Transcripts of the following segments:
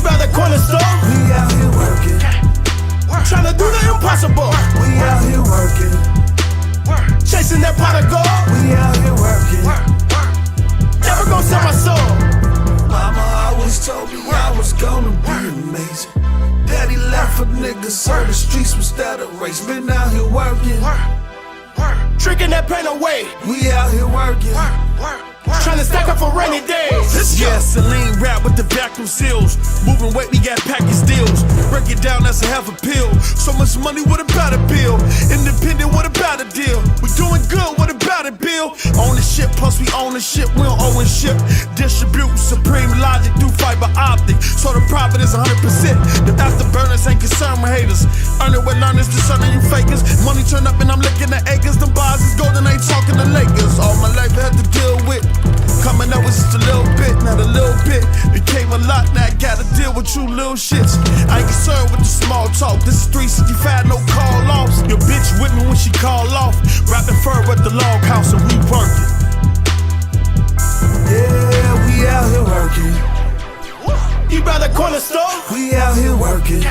by the corner store. We out here working. Tryna do the impossible. We out here working. Chasing that pot of gold. We out here working. Never gonna sell my soul. Mama always told me I was gonna be amazing. Daddy left a nigga so the streets was that a race. Been out here working. Drinking that pain away. We out here working. Tryna stack up for rainy days. Gasoline wrap with the vacuum seals. Moving weight, we got package deals. Break it down, that's a half a pill. So much money, what about a bill? Independent, what about a deal? We doing good, what about a bill? Own the ship, plus we own the ship, we don't own ship. Distribute supreme logic through fiber optic. So the profit is 100%. The afterburners ain't concerned with haters. Earn it with learners, discerning you fakers. Money turn up and I'm licking the acres. The bars is golden, ain't talking to Lakers. All my life I had to deal with. Coming up was just a little bit, not a little bit. Became a lot, now I gotta deal with you little shits. I ain't concerned with the small talk. This is 365, no call-offs. Your bitch with me when she call off. Rapping fur at the log house and we working. Yeah, we out here working. You by the corner store. We out here working.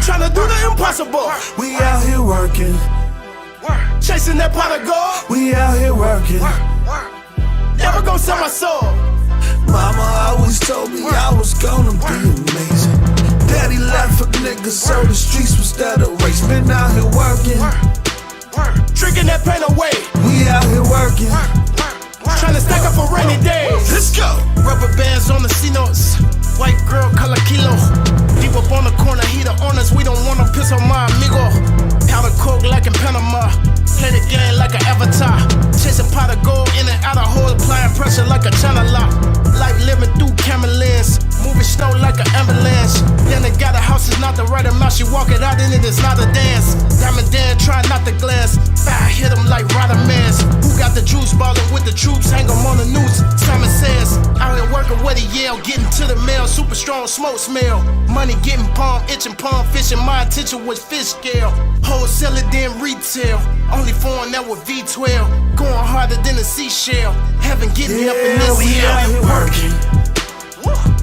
Tryna do the impossible. We out here working. Chasing that pot of gold. We out here working. Never gonna sell my soul. Mama always told me I was gonna be amazing. Daddy left a nigga so the streets was that a race. Been out here working. Drinking that pain away. We out here working. Tryna stack up for rainy days. Let's go. Rubber bands on the C-notes. White girl color kilo. Deep up on the corner, he the honors. We don't wanna piss on my amigo. Powder coke like in Panama. Play the game like an avatar. Chasing pot of gold in and out of hole. Applying pressure like a China lock. Life living through camera lens. Moving slow like an ambulance. Then they got a house, it's not the right amount. She walk it out in it, it's not a dance. Diamond Dan, try not to glance. Fire hit them like Rodamans. Who got the juice ballin' with the troops? Hang them on the noose. Simon says, out here working with a yell. Getting to the mail, super strong smoke smell. Money getting palm, itching palm fishing. My intention was fish scale. Wholesale it, then retail. Only foreign that with V12. Going harder than a seashell. Heaven get me up in this we out here working.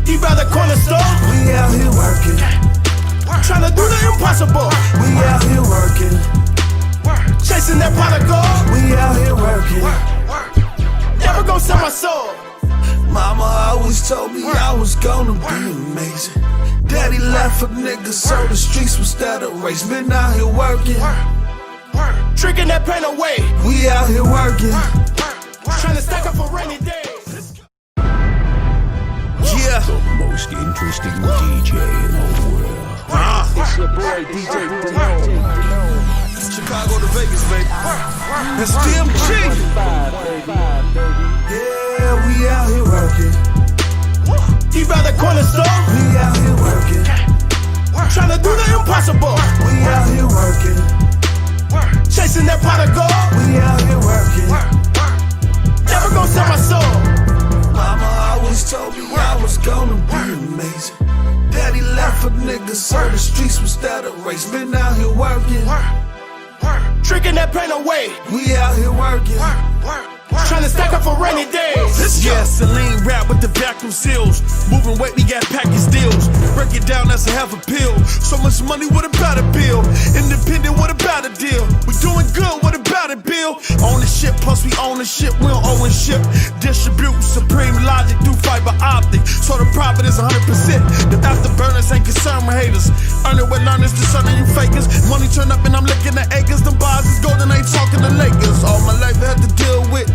You by the corner store. We out here working. Tryna do the impossible. We out here working. Chasing that pot of gold. We out here working. Never gonna sell my soul. Mama always told me I was gonna be amazing. Daddy left a nigga so the streets was that a race. Been out here working. Drinking that pain away. We out here working. Tryna stack up for rainy days. Yeah. The most interesting DJ in the world. It's your boy DJ Chicago to Vegas, baby. That's DMG. Yeah, we out here working. You by the corner store. We out here working. Tryna do the impossible. We out here working. Chasing that pot of gold. We out here working. Never gonna sell my soul. Mama always told me I was gonna be amazing. Daddy left a nigga so the streets was that a race. Been out here working. Drinking that pain away. We out here working. Tryna stack up for rainy days. Gasoline wrap with the vacuum seals. Moving weight, we got package deals. Break it down, that's a half a pill. So much money, what about a bill? Independent, what about a deal? We doing good, what about a bill? Own the ship, plus we own the ship, we don't own ship. Distribute supreme logic through fiber optic. So the profit is 100%. The afterburners ain't concerned with haters. Earn it with learners, discerning you fakers. Money turn up and I'm licking the acres. The bars is golden, ain't talking to Lakers. All my life I had to deal with.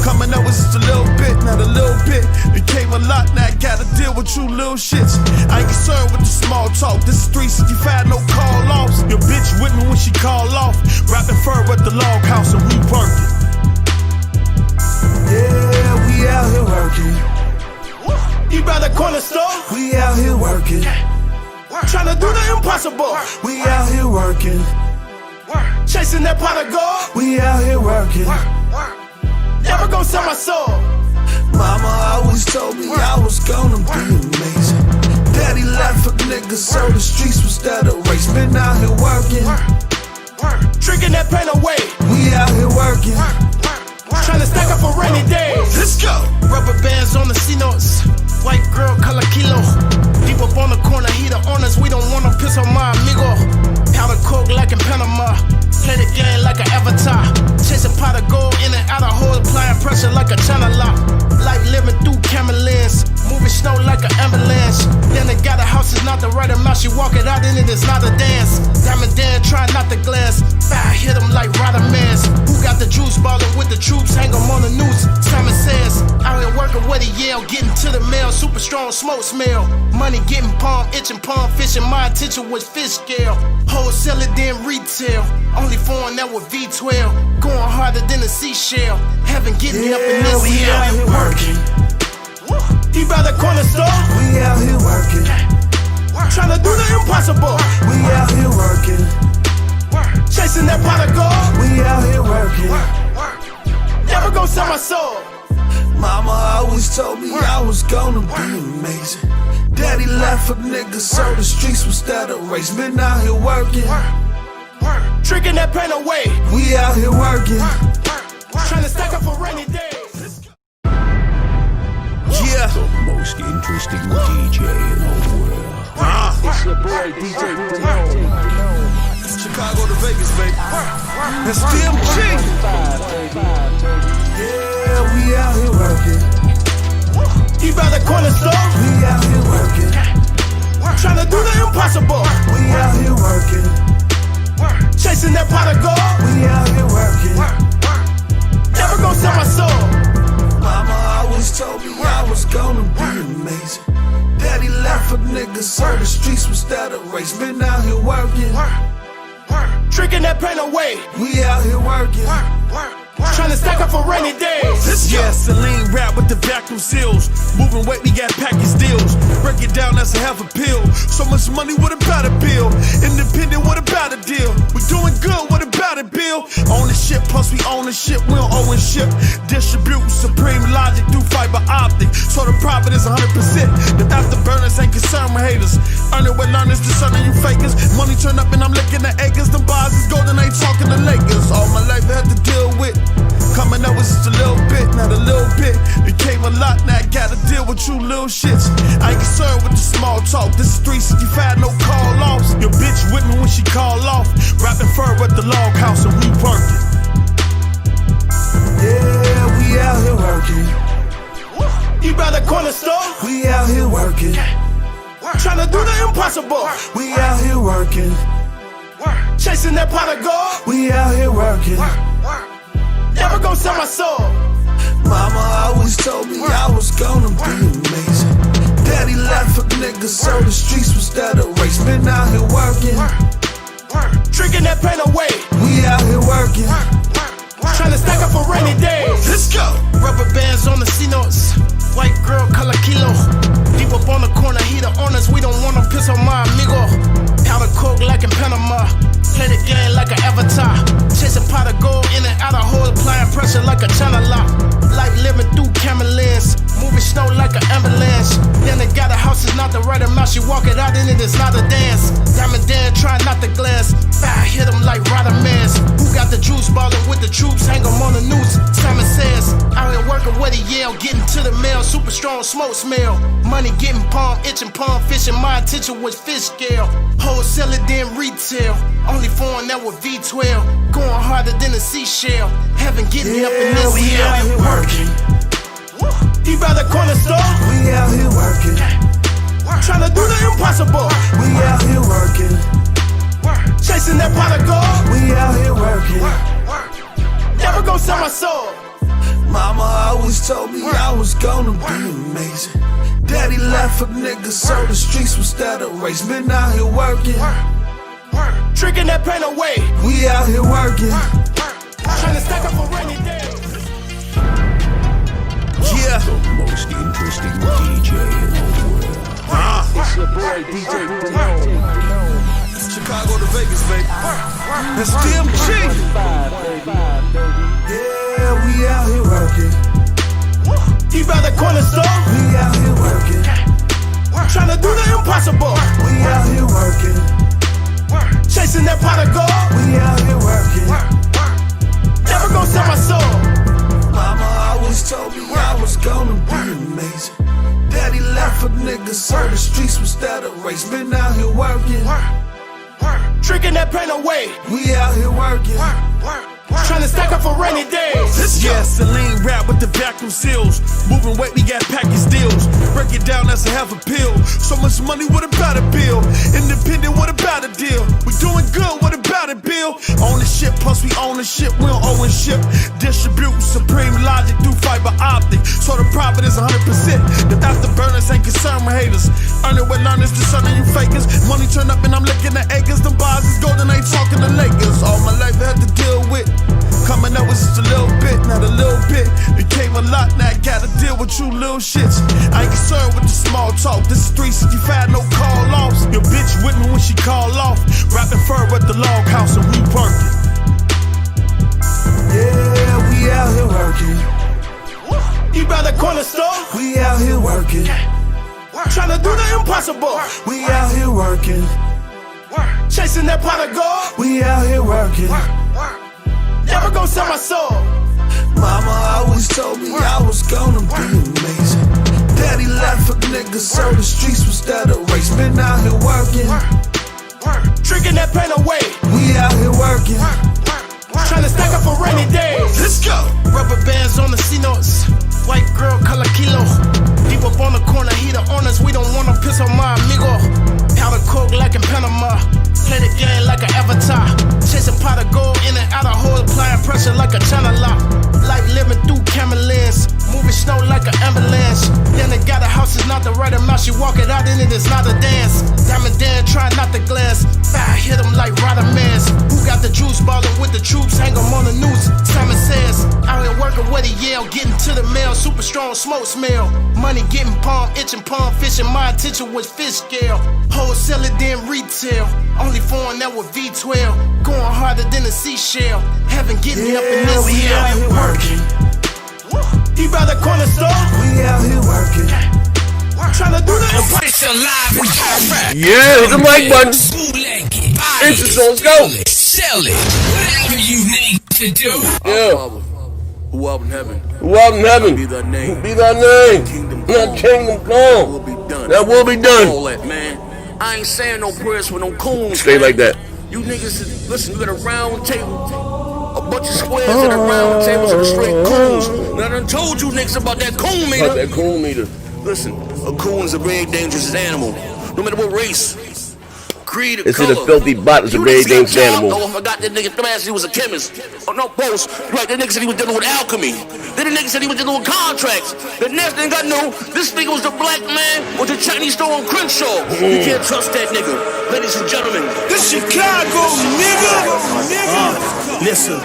Coming up was just a little bit, not a little bit. Became a lot, now I gotta deal with you little shits. I ain't concerned with the small talk. This is 365, no call-offs. Your bitch with me when she call off. Rapping fur at the log house and we working. Yeah, we out here working. You by the corner store. We out here working. Tryna do the impossible. We out here working. Chasing that pot of gold. We out here working. Never gonna sell my soul. Mama always told me I was gonna be amazing. Daddy left a nigga so the streets was that a race. Been out here working. Drinking that pain away. We out here working. Tryna stack up for rainy days. Let's go. Rubber bands on the C-notes. White girl, color kilo. Deep up on the corner, he the honors. We don't wanna piss on my amigo. Powder coke like in Panama. Play the game like an avatar. Chase a pot of gold in and out of hole. Applying pressure like a China lock. Life living through camera lens. Moving snow like an ambulance. Then they got a house, is not the right amount. She walk it out in it, it's not a dance. Diamond Dan, try not to glance. Fire hit him like Rodamans. Who got the juice ballin' with the troops? Hang 'em on the news. Simon says, out here working with a yell. Getting to the mail, super strong smoke smell. Money getting palm, itching palm fishing. My attention was fish scale. Wholesale it, then retail. Only foreign that with V12. Going harder than a seashell. Heaven get me up in this we out here working. You by the corner store? We out here working. Tryna do the impossible. We out here working. Chasing that pot of gold. We out here working. Never gonna sell my soul. Mama always told me I was gonna be amazing. Daddy left for niggas, so the streets was that a race. Been out here working. Tricking that pain away. We out here working. Tryna stack up for rainy days. Yeah. The most interesting DJ in the world. It's your boy DJ Chicago to Vegas, baby. That's DMG. Yeah, we out here working. You by the corner store? We out here working. Tryna do the impossible. We out here working. Chasing that pot of gold. We out here working. Never gonna sell my soul. Mama always told me I was gonna be amazing. Daddy left for niggas, so the streets was that a race. Been out here working. Tricking that pain away. We out here working. Tryna stack up for rainy days. Gasoline wrapped with the vacuum seals. Moving weight, we got package deals. Break it down, that's a half a pill. So much money, what about a bill? Independent, what about a deal? We doing good, what about a bill? Own the ship, plus we own the ship, we don't own ship. Distribute supreme logic through fiber optic. So the profit is 100%. The afterburners ain't concerned with haters. Earn it with learners, discerning you fakers. Money turn up and I'm licking the acres. The bars is golden, ain't talking to Lakers. All my life I had to deal with. Coming up was just a little bit, not a little bit. Became a lot, now I gotta deal with you little shits. I ain't concerned with the small talk. This is 365, no call offs. Your bitch with me when she call off. Rapping fur at the log house and we working. Yeah, we out here working. You by the corner store? We out here working. Tryna do the impossible. We out here working. Chasing that pot of gold. We out here working. Never gonna sell my soul. Mama always told me I was gonna be amazing. Daddy left for niggas, so the streets was that a race. Been out here working. Tricking that pain away. We out here working. Tryna stack up for rainy days. Let's go. Rubber bands on the C-notes. White girl, color kilo. Deep up on the corner, he the honors. We don't wanna piss on my amigo. Powder coke like in Panama. Play the game like an avatar. Chase a pot of gold in and out of hole. Applying pressure like a China lock. Life living through camera lens. Moving snow like an ambulance. Then they got a house, is not the right amount. She walk it out in it, it's not a dance. Diamond Dan, try not to glance. Fire hit him like Rodamans. Who got the juice ballin' with the troops? Hang 'em on the news. Simon says, out here working with a yell. Getting to the mail, super strong smoke smell. Money getting palm, itching palm fishing. My attention was fish scale. Wholesale it, then retail. Only foreign that with V12. Going harder than a seashell. Heaven get me up in this we out here working. You by the corner store? We out here working. Tryna do the impossible. We out here working. Chasing that pot of gold. We out here working. Never gonna sell my soul. Mama always told me I was gonna be amazing. Daddy left for niggas, so the streets was that a race. Been out here working. Tricking that pain away. We out here working. Tryna stack up for rainy days. Yeah. The most interesting DJ in the world. It's your boy DJ Chicago to Vegas, baby. That's DMG. Yeah, we out here working. You by the corner store? We out here working. Tryna do the impossible. We out here working. Chasing that pot of gold. We out here working. Never gonna sell my soul. Mama always told me I was gonna be amazing. Daddy left life of niggas, so the streets was that a race. Been out here working, Drinking that pain away. we out here working. Trying to stack up for rainy days. Yeah, Celine rap with the vacuum seals. Moving weight, we got package deals. Break it down, that's a half a pill. So much money, what about a bill? Independent, what about a deal? We doing good, what about a bill? Own the ship, plus we own the ship. We don't own a ship. Distribute supreme logic through fiber optic. So the profit is 100%. The afterburners ain't concerned with haters. Earn it with learners, discerning you fakers. Money turn up and I'm licking the acres. The bars is golden, ain't talking to Lakers. All my life I had to deal with. Coming up was just a little bit, not a little bit. Became a lot, now I gotta deal with you little shits. I ain't concerned with the small talk. This is 365, no call offs. Your bitch with me when she call off. Rapping fur at the log house and we working. Yeah, we out here working. You by the corner store, We out here working. trying to do the impossible. We out here working. Chasing that pot of gold. We out here working. Never gonna sell my soul. Mama always told me I was gonna be amazing. Daddy left for niggas, so the streets was that a race. Been out here working. Drinking that pain away. We out here working. Trying to stack up for rainy days. Let's go. Rubber bands on the C-notes. White girl, color kilo. Deep up on the corner, heater on us. We don't wanna piss on my amigo. Powder coke like in Panama. Play the game like an avatar. Chasing pot of gold in and out of hole. Applying pressure like a China lock. Like living through camera lens. Moving snow like an ambulance. Then they got a house, it's not the right amount. She walk it out in it, it's not a dance. Diamond Dan, try not to glance. Fire hit him like Rodamans. Who got the juice ballin' with the troops? Hang 'em on the news. Simon says, out here working where the yell. Getting to the mail, super strong smoke smell. Money getting palm, itching palm fishing. My attention was fish scale. Wholesale it, then retail. Only foreign that with V12. Going harder than a seashell. Heaven get me up in this we out here working. You by the corner store? We out here working. Trying to do the Yeah, hit the like button. Interest, let's go. Sell it. Whatever you need to do. Yeah. Who up in heaven? Who out in heaven? Be thy name. Be thy name. Kingdom Not come. kingdom That will come. be done. That will be done. All that, man. I ain't saying no prayers for no coons. Stay man. like that. You niggas, listen, you got a round table. A bunch of squares and a round tables and a straight coons. Now I done told you niggas about that coon meter. Got that cool meter. Listen, a coon is a very dangerous animal. No matter what race, creed, or It's color. a filthy bot. It's a You very niggas got dangerous job, animal. though. I forgot that nigga dumbass, he was a chemist. Oh, no, boss. Right, that nigga said he was dealing with alchemy. Then the nigga said he was dealing with contracts. The next thing I knew, this nigga was the black man with the Chinese store on Crenshaw. You can't trust that nigga. Ladies and gentlemen. This Chicago, nigga. Listen.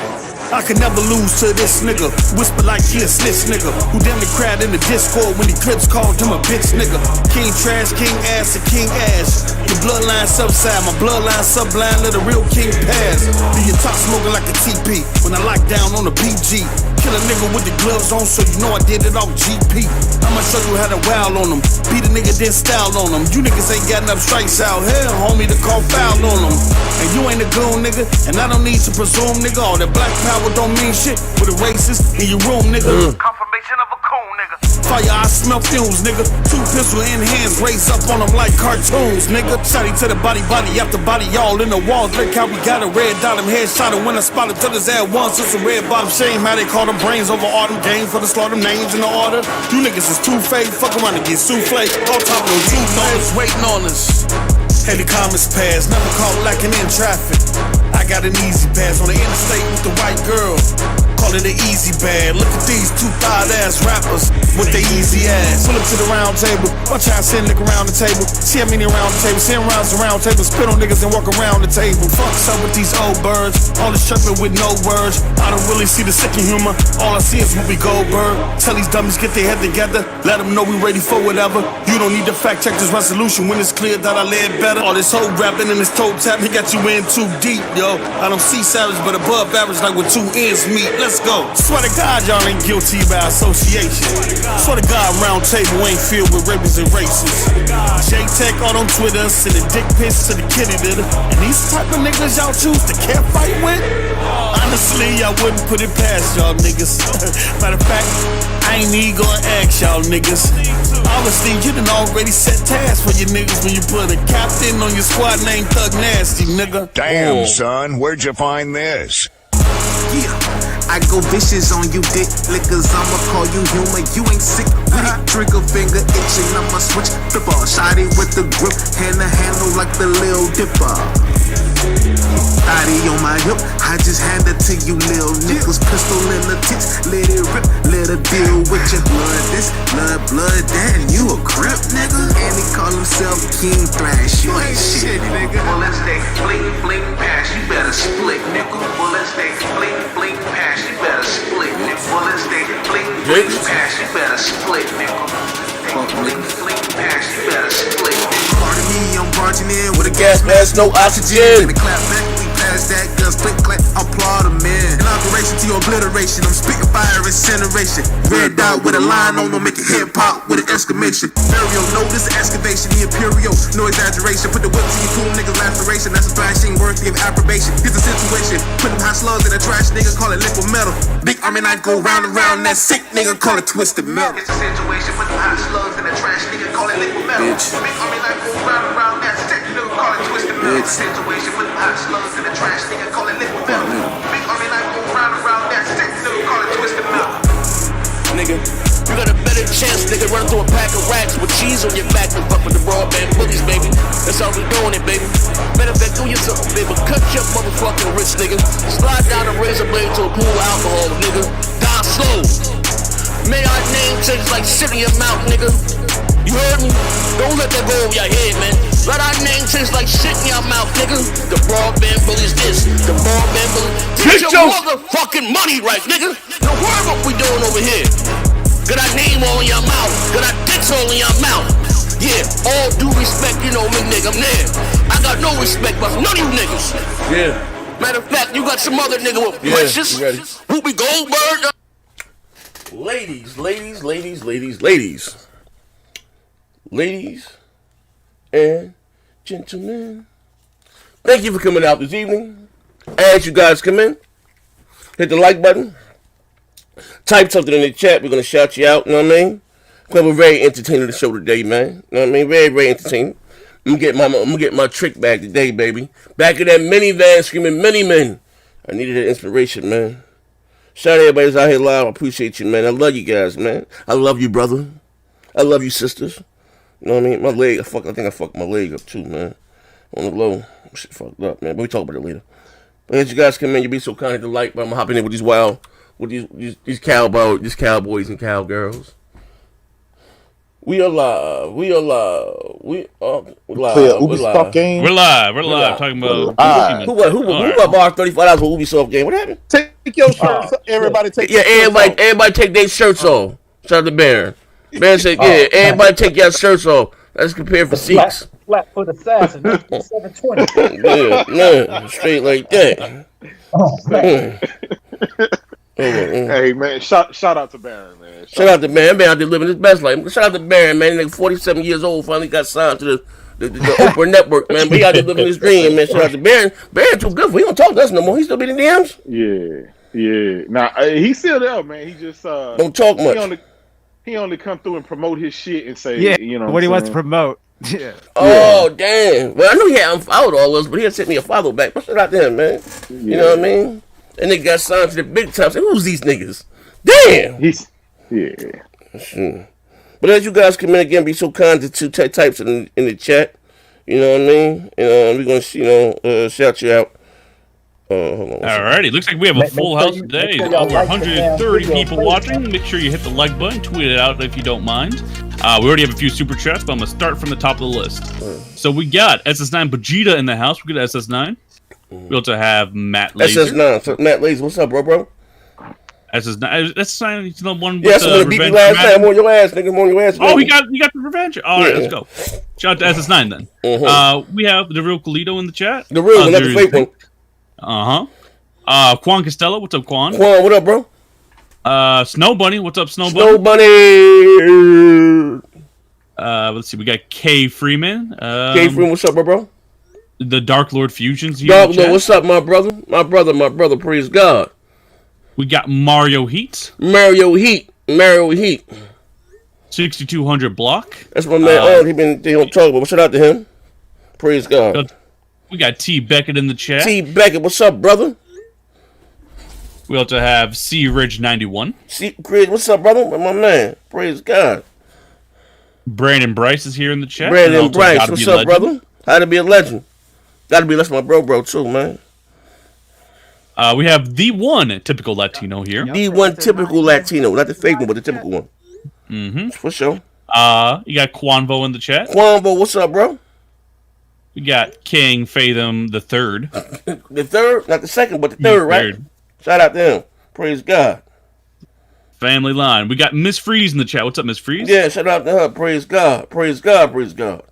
I can never lose to this nigga. Whisper like he a snitch nigga. Who damn near cried in the Discord when the clips called him a bitch nigga. King trash, king ass, and king ass. The bloodline subside, my bloodline sublime, let a real king pass. Do your top smoking like a TP when I lock down on the PG. Kill a nigga with the gloves on, so you know I did it off GP. I'ma show you how to wow on them. Beat a nigga, then style on them. You niggas ain't got enough strikes out here, homie, to call foul on them. And you ain't a goon nigga, and I don't need to presume nigga. All that black power don't mean shit with a racist in your room nigga. Confirmation of a coon nigga. Fire, I smell fumes nigga. Two pistol in hands, raise up on them like cartoons nigga. Shotty to the body, body after body, all in the walls. Look how we got a red dot, him headshot and when I spotted to his ass once. It's a red bottom shame how they call them brains over all them games for the slaughter names in the order. You niggas is too fake, fuck around and get souffle. On top of those two dollars waiting on us. Heavy comments pass, never caught lacking in traffic. I got an easy pass on the interstate with the white girl. Call it an easy bag. Look at these two thought ass rappers with their easy ass. Pull up to the round table. Watch how I sit and look around the table. See how many around the table. Send rounds around the table. Spit on niggas and walk around the table. Fuck's up with these old birds. All this chirping with no words. I don't really see the sick in humor. All I see is Whoopi Goldberg. Tell these dummies get their head together. Let them know we ready for whatever. You don't need to fact check this resolution when it's clear that I led better. All this whole rapping and this toe tap, he got you in too deep, yo. I don't see savage, but above average like with two ends meet. Let's go. Swear to God, y'all ain't guilty by association. Swear to God, round table ain't filled with rapists and racists. J-Tech on Twitter, sending dick pics to the kitty litter. And these type of niggas y'all choose to can't fight with? Honestly, I wouldn't put it past y'all niggas. Matter of fact, I ain't even gonna ask y'all niggas. Obviously, you done already set tasks for your niggas when you put a captain on your squad named Thug Nasty, nigga. Damn, son, where'd you find this? Yeah, I go vicious on you dick lickers. I'ma call you human, you ain't sick with it. Trigger finger itching, I'ma switch flipper. Shotty with the grip, hand to handle like the Lil Dipper. Body on my hip, I just hand it to you, lil niggas. Pistol in the tits, let it rip, let her deal with your blood. This blood that, you a crip, nigga. And he call himself King Thrash, you ain't shit, nigga. Well, let's stay fling, pass, you better split, nigga. Well, let's stay fling, pass, you better split, nigga. Well, let's stay fling, pass, you better split, nigga. Fling, pass, you better split, nigga. Pardon me, I'm barging in with a gas mask, no oxygen. And the clap back, we pass that gun, split, clap, applaud a man. Inauguration to your obliteration, I'm spitting fire, incineration. Red dot with a line on them, make it hip hop with an exclamation. Burial, no, this is excavation, the imperial, no exaggeration. Put the whip to your cool niggas' laceration, that's a flashing worthy of approbation. Here's the situation, put them hot slugs in a trash nigga, call it liquid metal. Big army knife go round and round, that sick nigga, call it twisted metal. It's a situation, put them hot slugs in a trash nigga, call it liquid metal. Bitch. Big army knife go round and round, that sick nigga, call it twisted metal. It's a situation, put them hot slugs in a trash nigga, call it liquid metal. Big army knife go round and round, that sick nigga, call it twisted metal. Nigga, you got a better chance, nigga, run through a pack of racks with cheese on your back than fuck with the broadband bullies, baby. That's how we doing it, baby. Better bet do yourself, baby. Cut your motherfucking wrist, nigga. Slide down a razor blade to a pool of alcohol, nigga. Die slow. May our name change like shit in your mouth, nigga. You heard me? Don't let that go over your head, man. Let our name taste like shit in your mouth, nigga. The broadband bullies this, the broadband bullies. Get your motherfucking money right, nigga. Now worry what we doing over here. Got our name all in your mouth. Got our dicks all in your mouth. Yeah, all due respect, you know me, nigga, I'm there. I got no respect for none of you niggas. Yeah. Matter of fact, you got some other nigga with precious. Whoopi Goldberg. Ladies and gentlemen, thank you for coming out this evening. As you guys come in, hit the like button, type something in the chat. We're going to shout you out, you know what I mean? We're very entertaining the show today, man. You know what I mean? Very, very entertaining. I'm gonna get my trick back today, baby. Back in that minivan screaming many men. I needed that inspiration, man. Shout out to everybody that's out here live. I appreciate you, man. I love you guys, man. I love you, brother. I love you, sisters. You know what I mean? My leg, I think I fucked my leg up too, man. On the low. Shit fucked up, man. But we talk about it later. But as you guys come in, you be so kind of delight. But I'm hopping in with these cowboys and cowgirls. We are live. We're live. Ubisoft game. We're live. Talking about who bought $35 for Ubisoft game? What happened? Take your shirts. Everybody take. Yeah, everybody take their shirts off. Shout out to Baron. Baron said, yeah, everybody take your shirts off. Let's compare for seats. Flat-foot assassin. 720. Yeah, straight like that. Hey man, shout out to Baron, man. Shout out to Baron. Man out there living his best life. Shout out to Baron, man. Nigga 47 years old, finally got signed to the Oprah Network, man. But he out there living his dream, man. Shout out to Baron. Baron too good for he don't talk to us no more. He still be in the DMs. Yeah. Nah, he's still there, man. He just don't talk much. He only come through and promote his shit and say, you know what he wants to promote. Yeah. Oh damn! Well, I knew he had unfollowed all us, but he had sent me a follow back. But shout out to him, man. You know what I mean? And they got signed to the big time. Say, who's these niggas? Damn. Sure. But as you guys come in again, be so kind to types in the chat. You know what I mean? We're gonna shout you out. Hold on. Alrighty, looks like we have a full house today. Over 130 people watching. Make sure you hit the like button, tweet it out if you don't mind. We already have a few super chats, but I'm gonna start from the top of the list. So we got SS9 Vegeta in the house. We got SS9. We also have Matt Laser. SS9. So Matt Laser, what's up, bro? SS9. SS9. He's the one with the revenge. Beat me last time. I'm on your ass, nigga. I'm on your ass. Oh, he got the revenge. All right, let's go. Shout out to SS9 then. We have the real Colito in the chat. The real one, not the fake one. Quan Costello, what's up, Quan? Quan, what up, bro? Snow Bunny, what's up, Snow Bunny? Snow Bunny. Let's see, we got K Freeman. K Freeman, what's up, bro? The Dark Lord Fusions. Dark Lord, what's up, my brother? My brother, praise God. We got Mario Heat. Mario Heat. 6200 block. That's my man. He don't talk, but shout out to him. Praise God. We got T Beckett in the chat. T Beckett, what's up, brother? We also have C Ridge 91. C Ridge, what's up, brother? My man. Praise God. Brandon Bryce is here in the chat. Brandon Bryce, what's up, brother? How to be a legend? Gotta be, that's my bro too, man. We have the one typical Latino here. The one typical Latino, not the fake one, but the typical one. Mm-hmm. For sure. You got Quanvo in the chat. Quanvo, what's up, bro? We got King Fathom the third. The third? Not the second, but the third, right? Shout out to him. Praise God. Family line. We got Miss Freeze in the chat. What's up, Miss Freeze? Yeah, shout out to her. Praise God. Praise God. Praise God.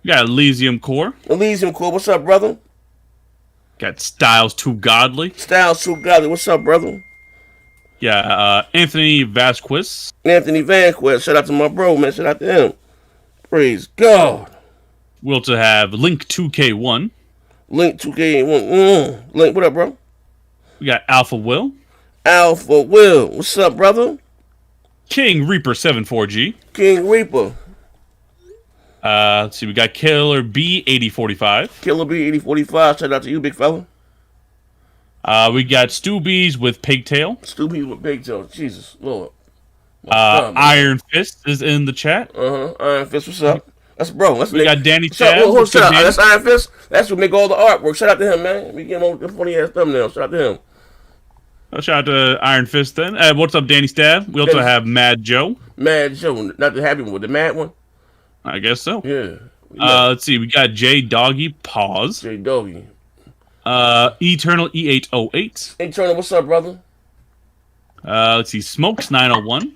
We got Elysium Core. Elysium Core, what's up, brother? Got Styles Too Godly. Styles Too Godly, what's up, brother? Yeah, Anthony Vasquez. Anthony Vasquez, shout out to my bro, man. Shout out to him. Praise God. We also have Link 2K1. Link 2K1. Link, what up, bro? We got Alpha Will. Alpha Will, what's up, brother? King Reaper 74G. King Reaper. Let's see, we got Killer B 8045. Killer B 8045, shout out to you, big fella. We got Stoobies with Pigtail. Stoobies with Pigtail, Jesus, Lord. Iron Fist is in the chat. Iron Fist, what's up? That's bro. That's we got Danny Chad. Shout out. That's Iron Fist. That's what make all the artwork. Shout out to him, man. We get him on the funny ass thumbnail. Shout out to him. Shout out to Iron Fist then. What's up, Danny Stab? We also have Mad Joe. Mad Joe, not the happy one, but the mad one. I guess so. Yeah. Let's see. We got J Doggy Pause. J Doggy. Eternal E808. Eternal, what's up, brother? Let's see. Smokes 901.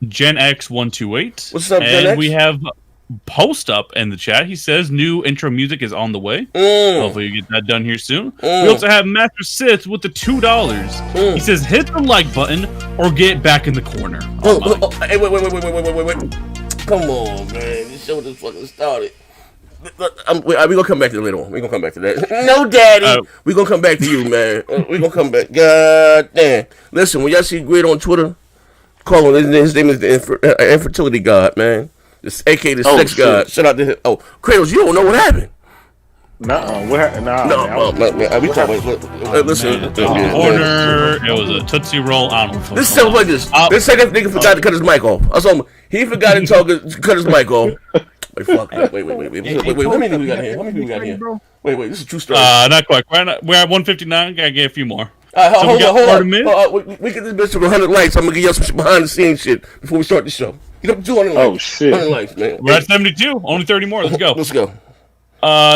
Gen X 128. What's up, Gen X? And we have Post Up in the chat. He says new intro music is on the way. Hopefully you get that done here soon. We also have Master Sith with the $2. He says hit the like button or get back in the corner. Hey, wait. Come on, man. This show just fucking started. We gonna come back to that later on. We gonna come back to that. No, daddy. We gonna come back to you, man. We gonna come back. God damn. Listen, when y'all see Grid on Twitter, call him. His name is the infertility god, man. This, aka the sex god. Shout out to him. Oh, Kratos, you don't know what happened. Nah, what happened? We talking. Listen, corner. It was a Tootsie Roll. I don't know. This sounds like this. This second nigga forgot to cut his mic off. I saw him. He forgot to cut his mic off. Wait, fuck that. Wait. How many people we got here? Wait. This is a true story. Not quite. We're at 159. Gotta get a few more. Hold on. We get this bitch to 100 likes. I'm gonna give you some behind the scenes shit before we start the show. Get up to 200 likes. Oh shit. 100 likes, man. We're at 72. Only 30 more. Let's go. Let's go.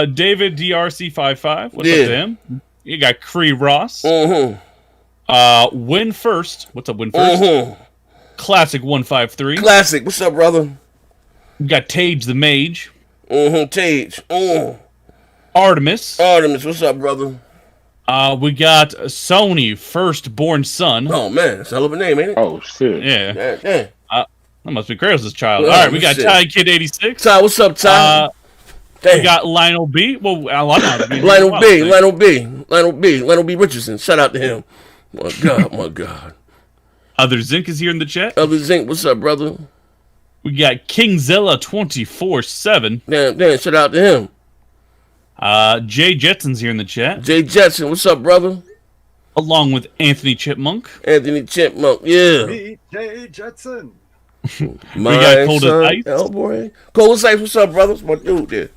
David DRC55. What's up to him? You got Cree Ross. Win First. What's up, Win First? Classic 153. Classic. What's up, brother? We got Tage the Mage. Tage. Artemis. What's up, brother? We got Sony Firstborn Son. Oh man, that's a hell of a name, ain't it? Oh shit. Yeah. Yeah. That must be Kratos' child. All right, we got Ty Kid 86. Ty, what's up, Ty? We got Lionel B. Well, Lionel B. Richardson. Shout out to him. My God. Other Zinc is here in the chat. Other Zinc, what's up, brother? We got Kingzilla 24/7. Damn, shout out to him. Jay Jetson's here in the chat. Jay Jetson, what's up, brother? Along with Anthony Chipmunk. Yeah. Meet Jay Jetson. We got Cold as Ice. Oh boy. Cold as Ice, what's up, brother? What's my dude there?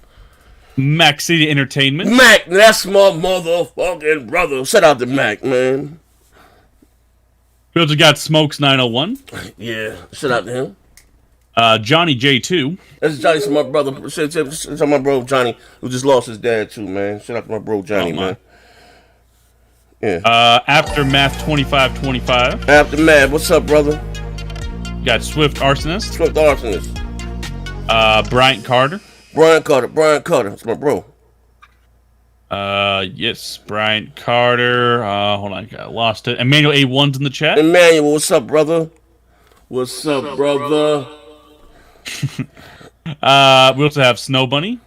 Mac City Entertainment. Mac, that's my motherfucking brother. Shout out to Mac, man. We also got Smokes 901. Yeah, shout out to him. Johnny J2. That's Johnny, my brother. Shout out to my bro Johnny, who just lost his dad too, man. Shout out to my bro Johnny, man. Yeah. Aftermath 2525. Aftermath, what's up, brother? Got Swift Arsonist. Bryant Carter. Brian Carter. That's my bro. Yes, Bryant Carter. Hold on, I lost it. Emmanuel A1's in the chat. Emmanuel, what's up, brother? We also have Snow Bunny.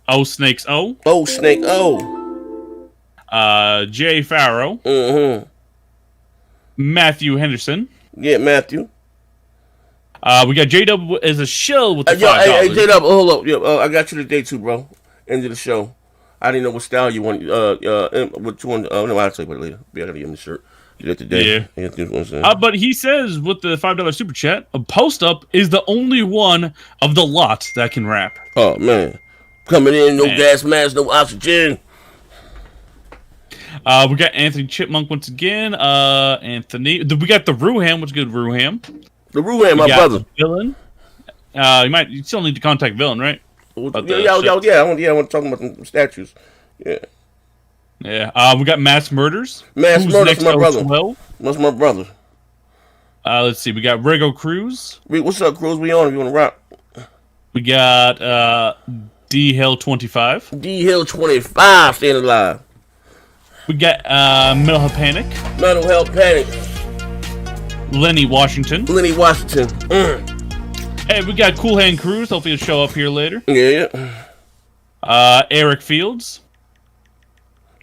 O Snakes O. Snake O. Jay Farrow. Matthew Henderson. Yeah, Matthew. We got J-Dub as a shill with the $5. Hey, J-Dub, hold up. I got you today too, bro. End of the show. I didn't know what style you want. Which one? No, I'll tell you about it later. I gotta give him the shirt. Do that today. Yeah. But he says with the $5 super chat, a post up is the only one of the lot that can rap. Oh man, coming in, no gas mask, no oxygen. We got Anthony Chipmunk once again. Anthony, we got the Ruham. What's good, Ruham? The Ruham, my brother. Villain. You still need to contact Villain, right? I want to talk about some statues. Yeah. Yeah. We got Mass Murders. Mass Murders, my brother. That's my brother. Let's see. We got Rego Cruz. What's up, Cruz? We on if you want to rock. We got D Hill 25. D Hill 25 staying alive. We got Mental Health Panic. Mental Health Panic. Lenny Washington. Hey, we got Cool Hand Cruz. Hopefully he'll show up here later. Yeah. Eric Fields.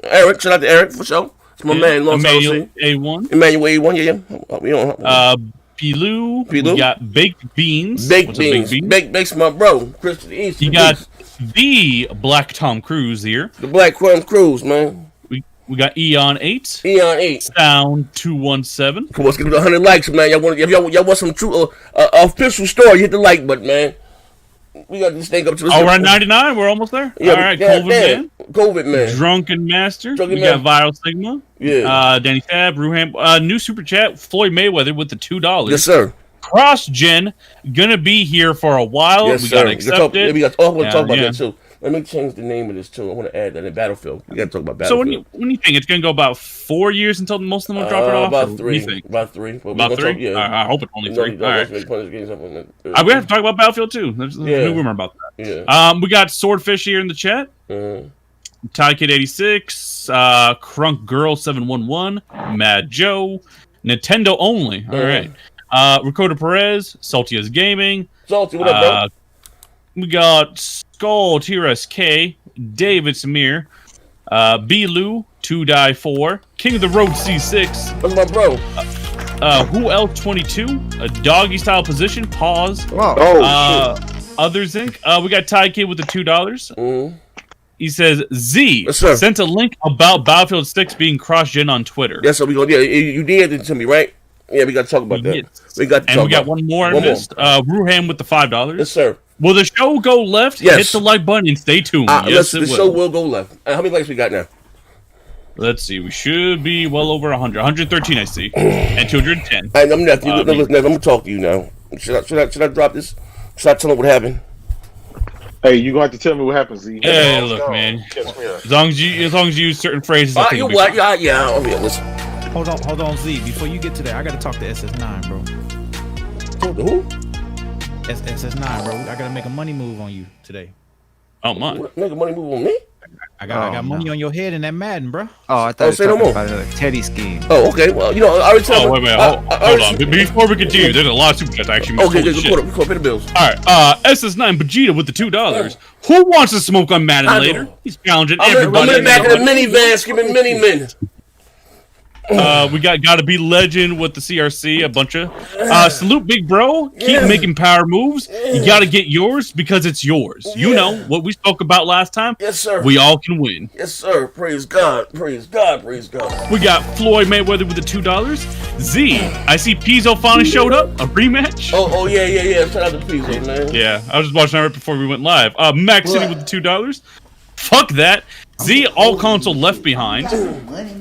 Eric, shout out to Eric for sure. It's my man, long time Emmanuel A1. Emmanuel A1, yeah. We on. Pilou. We got Baked Beans. Baked Beans. Bake's my bro. Chris to the East. You got the Black Tom Cruise here. The Black Tom Cruise, man. We got Eon 8. Eon 8. Sound 217. Come on, let's get to 100 likes, man. Y'all want some true official story, hit the like button, man. We got this thing up to this. Oh, we're at 99. We're almost there. Yeah, all right, COVID man. Drunken Master. We got Viral Sigma. Yeah. Danny Tab. Ruham. New super chat. Floyd Mayweather with the $2. Yes, sir. Crossgen gonna be here for a while. Yes, we sir. gotta accept it. I want to talk about that too. Let me change the name of this too. I want to add that in Battlefield. We got to talk about Battlefield. So when you think it's gonna go about 4 years until most of them will drop it off? About 3. What do you think? About 3. About 3? Yeah. I hope it's only 3. All right. We have to talk about Battlefield too. There's a new rumor about that. Yeah. We got Swordfish here in the chat. Ty Kid 86, Crunk Girl 711, Mad Joe, Nintendo only. All right. Ricardo Perez, Salty as Gaming. Salty, what up, bro? We got Skull TRSK, David Samir, B Lou 2Die4, King of the Road C6. That's my bro. Who else 22? A doggy style position. Pause. Wow. Others Inc. We got Ty Kid with the $2. He says Z sent a link about Battlefield 6 being cross-gen on Twitter. Yes, so we go. Yeah, you did it to me, right? Yeah, we got to talk about that. Yes. We got to and we got one more I missed. Ruham with the $5. Yes, sir. Will the show go left? Yes. Hit the like button and stay tuned. Yes, the show will go left. How many likes we got now? Let's see. We should be well over 100. 113, I see. And 210. I'm going to talk to you now. Should I drop this? Should I tell them what happened? Hey, you gonna have to tell me what happens, Z. Hey, look, man. As long as you use certain phrases. You what? Yeah. Listen. Hold on, Z. Before you get to that, I gotta talk to SS9, bro. Talk to who? SS9, bro. I gotta make a money move on you today. Oh my! Make a money move on me? I got money on your head in that Madden, bro. Oh, I thought you were talking about another Teddy scheme. Oh, okay. Well, I already told wait. Hold on. Before we continue, there's a lot of super chats actually. Okay, pay the bills. All right. SS9 Vegeta with the $2. Who wants to smoke on Madden later? He's challenging everybody. I'm in the back of the minivan skipping mini-min. We gotta be legend with the CRC, a bunch of salute big bro, keep making power moves. You gotta get yours because it's yours. You know what we spoke about last time. Yes, sir. We all can win. Yes, sir. Praise God. Praise God. Praise God. We got Floyd Mayweather with the $2. Z, I see Pizzo finally showed up. A rematch. Oh yeah. Shout out to Pizzo, man. Yeah, I was just watching that right before we went live. Max City with the $2. Fuck that. Z, all console left behind.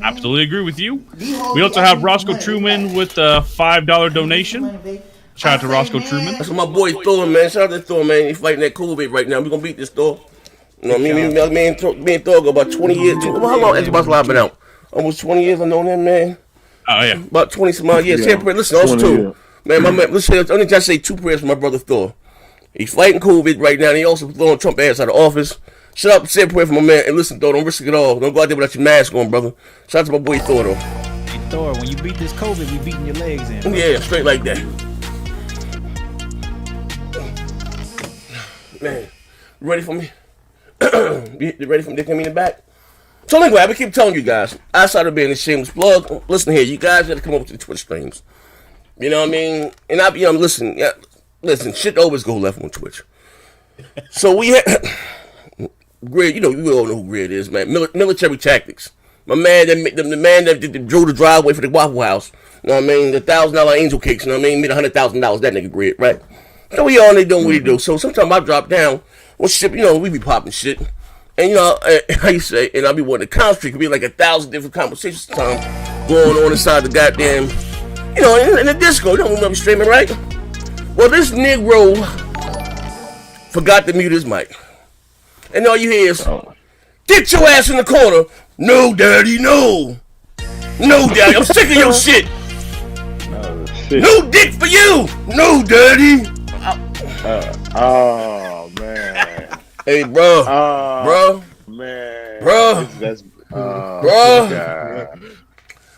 Absolutely agree with you. We also have Roscoe Truman with a $5 donation. Shout out to Roscoe Truman. That's what my boy Thor, man. Shout out to Thor, man. He's fighting that COVID right now. We're gonna beat this Thor. You know, me and Thor go about 20 years. How long Xbox Live been out? Almost 20 years. I know that, man. Oh yeah. About 20 some odd years. Yeah. Listen, also too, man. My man. Listen, only just say 2 prayers for my brother Thor. He's fighting COVID right now. And he also throwing Trump ass out of office. Shut up, say a prayer for my man, and listen, Thor, don't risk it all. Don't go out there without your mask on, brother. Shout out to my boy Thor, though. Hey, Thor, when you beat this COVID, we beating your legs in. Bro. Yeah, straight like that. Man, ready for me? You ready for me to come in the back? So anyway, I keep telling you guys, outside of being a shameless plug, listen here, you guys gotta come over to the Twitch streams. You know what I mean? And I, listen, shit always go left on Twitch. So we had Grid. You all know who Grid is, man. Military Tactics. My man, the man that drove the driveway for the Waffle House. You know what I mean? The $1,000 angel cakes. You know what I mean? Made $100,000. That nigga Grid, right? So we all they doing what he do. So sometimes I drop down. Well, shit, we be popping shit. And how you say? And I be wanting to concentrate. Could be like 1,000 different conversations sometimes going on inside the goddamn, in the disco. You don't remember streaming, right? Well, this Negro forgot to mute his mic. And all you hear is, get your ass in the corner. No, daddy, no. No, daddy, I'm sick of your shit. No dick for you. No, daddy. Oh, man. Hey, bro. Man. Bro.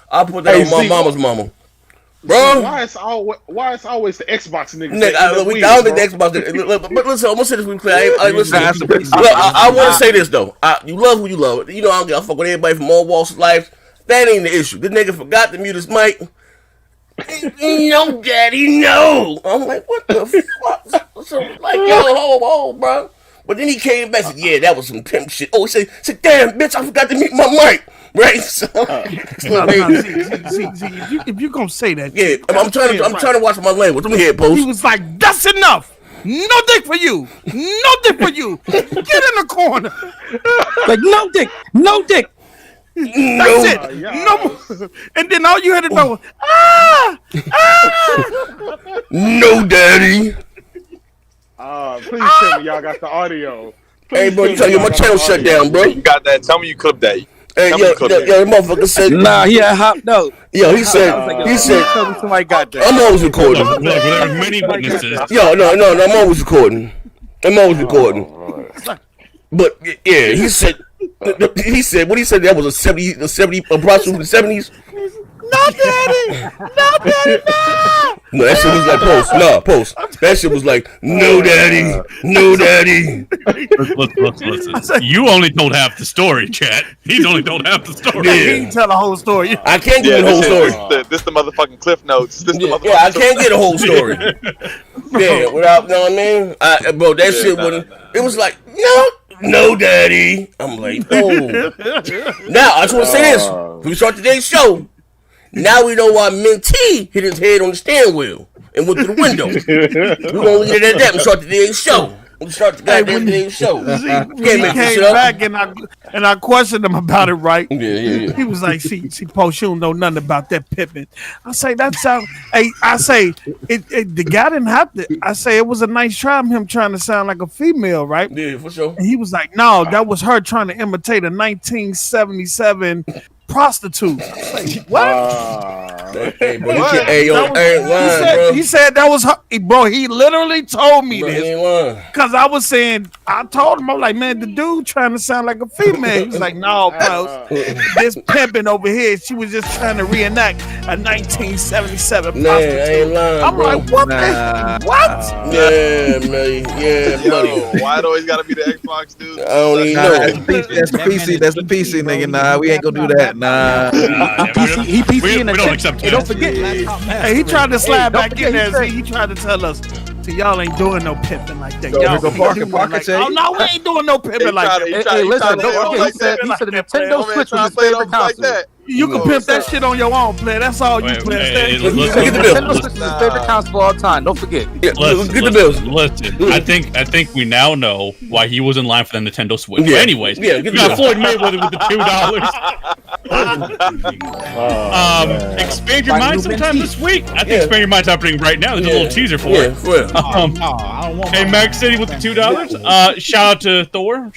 I put that on my mama's mama. Bro. Why it's always the Xbox niggas? I don't think the Xbox. But listen, I'm gonna say this real clear. I want to say this though. You love who you love. I don't give a fuck with everybody from all walks of life. That ain't the issue. This nigga forgot to mute his mic. No, daddy, no. I'm like, what the fuck? So, like, yo, bro. But then he came back and said, yeah, that was some pimp shit. Oh, he said, damn, bitch, I forgot to mute my mic. Right? So, if you gonna say that, yeah, I'm trying to watch my language. Let me hear it, Post. He was like, that's enough. No dick for you. No dick for you. Get in the corner. Like, no dick. No dick. That's it. No. And then all you had to know was, no, daddy. Please tell me y'all got the audio. Hey, bro, you tell you my channel shut down, bro. You got that. Tell me you clipped that. Hey, yo, the motherfucker said, nah, he had hopped out. Yo, he said, somebody got that. I'm always recording. There's many witnesses. Yo, no, I'm always recording. But yeah, he said what he said that was a 70 approximately from the 70s. No, daddy, no. No, that shit was like Post. That shit was like, no, daddy. Listen. You only told half the story, chat. He's only told half the story. Yeah. He didn't tell the whole story. I can't get the whole story. This the motherfucking cliff notes. I can't get a whole story. Yeah, without, you know what I mean? Bro, that shit wouldn't. It was like, no, daddy. I'm like, oh. Now, I just want to say this. We start today's show. Now we know why Minty hit his head on the steering wheel and went to the window. We're going to leave it at that and start today's show. We'll start the goddamn today's show. He came back and I questioned him about it, right? Yeah. He was like, see, Post, you don't know nothing about that Pippin. I say, that sound. I say, the guy didn't have to. I say, it was a nice try of him trying to sound like a female, right? Yeah, for sure. And he was like, no, that was her trying to imitate a 1977 prostitute. Like, what? He said that was her. Bro, he literally told me this. Because I was saying, I told him, I'm like, man, the dude trying to sound like a female. He was like, no, bro. This pimping over here, she was just trying to reenact a 1977 prostitute. I ain't lying, I'm bro. like, what? What? Yeah, man. Yeah, buddy. Why it always gotta be the Xbox, dude? I don't even know. That's the PC, nigga. Nah, we ain't gonna do that. Nah. He PC in the don't accept Hey, don't forget. Hey, he tried to slide back in there. He tried to tell us, see, y'all ain't doing no pimping like that. Y'all oh, no, we ain't doing no pimping like that. Hey, listen, he said the Nintendo Switch was his favorite console. You can pimp that shit on your own, player. That's all you play. Get the Nintendo Switch is his favorite console of all time. Don't forget. Get the bills. Listen, I think we now know why he was in line for the Nintendo Switch. Yeah. Anyways, yeah, you got Floyd Mayweather with the $2. Expand your mind sometime this week. I think Expand Your Mind's happening right now. There's a little teaser for it. Hey, Mac City with the $2. Shout out to Thor.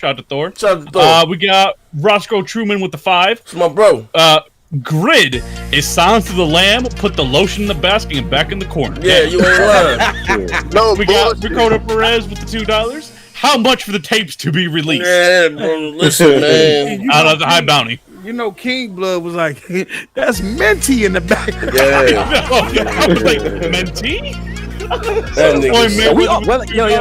We got Roscoe Truman with the $5. It's my bro. Grid is Silence of the Lamb. Put the lotion in the basket and back in the corner. Yeah, you ain't lying. No, we got Dakota Perez with the $2. How much for the tapes to be released? Yeah, bro, listen, man. Out of the high bounty. You know, King Blood was like, that's Minty in the back. Yeah. I was like, Minty?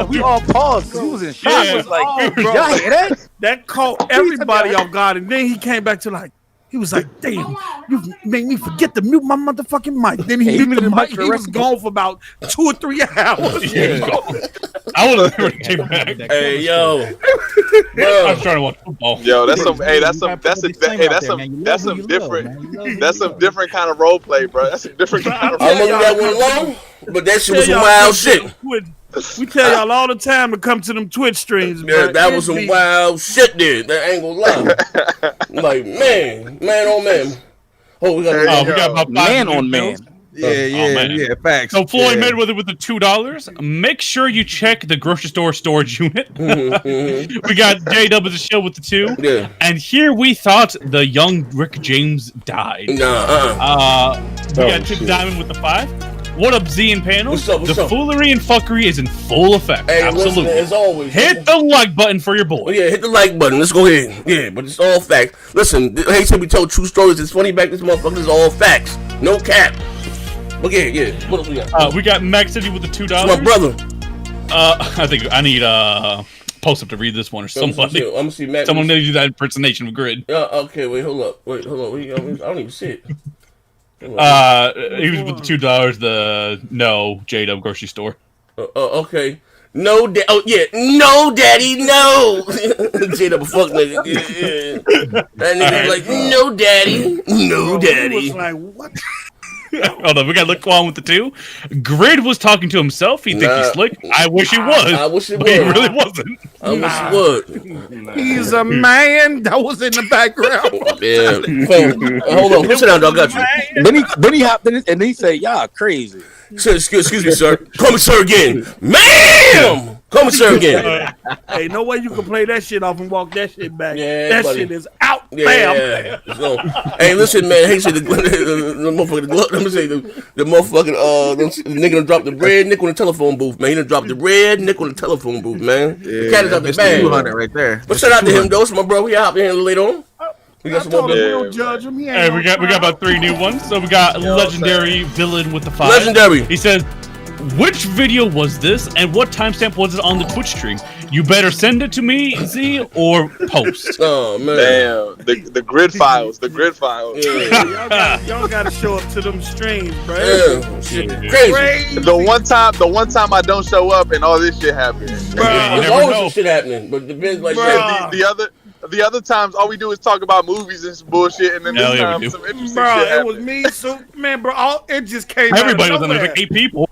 We all paused because he was in shock. Yeah. Was like, bro, y'all hear that? That caught everybody off guard, and then he came back to like, He was like, damn, you made me forget to mute my motherfucking mic. Then he muted the mic. He was gone for about 2 or 3 hours. Yeah. I would have never came back. Hey, yo. I'm trying to watch football. Yo, that's some different kind of role play, bro. That's a different kind of role play. I'm gonna leave that one alone, but that shit was some wild shit. We tell y'all all the time to come to them Twitch streams, man. Yeah, that was some wild shit there. That ain't gonna lie. Like, man, oh man. Oh, we got about man on man. Yeah, facts. So Floyd Mayweather with the $2. Make sure you check the grocery store storage unit. We got J-Dub with the show with the 2. Yeah. And here we thought the young Rick James died. We got Chip Diamond with the 5. What up, Z and panel? What's up? The foolery and fuckery is in full effect. Hey, absolutely. Listen, as always, hit the like button for your boy. Oh, yeah, hit the like button. Let's go ahead. Yeah, but it's all facts. Listen, hey, said we told true stories. It's funny back. This motherfucker is all facts. No cap. But yeah. What else we got? We got Max City with the $2. It's my brother. I think I need Post up to read this one or somebody. I'm gonna see Matt. Someone need to do that impersonation of Grid. Okay, wait, hold up. I don't even see it. He was with the $2. The J-Dub grocery store. Okay. No, no, daddy, no. J-Dub a fuck nigga. Yeah. That nigga was like, no, daddy, no, daddy. He was like, what? Hold on, we got Laquan with the 2. Grid was talking to himself. He thinks he's slick. I wish he was. I wish he was. He really wasn't. I wish he would. He's a man. That was in the background. Yeah. Hold on. Sit down, dog. Got you. Then he hopped in and he said, "Y'all crazy." Sir, excuse me, sir. Call me sir again. Ma'am! Call me sir again. Hey, no way you can play that shit off and walk that shit back. Yeah, that buddy. shit is out. Yeah. So, hey, listen, man. Hey, say the motherfucking let me say the motherfucking the nigga done dropped the red nickel in the telephone booth, man. He done dropped the red nickel in the telephone booth, man. The cat is out the bag. 200 right there. But shout out to him though. So my bro, we out here later on. We got some more. We'll judge him. Hey, we got about 3 new ones. So we got legendary villain with the 5. Legendary. He says, "Which video was this, and what timestamp was it on the Twitch stream? You better send it to me, Z, or post." Oh man, damn, the grid files, the grid files. Yeah. y'all gotta show up to them streams, bro. Yeah. Crazy. The one time I don't show up and all this shit happens. There's always some shit happening, but the depends like the other times all we do is talk about movies and some bullshit, and then this time some interesting shit happened. It was me, Superman, bro. It just came. Everybody out was of like 8 people,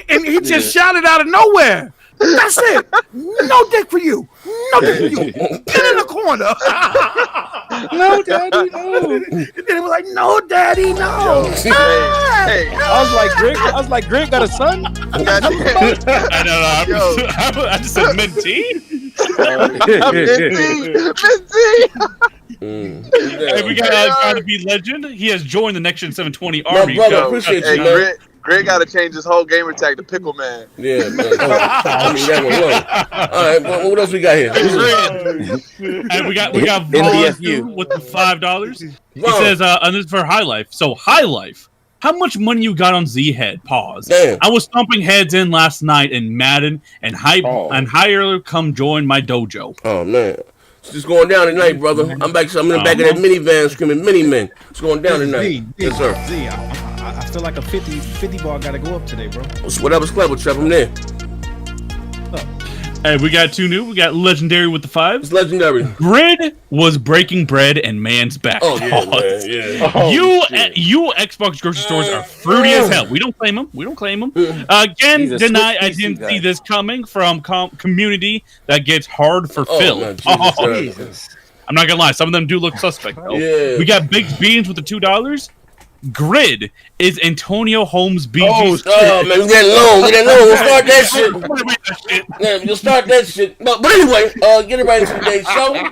and he just shouted out of nowhere. That's it. No dick for you. No dick for you. Get in the corner. No, daddy, no. And then it was like, no, daddy, no. Hey, I was like, Greg got a son? I just said mentee. Hey, we got gotta be legend. He has joined the Next Gen 720 army. My brother, appreciate you, man. Greg got to change his whole gamer tag to Pickle Man. Yeah, man. I mean, that one low. All right, what else we got here? And we got NDFU with the $5. He says, and this is for High Life. So High Life, how much money you got on Z-Head? Pause. Damn. I was stomping heads in last night in Madden, and Higher come join my dojo. Oh man. It's just going down tonight, brother. I'm in the back of that minivan screaming mini men. It's going down tonight. Yes, sir. I feel like a 50 ball got to go up today, bro. Whatever's clever, Trev. I'm there. Hey, we got 2 new. We got legendary with the 5s. It's legendary. Grid was breaking bread and man's back. Oh yeah, man, yeah. You Xbox grocery stores are fruity as hell. We don't claim them. Again, deny I didn't see this coming from community that gets hard for Phil. Jesus. I'm not gonna lie. Some of them do look suspect. Though. Yeah. We got Big Beans with the $2. Grid is Antonio Holmes' BG. Oh man, we getting low. We'll start that shit. Yeah, you'll start that shit. But anyway, get it right into today's show.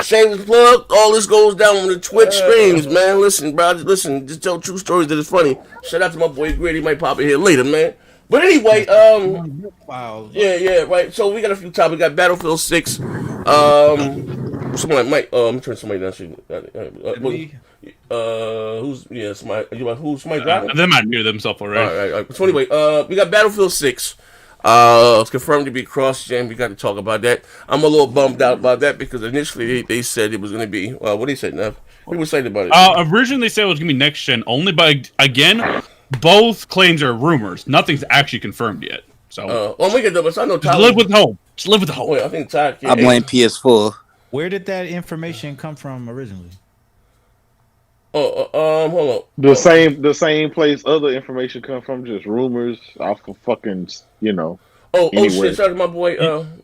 Shameless plug. All this goes down on the Twitch streams, man. Listen, bro. Listen, just tell true stories that is funny. Shout out to my boy Grid. He might pop in here later, man. But anyway, wow. Yeah, right. So we got a few topics. We got Battlefield 6. Someone might I'm turn somebody down. Who's somebody driving? They might mute themselves already. All right. So anyway, we got Battlefield 6. It's confirmed to be Crossgen. We got to talk about that. I'm a little bummed out about that because initially they said it was going to be what did he say, Nev? What were excited about it? Originally they said it was gonna be next gen only, but again, both claims are rumors. Nothing's actually confirmed yet. So, we get but I know just live with hope. Just live with hope. Wait, I think Todd. I blame PS4. Where did that information come from originally? Hold on. The same place other information come from, just rumors off of fucking, Shit! Sorry, my boy.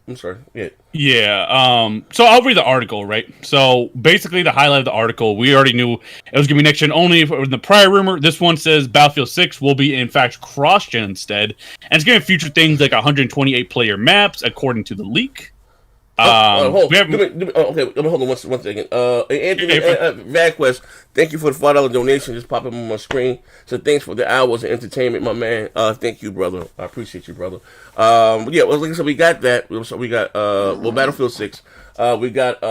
I'm sorry. Yeah. Yeah. So I'll read the article, right? So basically, the highlight of the article, we already knew it was gonna be next gen only. In the prior rumor, this one says Battlefield 6 will be in fact cross gen instead, and it's gonna feature things like 128 player maps, according to the leak. Hold on one second. Anthony VadQuest, thank you for the $5 donation. Just popping on my screen. So thanks for the hours of entertainment, my man. Thank you, brother. I appreciate you, brother. Like I said, we got that. So we got Battlefield 6. We got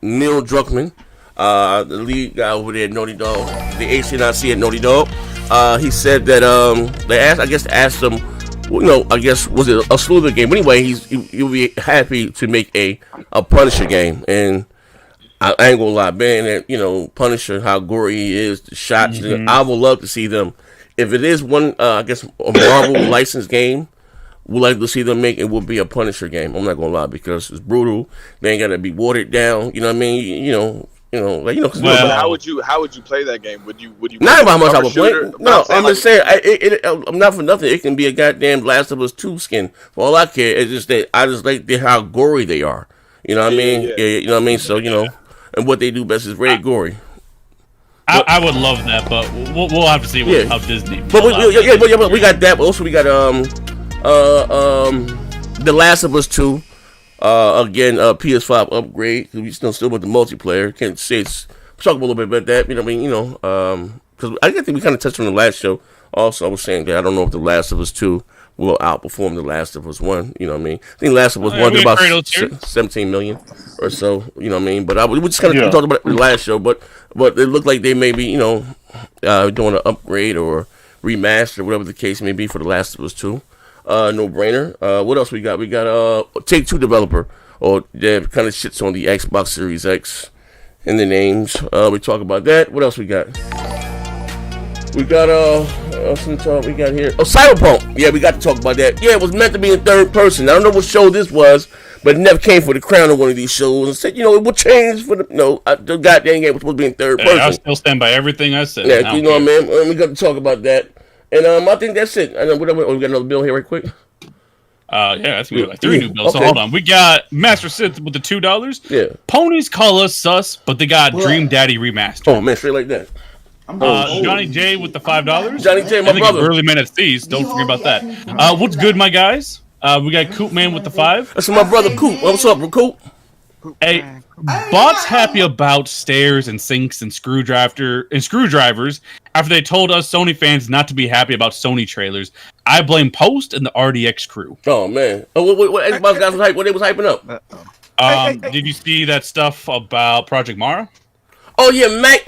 Neil Druckmann, the lead guy over there at Naughtydog, the ACNIC at Naughtydog. He said that they asked him. I guess was it a slew game? Anyway, he'll be happy to make a Punisher game, and I ain't gonna lie, man. That Punisher, how gory he is, the shots. Mm-hmm. I would love to see them. If it is one, I guess a Marvel licensed game, we'd like to see them make it. Will be a Punisher game. I'm not gonna lie because it's brutal. They ain't gotta be watered down. You know what I mean? How would you play that game? Would you? Not about how much I would play. No, I'm just saying. I'm not for nothing. It can be a goddamn Last of Us 2 skin. For all I care, it's just that I just like how gory they are. You know what I mean? Yeah. You know what I mean? So and what they do best is very gory. I would love that, but we'll have to see how Disney. But we got that. But also we got The Last of Us 2. Again, PS5 upgrade. We still with the multiplayer. Can't say it's talk a little bit about that. You know what I mean? Because I think we kind of touched on the last show. Also, I was saying that I don't know if The Last of Us 2 will outperform The Last of Us 1. You know what I mean? I think Last of Us 1 did about 17 million or so. You know what I mean? But we just kind of talked about it in the last show. But it looked like they may be doing an upgrade or remaster, whatever the case may be for The Last of Us 2. No brainer. What else we got? We got Take-Two developer, or that kind of shits on the Xbox Series X in the names. We talk about that. What else we got? We got we got here. Cyberpunk. Yeah, we got to talk about that. Yeah, it was meant to be in third person. I don't know what show this was, but it never came for the crown of one of these shows and said, it will change for the goddamn game was supposed to be in third person. I still stand by everything I said. Yeah, you know what I mean? We got to talk about that. And I think that's it. I know we got another bill here right quick. I think we got like 3 new bills. Okay. So hold on. We got Master Sith with the $2. Yeah. Ponies call us sus, but they got Dream Daddy remastered. Oh man, straight like that. Johnny J with the $5. Johnny J, my brother. Early Man at Thieves. Don't forget about that. What's good, my guys? We got Coop Man with the $5. That's my brother Coop. What's up, Coop? Hey, Bot's happy about stairs and sinks and screwdrivers after they told us Sony fans not to be happy about Sony trailers. I blame Post and the RDX crew. Oh man, what Xbox guys was hype? What they was hyping up? Did you see that stuff about Project Mara? Oh yeah, Mac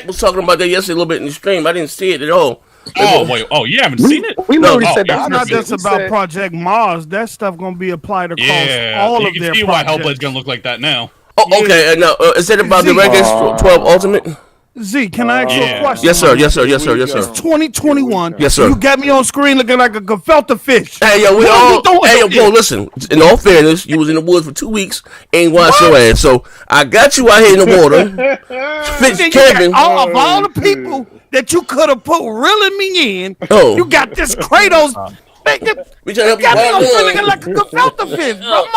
was talking about that yesterday a little bit in the stream. I didn't see it at all. You haven't seen it? We already said that. It's not just about Project Mars. That stuff gonna be applied across all of their projects. You can see why Hellblade's gonna look like that now. Oh, okay. Now, is that about the Resident 12 Ultimate? Z, can I ask you a question? Yes, sir. It's 2021. Yes, sir. You got me on screen looking like a gefilte fish. Hey, yo, bro, listen. In all fairness, you was in the woods for 2 weeks, ain't washed your ass. So I got you out here in the water. Fitz Kevin. Of all the people that you could have put reeling me in, you got this Kratos. We trying to help you. Looking like a gefilte fish. Look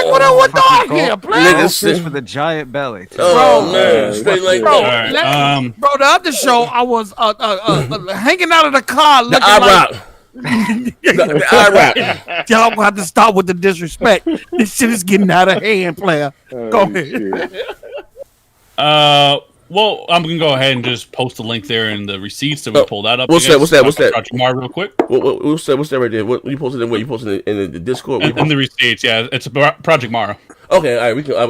what doing here, player. Fish with a giant belly. Oh man, straight like that. Bro, the other show I was hanging out of the car looking the IROC. Y'all gonna have to stop with the disrespect. This shit is getting out of hand, player. Go ahead. Well, I'm gonna go ahead and just post the link there in the receipts so we pull that up. What's that? Project Mara real quick. What's that right there? What you posted? You posted it in the Discord? In the receipts, yeah. It's Project Mara. Okay, all right. We can. I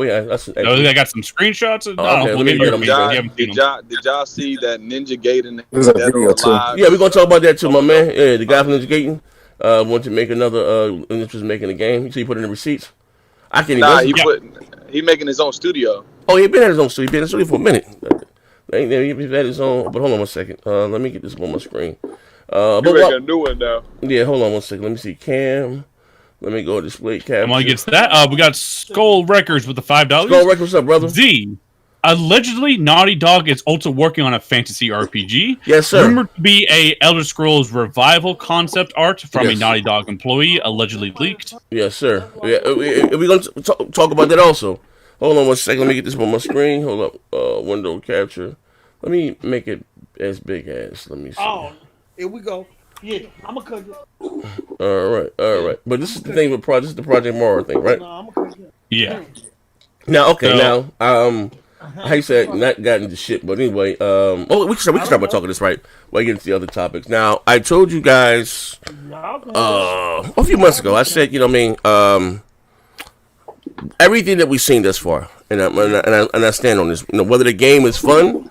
got some screenshots. Did y'all see that Ninja Gaiden? Yeah, we're gonna talk about that too, my man. Yeah, the guy from Ninja Gaiden wanted to make another. Just making a game. So you put in the receipts. I can't Nah, even. he making his own studio. Oh, he been at his own studio. He been in the studio for a minute. He's at his own. But hold on one second. Let me get this on my screen. You making a new one now. Yeah, hold on one second. Let me see. Cam. Let me go display capture. Come on, gets that. We got Skull Records with the $5. Skull Records, what's up, brother? Z. Allegedly, Naughty Dog is also working on a fantasy RPG. Yes, sir. Rumored to be a Elder Scrolls revival concept art from a Naughty Dog employee, allegedly leaked. Yes, sir. Yeah, we're going to talk about that also. Hold on one second. Let me get this on my screen. Hold up. Window capture. Let me make it as big as. Let me see. Oh, here we go. Yeah, I'm going to cut it. All right. But this is the thing with this is the Project Mara thing, right? No, I'm going to cut it. Yeah. Now, okay, I said not got into shit, but anyway, we can start by talking this right. While you get into the other topics. Now, I told you guys a few months ago. I said, you know what I mean, everything that we've seen thus far, and I stand on this. You know, whether the game is fun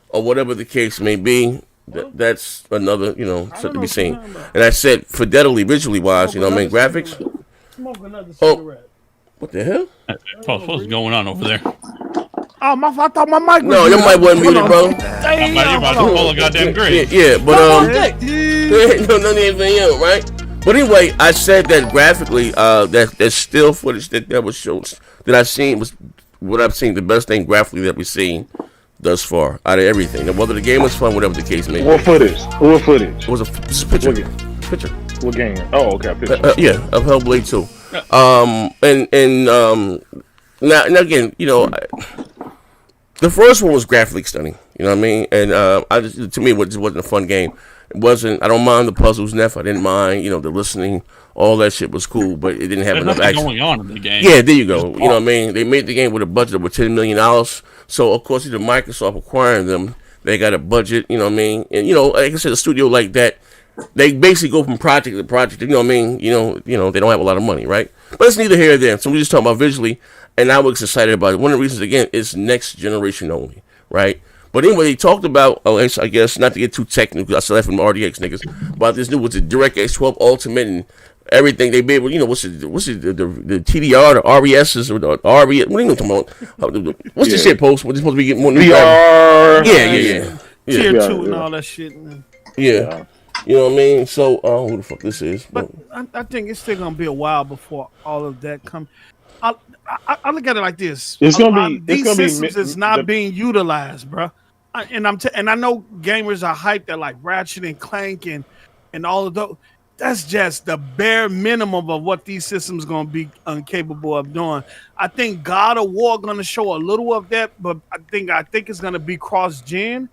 or whatever the case may be, that's another, you know, something to be seen. And I said fidelity, visually wise, you know what I mean, graphics. Smoke another cigarette. What the hell? What's going on over there? Oh, I thought my mic was No, your mic wasn't muted, bro. Damn, you're about to pull a goddamn grid. Yeah, but no need for him, right? But anyway, I said that graphically, that still footage that was shown that I've seen was what I've seen the best thing graphically that we've seen thus far out of everything. And whether the game was fun, whatever the case may be. What footage? What footage? It was a picture. Picture. What game? Oh, okay, picture. Yeah, of Hellblade 2. Now again, you know, the first one was graphically stunning. You know what I mean? And to me, it just wasn't a fun game. It wasn't. I don't mind the puzzles, Neff. I didn't mind, you know, the listening. All that shit was cool, but it didn't have enough action going on in the game. Yeah, there you go. You know what I mean? They made the game with a budget of $10 million. So of course, either Microsoft acquiring them, they got a budget. You know what I mean? And you know, like I said, a studio like that, they basically go from project to project. You know what I mean? You know, they don't have a lot of money, right? But it's neither here nor there. So we're just talking about visually, and I was excited about it. One of the reasons, again, is next generation only, right? But anyway, they talked about, I guess, not to get too technical, I still have from RDX niggas, about this new, what's it, DirectX 12 Ultimate and everything they made. You know, what's it, the TDR, the RESs, or the RE, what are you talking about? What's this shit post? What's supposed to be getting more new? VR. Yeah. Tier 2 and all that shit. Yeah. You know what I mean? So, who the fuck this is? But I think it's still going to be a while before all of that comes. I look at it like this. It's gonna be. These systems is not being utilized, bro. And I know gamers are hyped at like Ratchet and Clank and all of those. That's just the bare minimum of what these systems going to be incapable of doing. I think God of War going to show a little of that, but I think it's going to be cross-gen.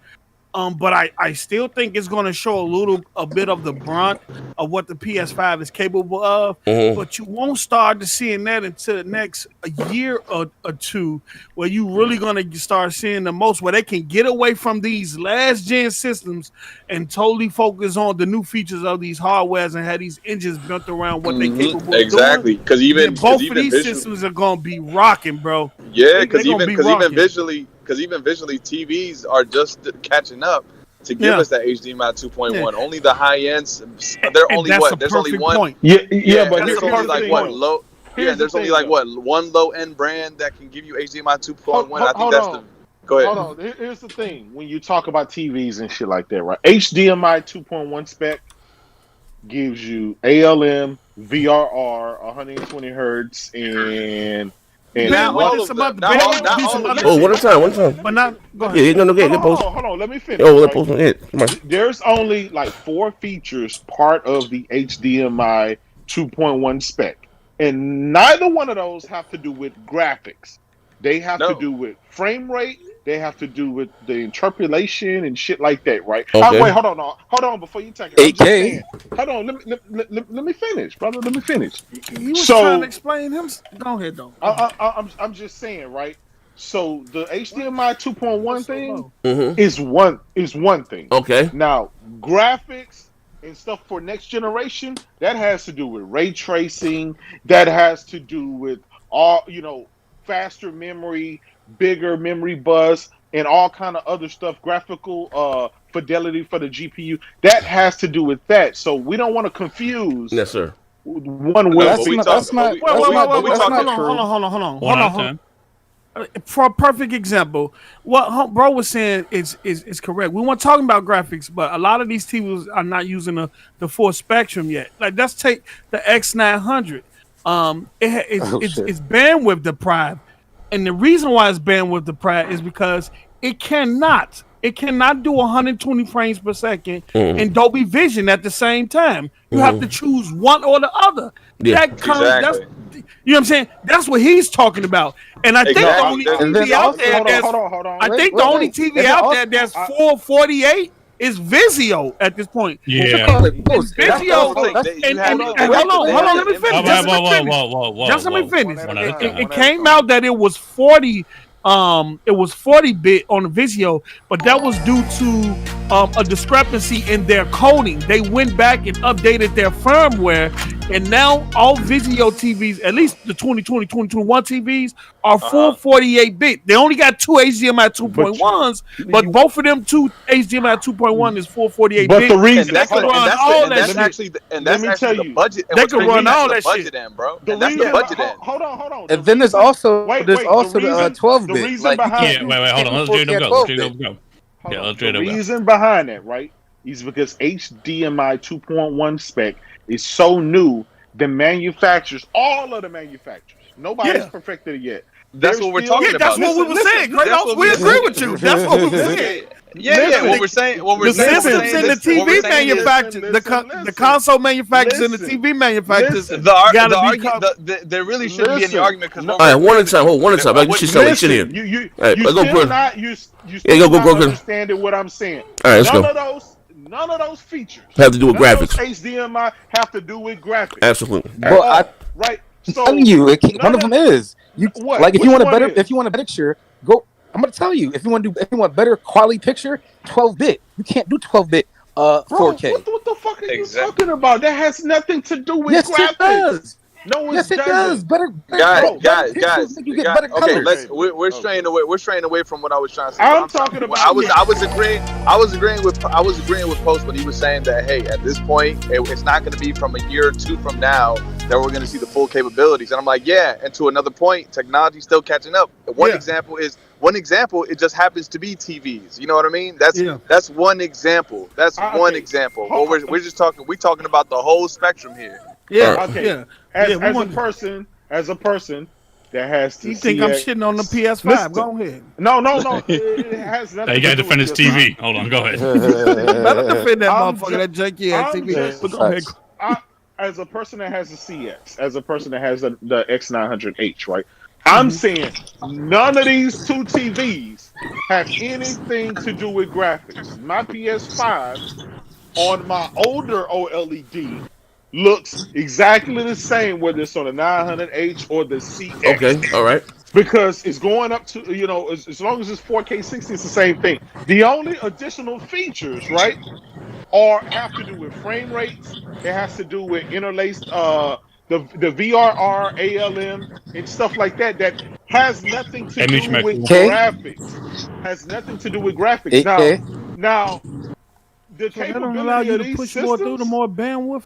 But I still think it's going to show a bit of the brunt of what the PS5 is capable of. Mm-hmm. But you won't start to seeing that until the next year or two, where you really going to start seeing the most, where they can get away from these last gen systems and totally focus on the new features of these hardwares and have these engines built around what they capable of doing. Exactly, because both of these systems are going to be rocking, bro. Yeah, because even visually. Because even visually, TVs are just catching up to give us that HDMI 2.1. Yeah. Only the high ends. They're only what? There's only one. Point. Yeah, but there's only like what low. There's only like what one low end brand that can give you HDMI 2.1. I think that's the. Go ahead. Hold on. Here's the thing: when you talk about TVs and shit like that, right? HDMI 2.1 spec gives you ALM, VRR, 120 hertz, and. One at a time. But not. Go ahead. Yeah, no, good post. Hold on, let me finish. Post on it. Come on. There's only like 4 features part of the HDMI 2.1 spec, and neither one of those have to do with graphics. They have to do with frame rate. They have to do with the interpolation and shit like that, right? Okay. Wait, hold on before you take it. 8K. Hold on, let me finish, brother. Let me finish. You was trying to explain him. Go ahead, though. I'm just saying, right? So the HDMI 2.1 thing is one thing. Okay. Now graphics and stuff for next generation, that has to do with ray tracing. That has to do with all faster memory, bigger memory bus, and all kind of other stuff, graphical fidelity for the GPU. That has to do with that. So we don't want to confuse. Yes, sir. one will be. That's not Hold on. For a perfect example, what bro was saying is correct. We weren't talking about graphics, but a lot of these TVs are not using the full spectrum yet. Like, let's take the X900. It's bandwidth deprived, and the reason why it's bandwidth deprived is because it cannot do 120 frames per second in Dolby Vision at the same time. You have to choose one or the other. Yeah, That's, you know what I'm saying? That's what he's talking about. And I think the only TV out there the only TV out there that's 448 is Vizio at this point. Yeah. Vizio. Hold on, let me finish. Just let me finish. It came out that it was 40. It was 40-bit on the Vizio, but that was due to a discrepancy in their coding. They went back and updated their firmware, and now all Vizio TVs, at least the 2020, 2021 TVs, are full 48-bit. They only got two HDMI 2.1s, but both of them two HDMI 2.1 is full 48-bit. But the reason that's actually the budget. They can run all that shit, bro. And that's the budget. Hold on. And then there's also the 12-bit. Wait, hold on. Let's go. The reason behind that, right, is because HDMI 2.1 spec is so new. The manufacturers, all of the manufacturers, nobody's perfected it yet. That's what we're talking about. That's what we were saying. We agree with you. That's what we were saying. What we're saying. The systems in the TV manufacturers, the console manufacturers and the TV manufacturers. There really shouldn't be any argument. Because all right, one at a time. One at a time. Like, you should say shit here. You still not understanding what I'm saying. All right, let's go. None of those features have to do with graphics. HDMI have to do with graphics. Absolutely. Well, right. So I'm telling you, one of them is if you want a better picture, go. I'm gonna tell you, if you want better quality picture, 12-bit. You can't do 12-bit 4K. What the fuck are you talking about? That has nothing to do with graphics. It does. No, it does. Better guys. You get better colors. We're straying away. We're straying away from what I was trying to say. I'm talking about. I was agreeing with Post when he was saying that, hey, at this point, it's not going to be from a year or two from now that we're going to see the full capabilities. And I'm like, yeah. And to another point, technology's still catching up. One example, it just happens to be TVs. You know what I mean? That's one example. That's one example. But we're talking about the whole spectrum here. Yeah. Okay. Yeah. As a person that has to. You think I'm shitting on the PS5? Go ahead. No. It has nothing. You gotta defend his TV. Hold on, go ahead. Better defend that motherfucker, that junky ass TV. But go ahead. As a person that has a CX, as a person that has the X900H, right? I'm saying none of these two TVs have anything to do with graphics. My PS5 on my older OLED looks exactly the same whether it's on the 900H or the CX. Okay, all right. Because it's going up to, as long as it's 4K 60, it's the same thing. The only additional features, right, have to do with frame rates. It has to do with interlaced, the VRR, ALM, and stuff like that. That has nothing to do with graphics. Has nothing to do with graphics. Now, the capability allow you of to these push systems, more through the more bandwidth.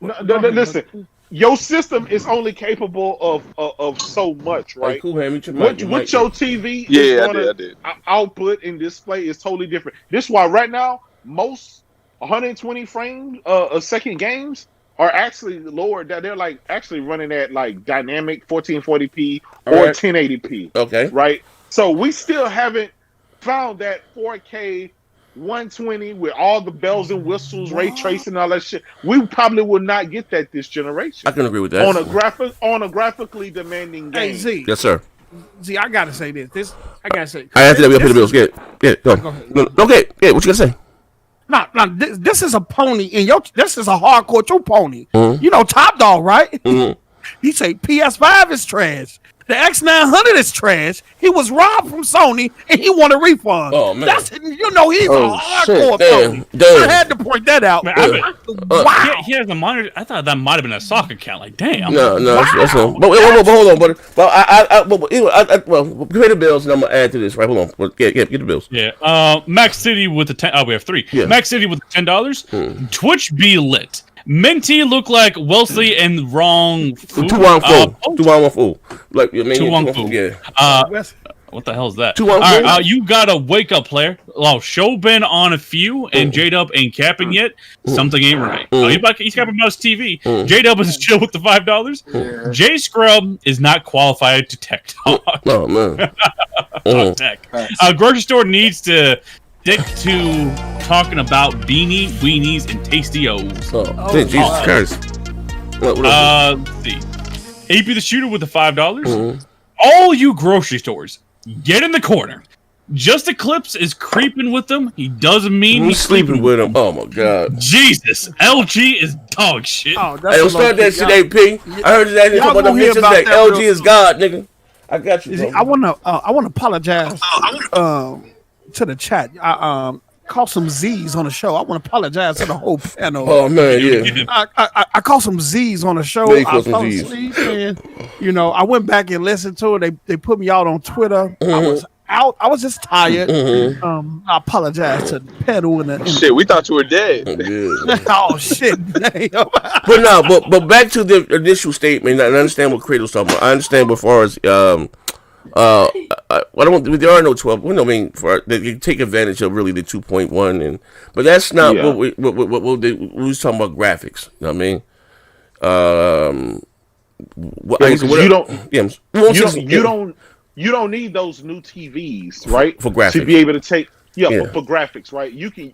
No, listen. Your system is only capable of so much, right? Hey, cool, man. What your TV is going to output and display is totally different. This is why right now most 120 frames a second games are actually lower. They're like actually running at like dynamic 1440p or 1080p. Okay, right. So we still haven't found that 4K 120 with all the bells and whistles, ray tracing, all that shit. We probably will not get that this generation. I can agree with that. On a graphically demanding game. Hey, Z. Yes, sir. Z, I gotta say this. I gotta say. I have to pay the bills. Go. Okay. Yeah, what you gonna say? No. This is a pony, and this is a hardcore true pony. Mm-hmm. You know, Top Dog, right? Mm-hmm. He say PS5 is trash. The X900 is trash. He was robbed from Sony, and he want a refund. Oh man, he's a hardcore pony. I had to point that out. Man, wow, he has a monitor. I thought that might have been a soccer account. Like, damn. No, that's but hold on, buddy. Well, pay the bills, and I'm gonna add to this. Right, hold on. Get the bills. Yeah. Max City with the 10. Oh, we have 3. Yeah. Max City with the $10. Twitch be lit. Minty look like Wellesley and wrong. Tuwang Fu. Like Tuwang Fu. Yeah. What the hell is that? All right, you gotta wake up, player. Oh, show been on a few, and J-Dub ain't capping yet. Something ain't right. He's capping about his TV. J-Dub is chill with the $5. J Scrub is not qualified to tech talk. Oh man. Talk tech. Grocery store needs to stick to talking about weenies, and tasty O's. Jesus Christ. Let's see. AP the Shooter with the $5. All you grocery stores, get in the corner. Just Eclipse is creeping with them. He doesn't mean he's sleeping with him. Oh my god. Jesus. LG is dog shit. Hey, let's start that shit, AP. I heard that nigga about the bitches like LG is God, nigga. I got you. I wanna apologize to the chat. I called some Z's on the show. I want to apologize to the whole panel. Oh man, yeah. I called some Z's on the show. I fell asleep, and I went back and listened to it. They put me out on Twitter. I was out. I was just tired. I apologize to the panel and the shit. We thought you were dead. Oh shit! but back to the initial statement. I understand what Cradle's talking about. I understand as far as there are no 12. I mean, they take advantage of really the 2.1, but that's not what we was talking about graphics. You know what I mean? You don't need those new TVs, right? For graphics, to be able to take for graphics, right? You can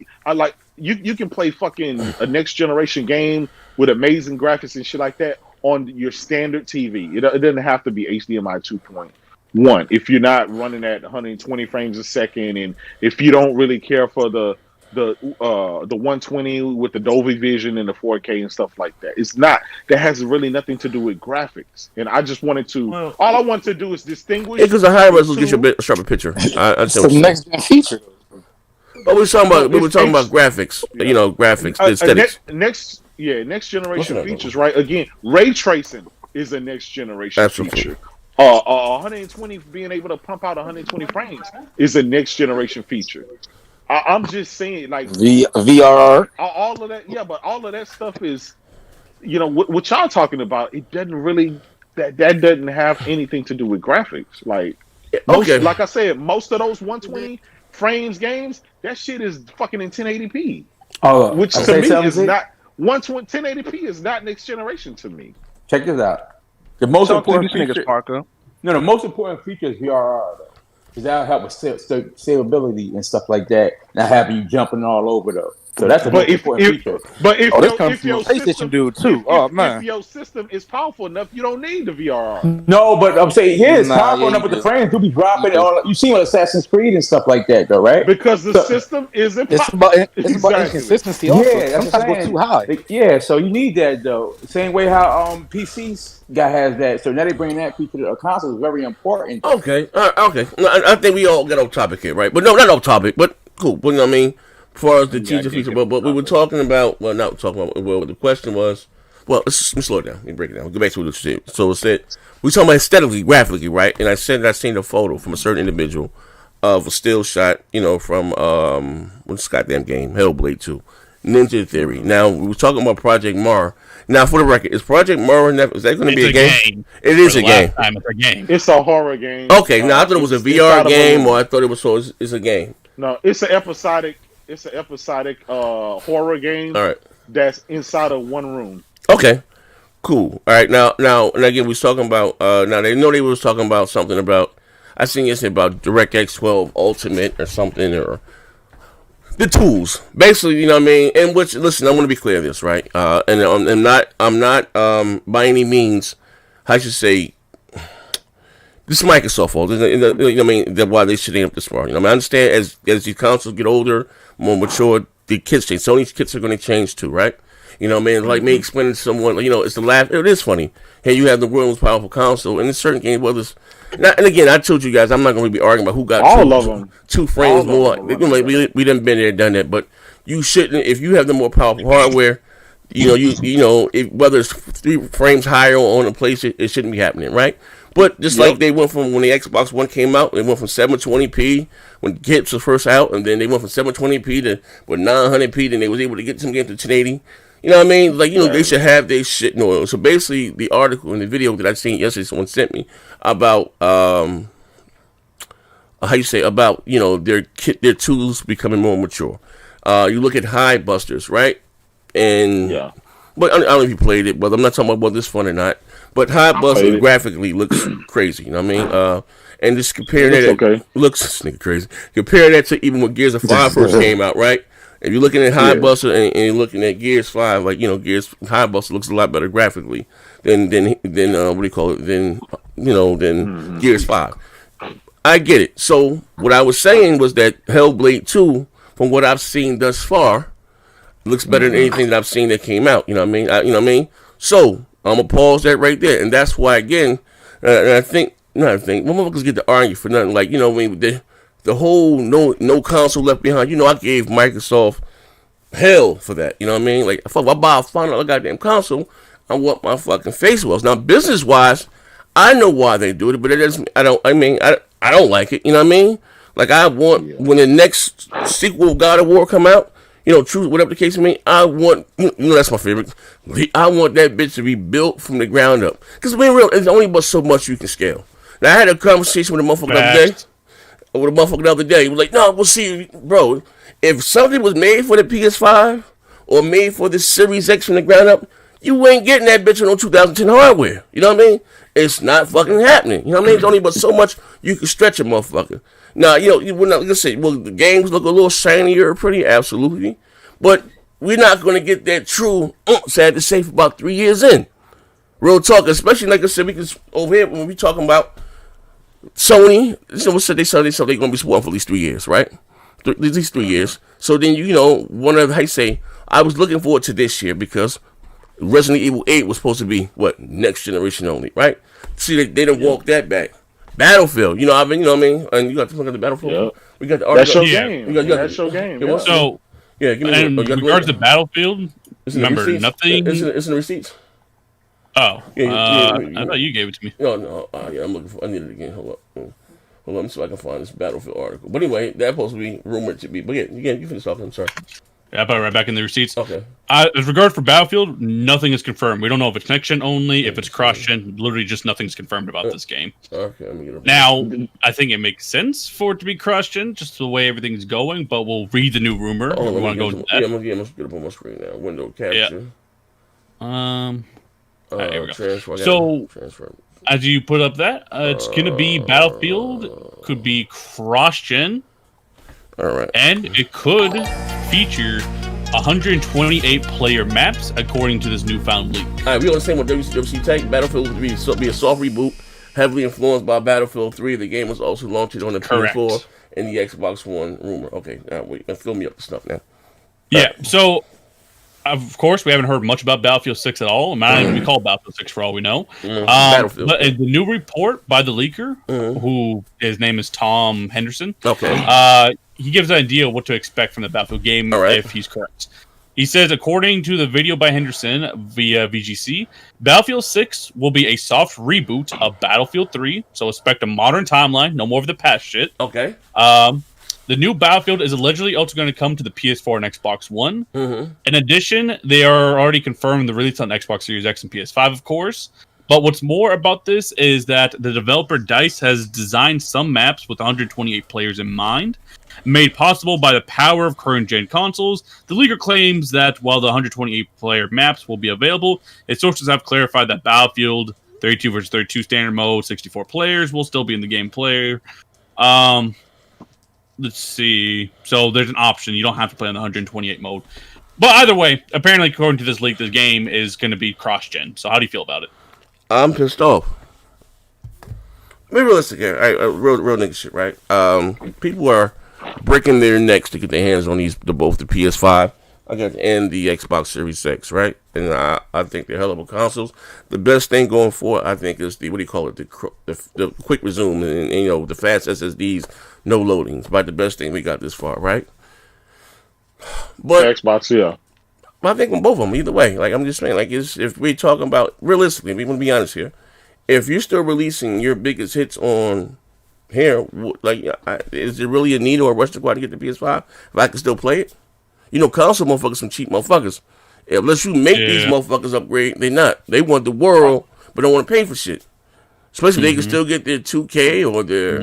play fucking a next generation game with amazing graphics and shit like that on your standard TV. It doesn't have to be HDMI 2.1 if you're not running at 120 frames a second, and if you don't really care for the 120 with the Dolby Vision and the 4K and stuff like that. That has really nothing to do with graphics. And I just wanted to all I want to do is distinguish because a higher resolution gives you a sharper picture. It's the next gen feature. But we were talking about graphics, graphics, aesthetics. Next generation features, right? Again, ray tracing is a next generation feature. 120 being able to pump out 120 frames is a next generation feature. I'm just saying, like VRR, all of that, but all of that stuff is, what y'all talking about. It doesn't really that doesn't have anything to do with graphics. Like I said, most of those 120 frames games, that shit is fucking in 1080p. Which to me is not 1080p is not next generation to me. Check this out. The most important feature, the most important feature is VRR, though, because that'll help with savability and stuff like that. Not having you jumping all over though. So that's a most important feature. But if your PlayStation dude too. If your system is powerful enough, you don't need the VRR. No, but I'm saying it's powerful enough, but the frames do be dropping. You see on Assassin's Creed and stuff like that, though, right? Because the system isn't. It's about inconsistency. Also, that's go too high. So you need that though. Same way how PCs has that. So now they bring that feature to a console is very important. Okay. I think we all got off topic here, right? But no, not off topic, but cool. But you know what I mean? As far as the teacher feature, but we were talking about, the question was, let's slow it down. Let me break it down. We'll go back to what you said. So it said, we talking about aesthetically, graphically, right? And I said I seen a photo from a certain individual of a still shot, from, what's this goddamn game? Hellblade 2. Ninja Theory. Now, we were talking about Project Mara. Now, for the record, is Project Mara, is that going to be a game? It is a game. It's a game. It's a horror game. Okay, now I thought it was a VR game, or I thought it was, it's a game. No, it's an episodic. It's an episodic horror game. All right. That's inside of one room. Okay, cool. All right, now, and again, we was talking about. Now they know they was talking about something about. I seen yesterday about DirectX 12 Ultimate or something, or the tools, basically. You know what I mean? And which, listen, I want to be clear of this, right? And I'm not by any means, I should say. This is Microsoft fault. You know what I mean? That's why they shitting up this far. You know, I understand as these consoles get older, more mature, the kids change. Sony's kids are going to change too, right? You know what I mean? Like me explaining to someone, it's the laugh. It is funny. Hey, you have the world's most powerful console, and in certain games, and again, I told you guys, I'm not going to be arguing about who got all of them. 2 frames more. We done been there, done that, but you shouldn't. If you have the more powerful hardware, whether it's 3 frames higher on a place, it shouldn't be happening, right? But just like they went from when the Xbox One came out, they went from 720p when Gibbs was first out, and then they went from 720p to 900p, then they was able to get some games to 1080. You know what I mean? Like, you know, they should have their shit in order. So basically, the article and the video that I seen yesterday, someone sent me about how you say, about, you know, their tools becoming more mature. You look at High Busters, right? And but I don't know if you played it, but I'm not talking about whether it's fun or not. But High Busters graphically looks crazy. You know what I mean? And just compare that. Looks crazy. Compare that to even when Gears of 5 first came out, right? If you're looking at High Buster and you're looking at Gears 5, like, you know, High Buster looks a lot better graphically than what do you call it? Than Gears 5. I get it. So what I was saying was that Hellblade 2, from what I've seen thus far, looks better than anything that I've seen that came out. You know what I mean? You know what I mean? So I'm gonna pause that right there, and that's why again, and I think motherfuckers get to argue for nothing. Like, you know, I mean, the whole no console left behind. You know, I gave Microsoft hell for that. You know what I mean? Like, if I buy a final goddamn console, I want my fucking face was. Now, business wise, I know why they do it, but it doesn't. I don't like it. You know what I mean? Like, I want when the next sequel of God of War come out, you know, truth, whatever the case may be, I want, you know, that's my favorite. I want that bitch to be built from the ground up. Because being real, it's only but so much you can scale. Now, I had a conversation with a motherfucker the other day. He was like, no, we'll see, bro. If something was made for the PS5 or made for the Series X from the ground up, you ain't getting that bitch on 2010 hardware. You know what I mean? It's not fucking happening. You know what I mean? It's only but so much you can stretch a motherfucker. Now, you know, we're not going to say, well, the games look a little shinier or pretty, absolutely. But we're not going to get that true, sad to say, for about 3 years in. Real talk, especially, like I said, because over here, when we talking about Sony, someone said they said they're going to be spoiled for at least 3 years, right? At least 3 years. So then, you know, one of, how you say, I was looking forward to this year because Resident Evil 8 was supposed to be, what, next generation only, right? See, they didn't walk that back. Battlefield, you know, you know what I mean? And you got to look at the Battlefield. Yep. We got the that's your game. That's your game. Yeah. So, give me in regards to Battlefield, remember nothing. It's in the receipts. Oh, I thought you gave it to me. No, yeah, I'm looking for. I need it again. Hold up, let me see if I can find this Battlefield article. But anyway, that's supposed to be rumored to be. But yeah, you finish off. I'm sorry. Yeah, I'll put it right back in the receipts. Okay. As regard for Battlefield, nothing is confirmed. We don't know if it's next gen only, if it's cross gen. Literally, just nothing's confirmed about this game. Okay, let me get it. Now, I think it makes sense for it to be cross gen, just the way everything's going. But we'll read the new rumor. Oh, we want to go into that. Yeah, I'm gonna get it up on my screen now. Window capture. Yeah. Here we go. Transfer. As you put up that, it's gonna be Battlefield. Could be cross gen. All right. And it could feature 128 player maps, according to this newfound leak. All right, we on the same with WC Tank. Battlefield would be a soft reboot, heavily influenced by Battlefield 3. The game was also launched on the PS4 and the Xbox One. Rumor. Okay, now wait, fill me up the stuff now. Yeah. So, of course, we haven't heard much about Battlefield 6 at all. It might not even be called Battlefield 6 for all we know. Battlefield. But the new report by the leaker, who his name is Tom Henderson. Okay. He gives an idea of what to expect from the Battlefield game if he's correct. He says, according to the video by Henderson via VGC, Battlefield 6 will be a soft reboot of Battlefield 3, so expect a modern timeline, no more of the past shit. Okay. The new Battlefield is allegedly also going to come to the PS4 and Xbox One. In addition, they are already confirmed the release on Xbox Series X and PS5, of course. But what's more about this is that the developer DICE has designed some maps with 128 players in mind, made possible by the power of current-gen consoles. The leaker claims that while the 128-player maps will be available, its sources have clarified that Battlefield 32 vs. 32 standard mode, 64 players, will still be in the game player. Let's see. So there's an option. You don't have to play on the 128 mode. But either way, apparently, according to this leak, this game is going to be cross-gen. So how do you feel about it? I'm pissed off. Be realistic here. Real nigga shit, right? People are breaking their necks to get their hands on both the PS5 and the Xbox Series X, right? And I think they're hell of a consoles. The best thing going forward, I think, is the quick resume and you know, the fast SSDs, no loadings. About the best thing we got this far, right? But Xbox, yeah. I think on both of them, either way. Like, I'm just saying, like, if we're talking about, realistically, we want to be honest here, if you're still releasing your biggest hits on here, like, is there really a need or a rush to go out and get the PS5 if I can still play it? You know, console motherfuckers some cheap motherfuckers. Unless you make these motherfuckers upgrade, they not. They want the world, but don't want to pay for shit. Especially they can still get their 2K or their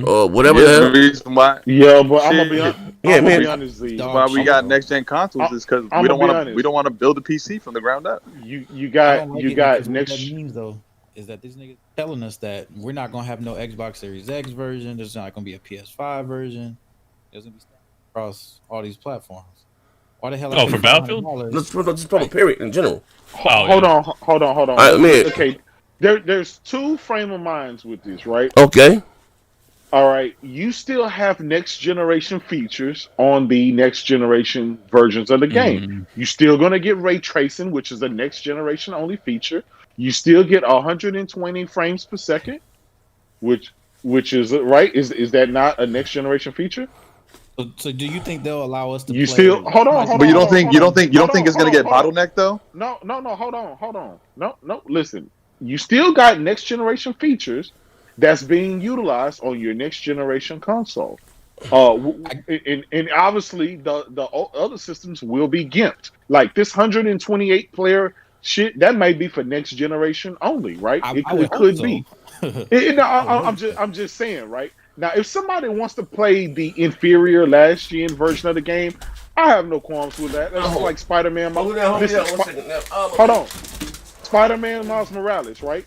or whatever. The reason why, but I'm gonna be honest. Be honest, why we got next gen consoles is because we don't want to build a PC from the ground up. You got next. What that means though is that these niggas telling us that we're not gonna have no Xbox Series X version. There's not gonna be a PS5 version. There's gonna be across all these platforms. Why the hell? For Battlefield? Let's talk about period in general. Hold on. Okay, there's two frame of minds with this, right? Okay. All right, you still have next generation features on the next generation versions of the game. You're still going to get ray tracing, which is a next generation only feature. You still get 120 frames per second, which is right. Is that not a next generation feature? So do you think they'll allow us to? You still hold on. But you don't think it's going to get bottlenecked though? No. Hold on. No. Listen, you still got next generation features that's being utilized on your next generation console. And obviously the other systems will be gimped. Like this 128 player shit, that might be for next generation only, right? It could be. I'm just saying, right? Now, if somebody wants to play the inferior last gen version of the game, I have no qualms with that. That's like Spider-Man. Hold on. Spider-Man Miles Morales, right?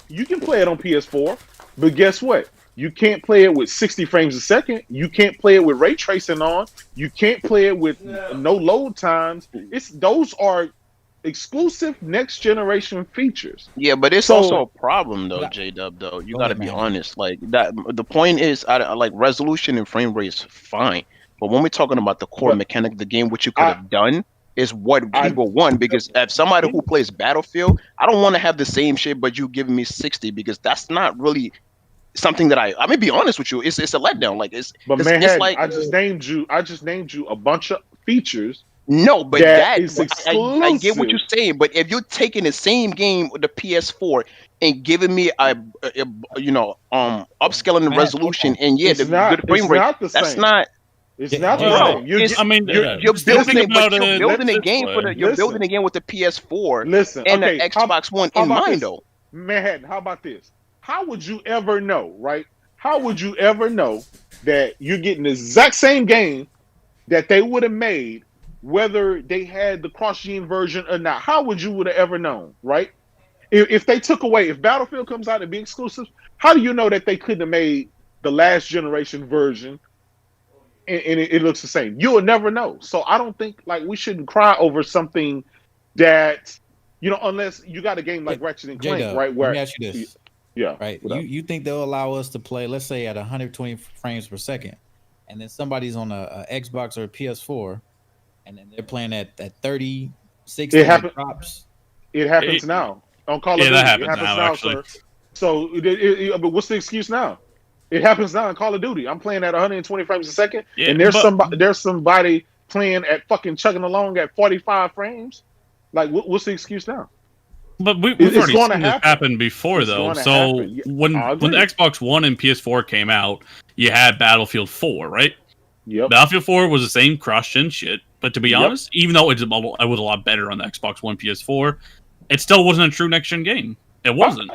You can play it on PS4, but guess what? You can't play it with 60 frames a second. You can't play it with ray tracing on. You can't play it with no load times. Those are exclusive next generation features. Yeah, but it's also a problem though, J-Dub. Though you got to be honest. Like that, the point is, like resolution and frame rate is fine, but when we're talking about the core mechanic of the game, what you could have done is what people want. Because if somebody who plays Battlefield, I don't want to have the same shit, but you giving me 60 because that's not really something that I mean, be honest with you, it's a letdown. Like it's like I just named you a bunch of features. No, but that is exclusive. I get what you're saying, but if you're taking the same game with the PS4 and giving me upscaling the resolution and the frame rate, that's not. It's not the same. You're building a game with the PS4 and the Xbox One in mind, though. Manhattan, how about this? How would you ever know, right? How would you ever know that you're getting the exact same game that they would have made whether they had the cross-gen version or not? How would you have ever known, right? If they took away, if Battlefield comes out and be exclusive, how do you know that they couldn't have made the last generation version and it looks the same? You will never know. So I don't think like we shouldn't cry over something that, unless you got a game like Ratchet and Clank, right? Where, let me ask you this. Yeah. Right. You think they'll allow us to play, let's say, at 120 frames per second, and then somebody's on a Xbox or a PS4, and then they're playing at 30, 60 drops. It happens now on Call of Duty. That happens now, sir. So, but what's the excuse now? It happens now in Call of Duty. I'm playing at 120 frames a second, and there's somebody playing at fucking chugging along at 45 frames. Like, what's the excuse now? But we've already seen this happen before, though. So when the Xbox One and PS4 came out, you had Battlefield 4, right? Yep. Battlefield 4 was the same cross-gen shit. But to be honest, even though it was a lot better on the Xbox One, PS4, it still wasn't a true next-gen game. It wasn't.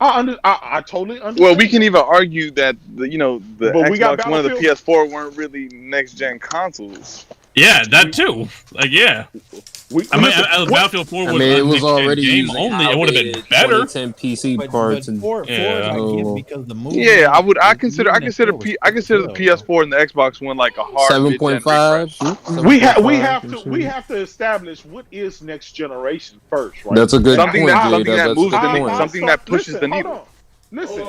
I totally understand. Well, we can even argue that the Xbox One and the PS4 weren't really next-gen consoles. Yeah, that too. Like, yeah. Battlefield 4 was it was already game only. It would have been better. 2010 PC parts and I consider the PS4 and the Xbox One like a hard 7.5. We have to establish what is next generation first, right? That's a good something point. That moves the needle, something that pushes the needle. Listen,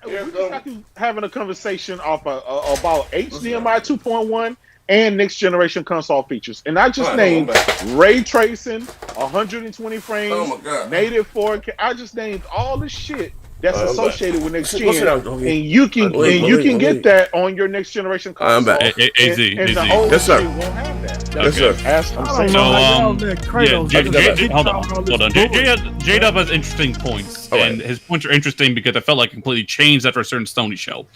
we're just having a conversation about HDMI 2.1 and next generation console features, and I just named ray tracing, 120 frames, native 4K. I just named all the shit that's associated with next gen, and you can get that on your next generation console. I'm back. And the old yes, sir. won't have that. Yes, sir. Hold on. J-Dub has interesting points, and his points are interesting because I felt like completely changed after a certain Sony show.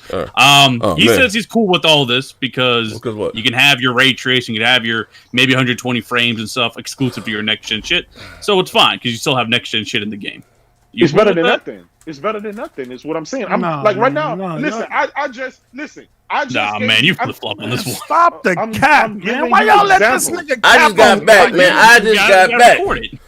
He says he's cool with all this because you can have your ray tracing, you can have your maybe 120 frames and stuff exclusive to your next gen shit, so it's fine because you still have next gen shit in the game. It's better than nothing. It's better than nothing. Is what I'm saying. I'm right now. Listen, I just man, you flip flop on this one. Stop the cap, man. Why y'all let this nigga cap? I just got back, man. I just got back.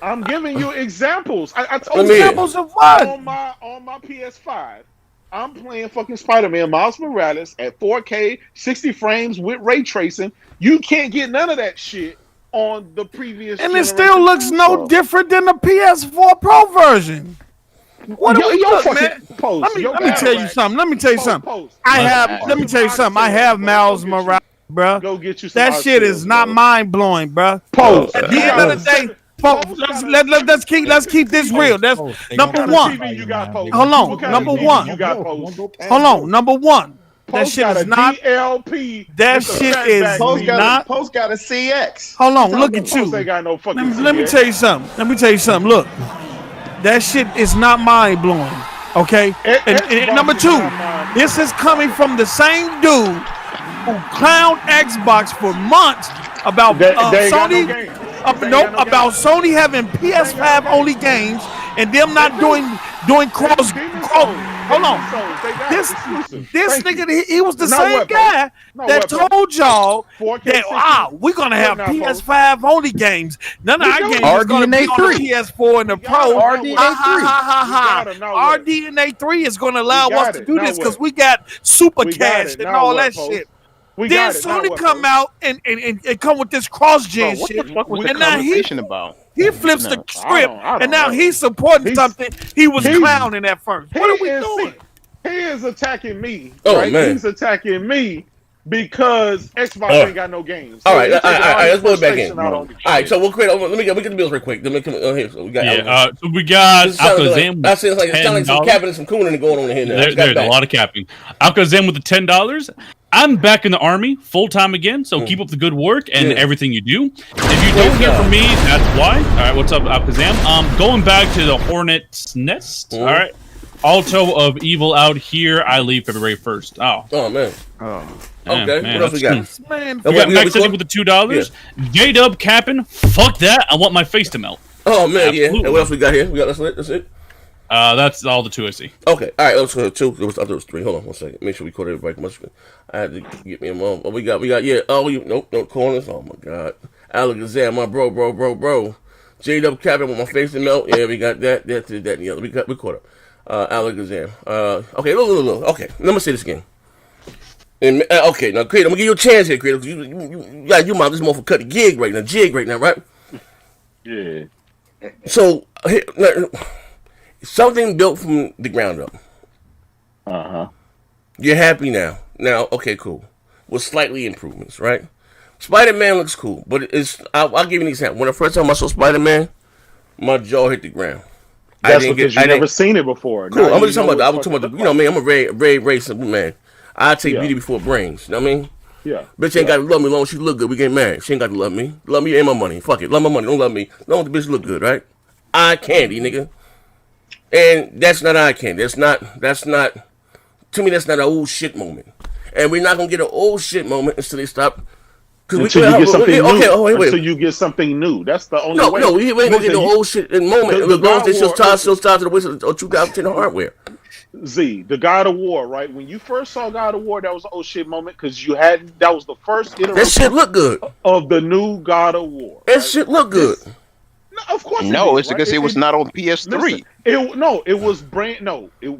I'm giving you examples. I told you examples of what? On my PS5. I'm playing fucking Spider-Man Miles Morales at 4K, 60 frames with ray tracing. You can't get none of that shit on the previous. And it still looks no different than the PS4 Pro version. What are we doing, man? Let me tell you something. Let me tell you something. Let me tell you something. I have Miles Morales, bro. Go get you some. That shit is not mind blowing, bro. Post. At the end of the day, let's keep this real. That's number one. Hold on, number one. Hold on, number one. That shit is not DLP. That shit is not. Post got a CX. Hold on, look at you. Let me tell you something. Look, that shit is not mind blowing. Okay, and number two, this is coming from the same dude who clowned Xbox for months about Sony. About Sony having PS5 only games and them not doing cross. Hold on, this nigga, he was the same guy that told y'all that we're gonna have PS5 only games. None of our games are gonna be on the PS4 and the Pro. RDNA 3 is gonna allow us to do this because we got super cash and all that shit. Then Sony come out and come with this cross-gen shit. What the fuck was the conversation about? He flips the script, and now he's supporting something he was clowning at first. What are we doing? He is attacking me. Oh, man. He's attacking me because Xbox ain't got no games. So all right, let's put it back in. All right, so we'll create. Let me get the bills real quick. Let me come here. So we got. So we got Alakazam. That sounds like some capping and some cooning going on here now. There's a lot of capping. Alakazam with the $10. I'm back in the army full time again, so keep up the good work and everything you do. If you don't hear from me, that's why. All right, what's up, Alakazam? Going back to the Hornet's Nest. All right, Alto of Evil out here. I leave February 1st. Oh man. Okay. Man, what else we got? We got Max City with the $2. J-Dub capping. Fuck that. I want my face to melt. Oh man, absolutely. And what else we got here? We got that's it. That's all the two I see. Okay, all right. Let's go two. There was three. Hold on 1 second. Make sure we caught everybody. I had to get me a moment. What we got? Yeah. Oh, no corners. Oh my God. Alakazam, my bro. J-Dub capping with my face to melt. Yeah, we got that, and the other. We caught up. Alakazam. Okay, look. Okay, let me say this again. And, okay, now, Creed, I'm gonna give you a chance here, Creed. You might this motherfucker cut the jig right now, right? Yeah. So, something built from the ground up. You're happy now. Now, okay, cool. With slightly improvements, right? Spider-Man looks cool, but I'll give you an example. When the first time I saw Spider-Man, my jaw hit the ground. That's because you've never seen it before. Cool. I'm just talking about. I was talking about. I'm a very simple man. I take beauty before brains. You know what I mean? Yeah. Bitch ain't got to love me as long as she look good. We get married. She ain't got to love me. Love me and my money. Fuck it. Love my money. Don't love me. Don't want the bitch look good, right? Eye candy, nigga. And that's not eye candy. That's not. To me, that's not an old shit moment. And we're not gonna get an old shit moment until they stop. Until you get something new. Until you get something new. That's the only way. No, we ain't gonna get no old shit in moment. As long as they still start to the waste of 2010 hardware. The God of War, right? When you first saw God of War, that was an old shit moment because that was the first iteration. That shit look good. Of the new God of War. That shit look good. No, of course. It's because it was not on PS3.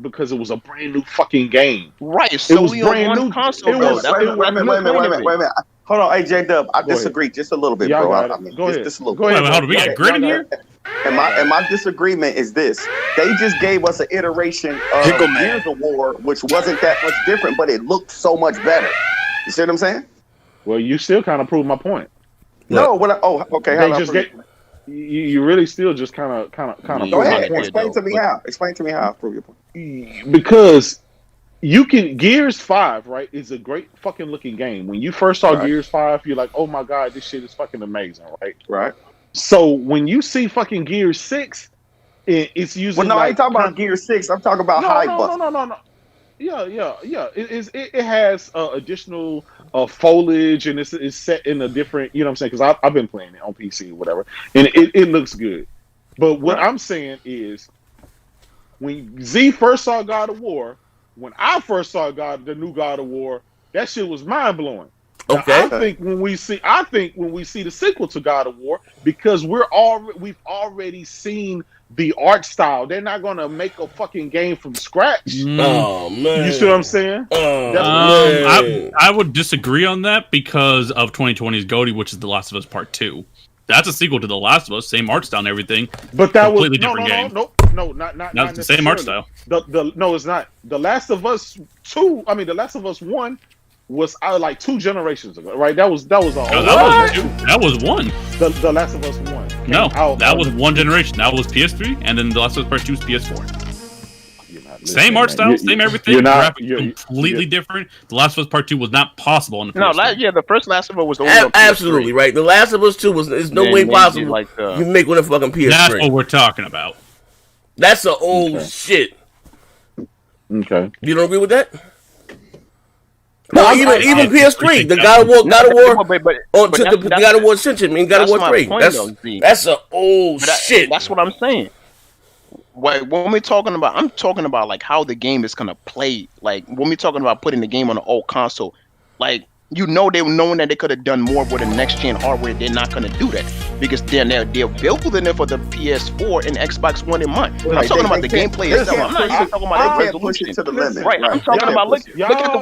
Because it was a brand new fucking game. Right. It was brand new console. Wait a minute. Hold on, hey J-Dub, I disagree just a little bit, bro. Go ahead. Just a little bit. How do we get grid in here? And my disagreement is this: they just gave us an iteration of Gears of War, which wasn't that much different, but it looked so much better. You see what I'm saying? Well, you still kind of proved my point. No, okay. You really still just kind of. Go ahead. Explain to me how. Explain to me how. Prove your point. Because Gears 5, right, is a great fucking looking game. When you first saw Gears 5, you're like, oh my god, this shit is fucking amazing, right? Right. So when you see fucking Gears 6, it's usually. Well, no, I ain't talking about Gears 6. I'm talking about No. Yeah. It has additional foliage, and it's set in a different. You know what I'm saying? Because I've been playing it on PC or whatever, and it looks good. But what I'm saying is, when Z first saw God of War, when I first saw the new God of War, that shit was mind blowing. Okay. I think when we see the sequel to God of War, because we've already seen the art style. They're not gonna make a fucking game from scratch. Oh man, you see what I'm saying? I would disagree on that because of 2020's GOTY, which is The Last of Us Part 2. That's a sequel to The Last of Us, same art style and everything. But that completely was different game. No, not the same art style. No, it's not. The Last of Us 2. I mean, The Last of Us 1 was like 2 generations ago, right? That was a that was one. The Last of Us 1. No, that was one generation. That was PS3, and then The Last of Us Part 2 is PS4. Same art style, same everything. Completely different. The Last of Us Part 2 was not possible on the PS3. The first Last of Us was the only absolutely right. The Last of Us 2 is no way possible. Like, you make one of fucking PS3. That's what we're talking about. That's the old shit. Okay. You don't agree with that? No, even PS3, the God of War, the God of War Ascension, God of War 3. That's an old shit. That's what I'm saying. When we're talking about, I'm talking about like how the game is gonna play. Like when we're talking about putting the game on an old console, like they were knowing that they could have done more with the next gen hardware. They're not gonna do that because they're building it for the PS4 and Xbox One in mind. I'm talking about the gameplay itself. I'm not even talking about the resolution to the limit. Right. I'm talking about look at the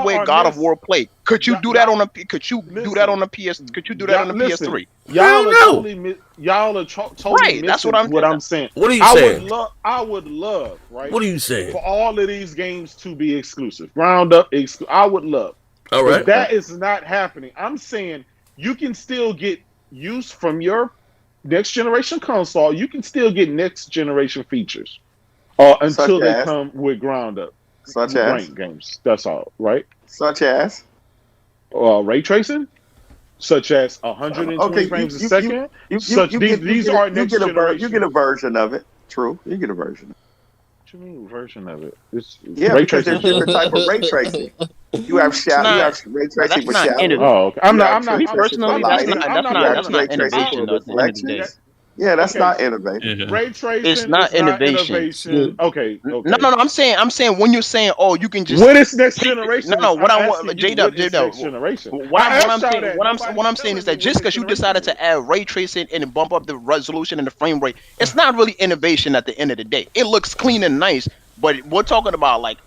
way God of War play. Could you do that on a PS? Could you do that on a PS3? Y'all are totally missing what I'm saying. What are you saying? I would love, right? What are you saying? For all of these games to be exclusive, ground up exclusive. I would love. All right. But that is not happening. I'm saying you can still get use from your next generation console. You can still get next generation features, until they come with ground up. Such as games. That's all, right? Such as ray tracing. Such as 120 frames a second. These are next generation. You get a version of it. True, you get a version. What you mean version of it? Because there's different type of ray tracing. You have ray tracing with shadow. Oh, okay. I'm not. Personally, that's not innovation. Yeah, that's not innovation. Ray tracing. It's not innovation. Okay. No. I'm saying when you're saying, oh, you can just. What is next generation? No. What I want, J-Dub. What I'm saying is that just because you decided to add ray tracing and bump up the resolution and the frame rate, it's not really innovation at the end of the day. It looks clean and nice, but we're talking about like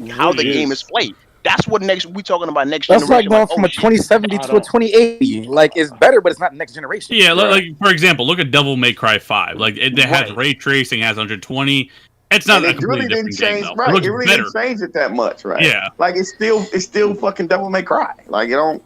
how the game is played. That's what we talking about next generation. That's like going from a 2070 to a 2080. Like it's better, but it's not next generation. Yeah, like for example, look at Devil May Cry 5. Like it has ray tracing, has 120. It's not. It really didn't change. Right, it really didn't change it that much. Right. Yeah. Like it's still fucking Devil May Cry. Like you don't.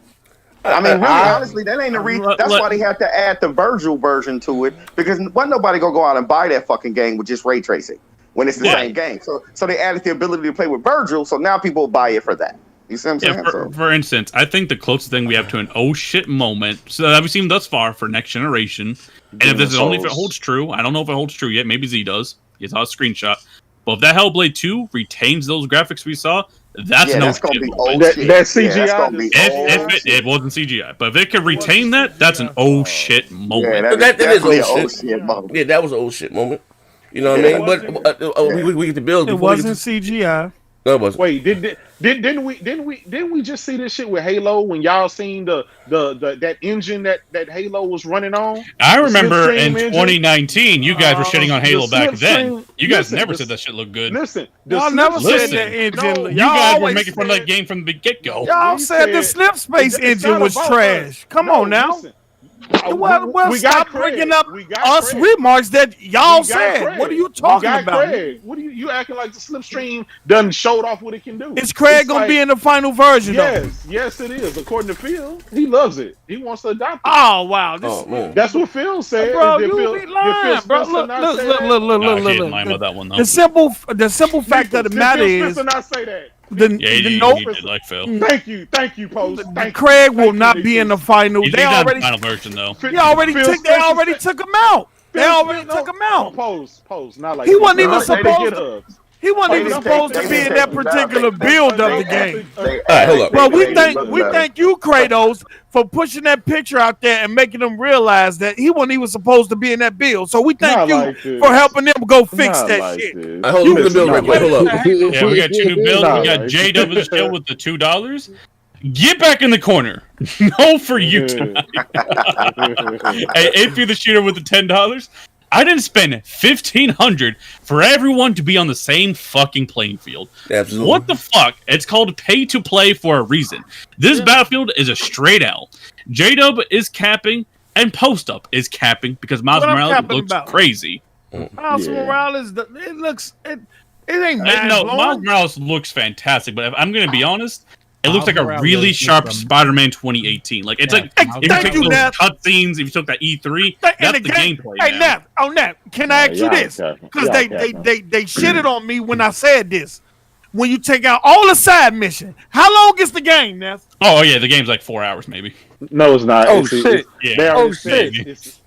I mean, really, honestly, that ain't the reason. That's why they have to add the Virgil version to it because wasn't nobody gonna go out and buy that fucking game with just ray tracing. When it's the same game. So they added the ability to play with Virgil, so now people will buy it for that. You see what I'm saying? For instance, I think the closest thing we have to an oh shit moment so that we've seen thus far for next generation, and if this is only if it holds true, I don't know if it holds true yet, maybe Z does. He saw a screenshot. But if that Hellblade 2 retains those graphics we saw, that's that's gonna be old shit. That's CGI. If it wasn't CGI, but if it can retain that, that's an oh shit moment. Yeah, that is old shit moment. Yeah, that was an old shit moment. You know what I mean? But we get the build. It wasn't CGI. No, it wasn't. Wait, didn't we just see this shit with Halo when y'all seen that engine that Halo was running on? I remember in 2019, you guys were shitting on Halo back then. You guys never said that shit looked good. Y'all never said that engine. You guys were making fun of that game from the get-go. Y'all said the Slip Space engine was trash. Come on now. Well, stop bringing up us remarks that y'all said. What are you talking about? Craig. What are you acting like the Slipstream done showed off what it can do? Is Craig gonna be in the final version? Yes, it is. According to Phil, he loves it. He wants to adopt it. Oh wow, that's what Phil said. Bro, you be lying, bro. Look. The simple fact of the matter is, not say that. Like Phil. Thank you, Post. Craig will not be in the final. They already final version though. They already took him out. They already took him out. Pose, not like he wasn't even supposed to. He wasn't even supposed to be in that particular build of the game. All right, hold up. Well, we thank you, Kratos, for pushing that picture out there and making them realize that he wasn't even supposed to be in that build. So we thank you for helping them go fix that shit. Hold up. Yeah, we got 2 new builds. We got J-Dub in the show with the $2. Get back in the corner. No for you tonight. Hey, AP the shooter with the $10. I didn't spend $1,500 for everyone to be on the same fucking playing field. Absolutely. What the fuck? It's called pay to play for a reason. This Battlefield is a straight L. J-Dub is capping and Post Up is capping because Miles Morales looks crazy. Miles Morales, it ain't mad. No, Miles Morales looks fantastic, but if I'm going to be honest, it looks like a really sharp Spider-Man 2018. Like it's like if you take those cutscenes, if you took that E3, that's the gameplay. Hey, Neff, can I ask you this? Because they shitted on me when I said this. When you take out all the side missions, how long is the game, Neff? Oh yeah, the game's like 4 hours maybe. No, it's not. Oh shit! Shit!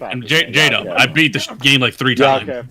And J-Dub, I beat the game like 3 times.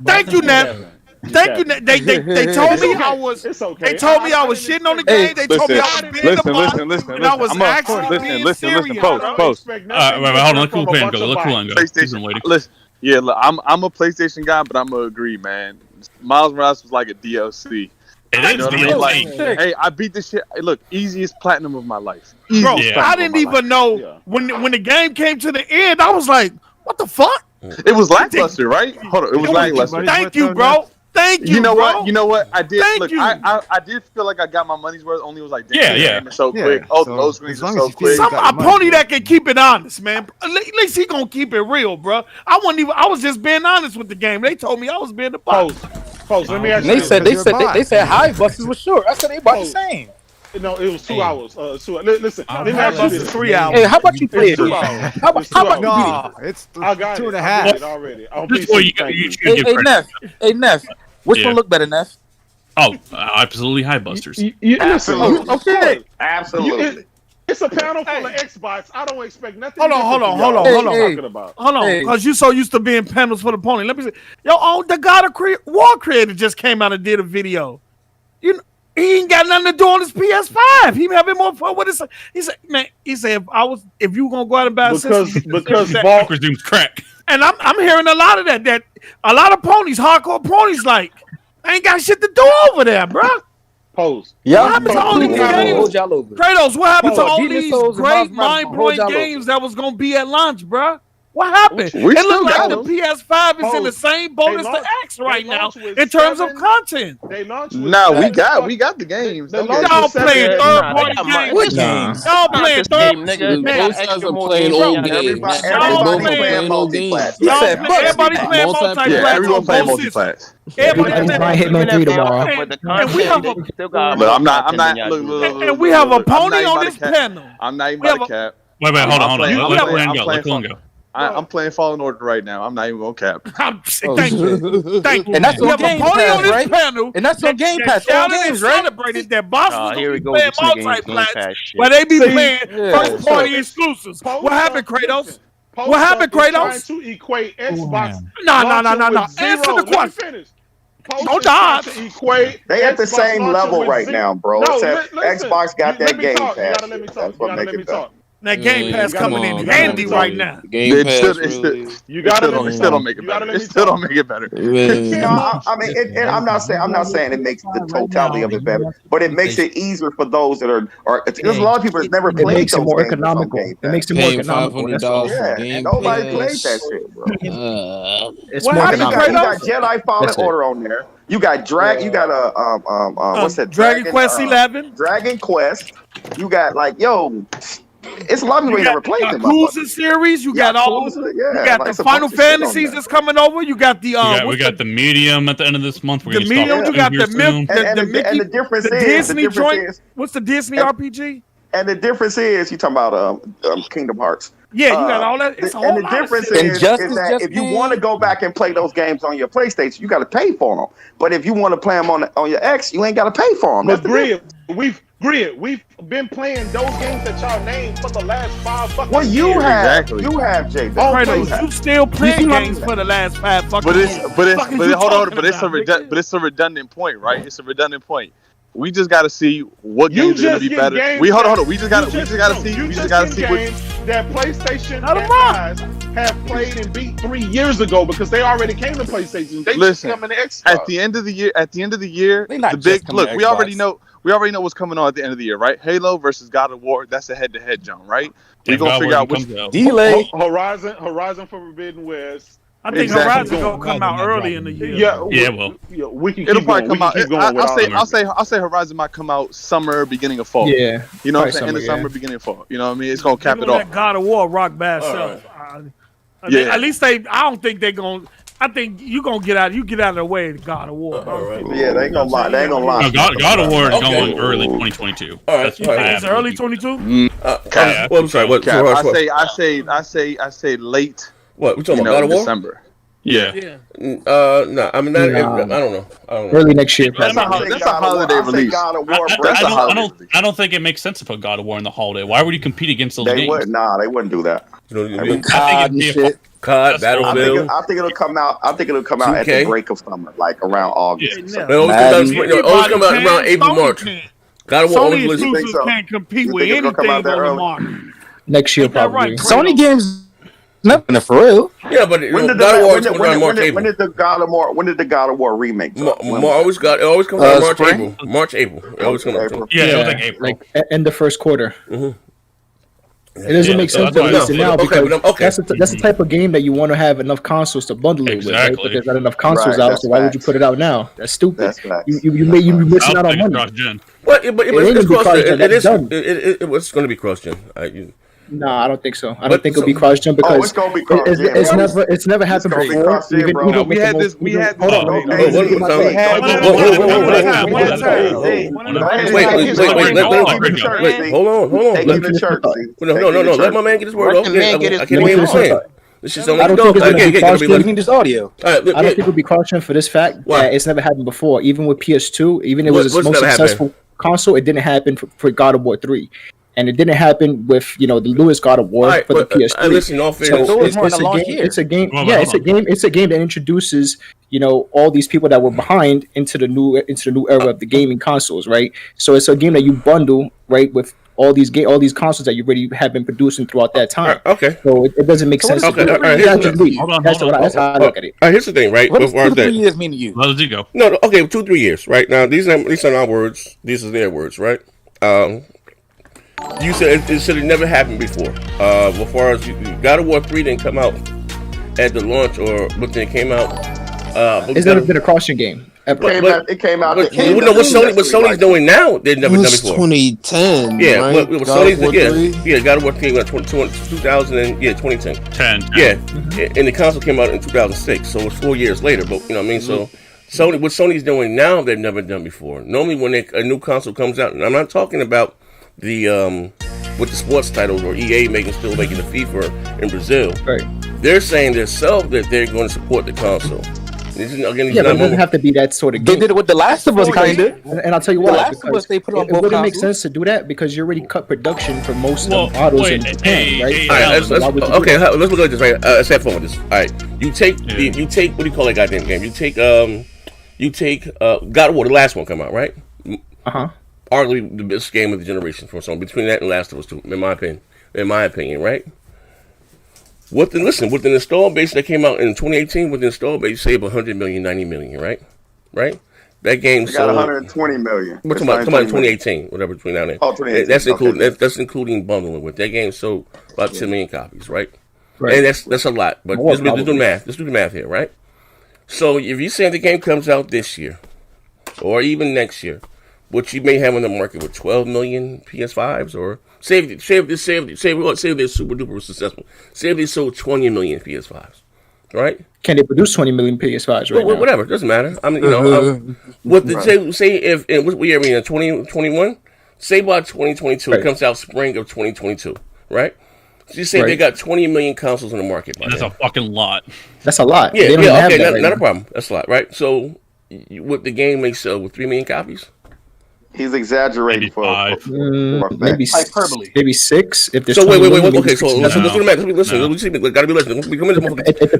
Thank you, Neff. Thank you. They told me I was. They told me I was shitting on the game. They told me I was being the boss. And I was actually being serious. Post. Hold on. Let cool pan go. Listen, look, I'm a PlayStation guy, but I'm gonna agree, man. Miles Morales was like a DLC. It is DLC. Like, hey, I beat this shit. Hey, look, easiest platinum of my life. Bro, I didn't even know when the game came to the end. I was like, what the fuck? It was lackluster, right? Hold on, it was lackluster. Thank you, bro. Thank you. You know bro. what? You know what? I did. Thank look, you. I did feel like I got my money's worth. Only it was like, damn, so quick. Oh, those screens are so quick. A pony that can keep it honest, man. At least he gonna keep it real, bro. I was just being honest with the game. They told me I was being the boss. Post. Let me ask you. They said high buses was short. I said they about the same. No, it was 2 hours. Listen, let me ask you this. 3 hours. Hey, how about you play it? How about it's I got 2.5 already. Hey, Neff. Which one look better, Neff? Oh, absolutely high busters. Absolutely. Okay. Absolutely. It's a panel full of Xbox. I don't expect nothing. Hold on. Because you so used to being panels for the pony. Let me see. The God of War Creator just came out and did a video. He ain't got nothing to do on his PS5. He having more fun with his. He said, if you gonna go out and buy a system, because Vault resumes crack. And I'm hearing a lot of that a lot of ponies, hardcore ponies, like ain't got shit to do over there, bro. Pose. Yeah. What happened to all these games? Kratos, what happened to all these great mind-blowing games that was gonna be at launch, bro? What happened? It looked like the PS5 is in the same boat as the X right now in terms of content. No, we got the games. Y'all playing third-party games. What games? Y'all playing Both sides are playing old games. Everybody playing multiplayer. Everybody playing multiplayer. Yeah, everyone playing multiplayer. Everybody playing Hitman 3 tomorrow. But I'm not. Look, and we have a pony on this panel. I'm not even about to cap. Wait, hold on. Let Cool go. I'm playing Fallen Order right now. I'm not even gonna cap. Thank you. And that's on Game Pass, right? Panel, and that's on Game Pass. Celebrated that Boston here we go. playing multiplayer, but they be playing first party exclusives. What happened, Kratos? What happened, Kratos? Trying to equate Xbox. No. Answer the question. Don't dodge. They at the same level right now, bro. Xbox got that Game Pass. That's what makes it better. That Game Pass coming in handy right now. Game Pass it still don't make it better. It still don't make it better. I mean, I'm not saying it makes the totality of it better, but it makes it easier for those that are. There's a lot of people that's never played. It makes it more economical. It makes it more economical. Yeah, nobody plays that shit, bro. It's more economical. You got Jedi Fallen Order on there. You got You got what's that? Dragon Quest 11. Dragon Quest. You got It's a lot of people ain't never played them. Yakuza series. You got all. You got the Final Fantasies that's coming over. You got the we got the medium at the end of this month. The medium. You got the Mickey. And the difference the is Disney joint. What's the Disney RPG? And the difference is you talking about Kingdom Hearts. Yeah, you got all that. It's a whole and the lot difference of shit. is that if you want to go back and play those games on your PlayStation, you got to pay for them. But if you want to play them on your X, you ain't got to pay for them. But we've been playing those games that y'all named for the last 5 fucking years. Well, you have, Jay. You still playing games for the last 5 fucking years. But it's a redundant point, right? It's a redundant point. We just gotta see what games are gonna be better. Hold on. We just gotta see games that PlayStation guys have played and beat 3 years ago because they already came to PlayStation. They just come in the Xbox. At the end of the year, the big look. We already know what's coming on at the end of the year, right? Halo versus God of War. That's a head-to-head jump, right? We're gonna figure out which delay. Horizon Forbidden West. I think Horizon gonna come out early in the year. We can it'll keep probably going. come out. I'll say Horizon might come out summer, beginning of fall. Yeah, you know what I'm saying? In the summer, beginning of fall. You know what I mean? It's gonna cap it off. God of War rock bad self. At least I don't think they're gonna. I think you gonna get out. You get out of the way. God of War. Yeah, they ain't gonna lie. They ain't gonna lie. No, God of War is going early 2022. All right, it's early 22. Well, I'm sorry. What? I say late. What? We talking about God of War? December. Yeah. No. I mean, I don't know. Early next year. That's a holiday release. I don't think it makes sense to put God of War in the holiday. Why would you compete against those games? They wouldn't do that. COD, Battlefield. I think it'll come out. at the break of summer, like around August. It always come out around April, March. God of War Sony exclusives can't compete with anything on the market. Next year, probably. Sony games. Nothing for real. Yeah, but when did the God of War remake? It always comes out March, April. It always comes out. Yeah, it was like April. Like in the first quarter. It doesn't make sense to release it now because that's the type of game that you want to have enough consoles to bundle it with, right? But there's not enough consoles out, so why would you put it out now? That's stupid. You missing out on money. But it's cross-gen. It's going to be cross-gen. No, I don't think so. I don't think it'll be cross-gen because it's never happened before. We had this. Hold on. No. Let my man get his word off. I can't hear what he's saying. This is only I don't think it'll be cross-gen for this fact that it's never happened before. Even with PS2, even if it was its most successful console, it didn't happen for God of War 3. And it didn't happen with the newest God of War for the PS3. Listen, it's a game. Yeah, it's a game that introduces all these people that were behind into the new era of the gaming consoles, right? So it's a game that you bundle right with all these consoles that you already have been producing throughout that time. Okay. So it doesn't make sense. Okay. That's how I look at it. Here's the thing, right? What does 2 to 3 years mean to you? How does it go? No. Okay, 2-3 years, right? Now these are not words. These are their words, right? You said it should have never happened before. As far as God of War 3 didn't come out at the launch, or when it came out. It's never been a cross-gen game. It came out. What Sony's doing now, they've never done before. 2010. Yeah, right? what Sony's God of War came out 2010. 10. Yeah, and the console came out in 2006, so it's 4 years later. But you know what I mean. So what Sony's doing now, they've never done before. Normally, when a new console comes out, and I'm not talking about the with the sports titles or EA still making the FIFA in Brazil. Right. They're saying themselves that they're going to support the console. But it doesn't have to be that sort of game. They did it with The Last of Us, kind of. And I'll tell you why. The Last of Us, they put on both It wouldn't make consoles. sense to do that because you already cut production for most of the models in Japan, right? All right, let's look at this. Right, let's have fun with this. All right, you take what do you call that goddamn game? You take God of War, the last one come out, right? Arguably the best game of the generation for some. Between that and Last of Us 2, in my opinion, right? With the install base that came out in 2018, with the install base, save 100 million, 90 million, right? That game got 120 million. We're talking about 2018, whatever between now and then. Oh, 2018. That's including bundling with that game. So about 10 million copies, right? And that's a lot. But let's do the math. Let's do the math here, right? So if you're saying the game comes out this year, or even next year, which you may have on the market with 12 million PS5s or Say they're super duper successful. Say if they sold 20 million PS5s, right? Can they produce 20 million PS5s right now? Whatever, doesn't matter. I mean, say if in what year are we in 2021? Say by 2022, it comes out spring of 2022, right? So you say they got 20 million consoles in the market. That's a fucking lot. That's a lot. Yeah, okay, not a problem. That's a lot, right? So, what the game may sell with 3 million copies? He's exaggerating for maybe hyperbole. Maybe 6. If there's so wait. Okay, so let's do the math. Listen, gotta be listening.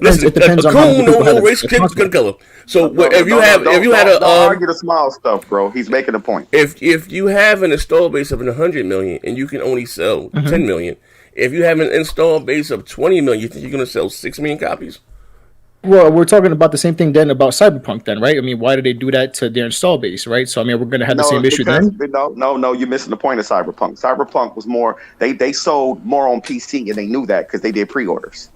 Listen, a coon, no race, kid's gonna color. So if you had don't argue the small stuff, bro. He's making a point. If you have an install base of 100 million and you can only sell 10 million, if you have an install base of 20 million, you think you're gonna sell 6 million copies? Well, we're talking about the same thing then about Cyberpunk then, right? I mean, why did they do that to their install base, right? So, I mean, we're going to have the same issue then? No, you're missing the point of Cyberpunk. Cyberpunk was more, they sold more on PC, and they knew that because they did pre-orders.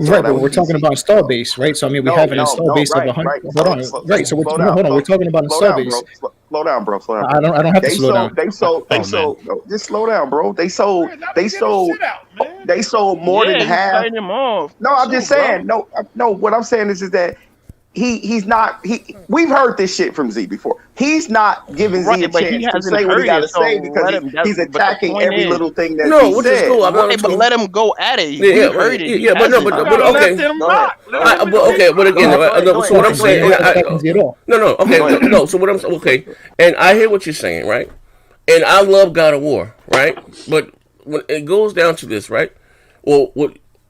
So right, but we're talking about install base, right? So, I mean, we have an install base of 100. Hold on. So, we're talking about install base. Slow down, bro. I don't have to slow down. They sold. Just slow down, bro. They sold more than half. No, I'm just saying. No. What I'm saying is that he's not. We've heard this shit from Z before. He's not giving Z a chance to say what he got to say because he's attacking every little thing that he said. But let him go at it. He heard it. Yeah, but okay. But again, so what I'm saying, no. So what I'm okay, and I hear what you're saying, right? And I love God of War, right? But when it goes down to this, right? Well,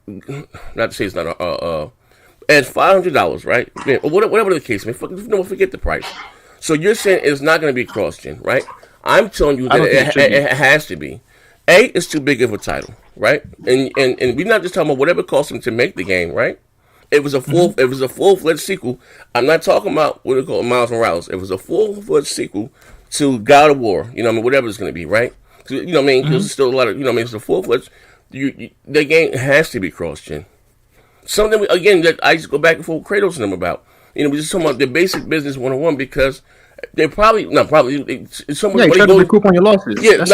not to say it's not at $500, right? Man, whatever the case, man. Forget the price. So you're saying it's not going to be cross-gen, right? I'm telling you that it has to be. It's too big of a title, right? And we're not just talking about whatever it cost them to make the game, right? It was a full-fledged sequel. I'm not talking about what they call Miles Morales. It was a full-fledged sequel to God of War. You know what I mean? Whatever it's going to be, right? You know what I mean? Because there's still a lot of, you know what I mean? It's a full-fledged. The game has to be cross-gen. Something again that I just go back and forth with Kratos and them about. You know, we just talking about the basic business 101 because they're probably someone trying to recoup on your losses. Yeah,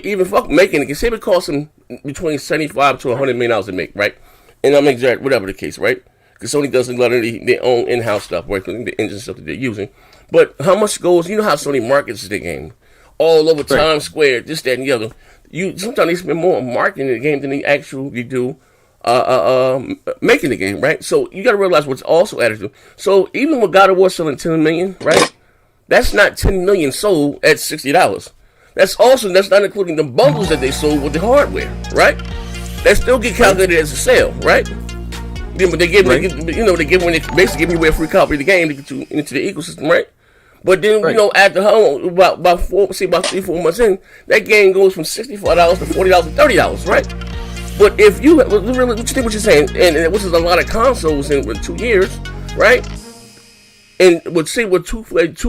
even fuck making it. Say it costs them between $75 to $100 million to make, right? And I'm exact, whatever the case, right? Because Sony does a lot of their own in-house stuff, right? The engine stuff that they're using. But how much goes? You know how Sony markets the game all over Times Square, this, that, and the other. Sometimes they spend more on marketing the game than they actually do. Making the game, right? So you got to realize what's also added to. So even with God of War selling 10 million, right? That's not 10 million sold at $60. That's not including the bundles that they sold with the hardware, right? That still get calculated as a sale, right? Yeah, but they basically give you away a free copy of the game to get you into the ecosystem, right? But then after about 3-4 months in, that game goes from $64 to $40 to $30, right? But if you really, what you think what you're saying, and which is a lot of consoles in 2 years, right? And with two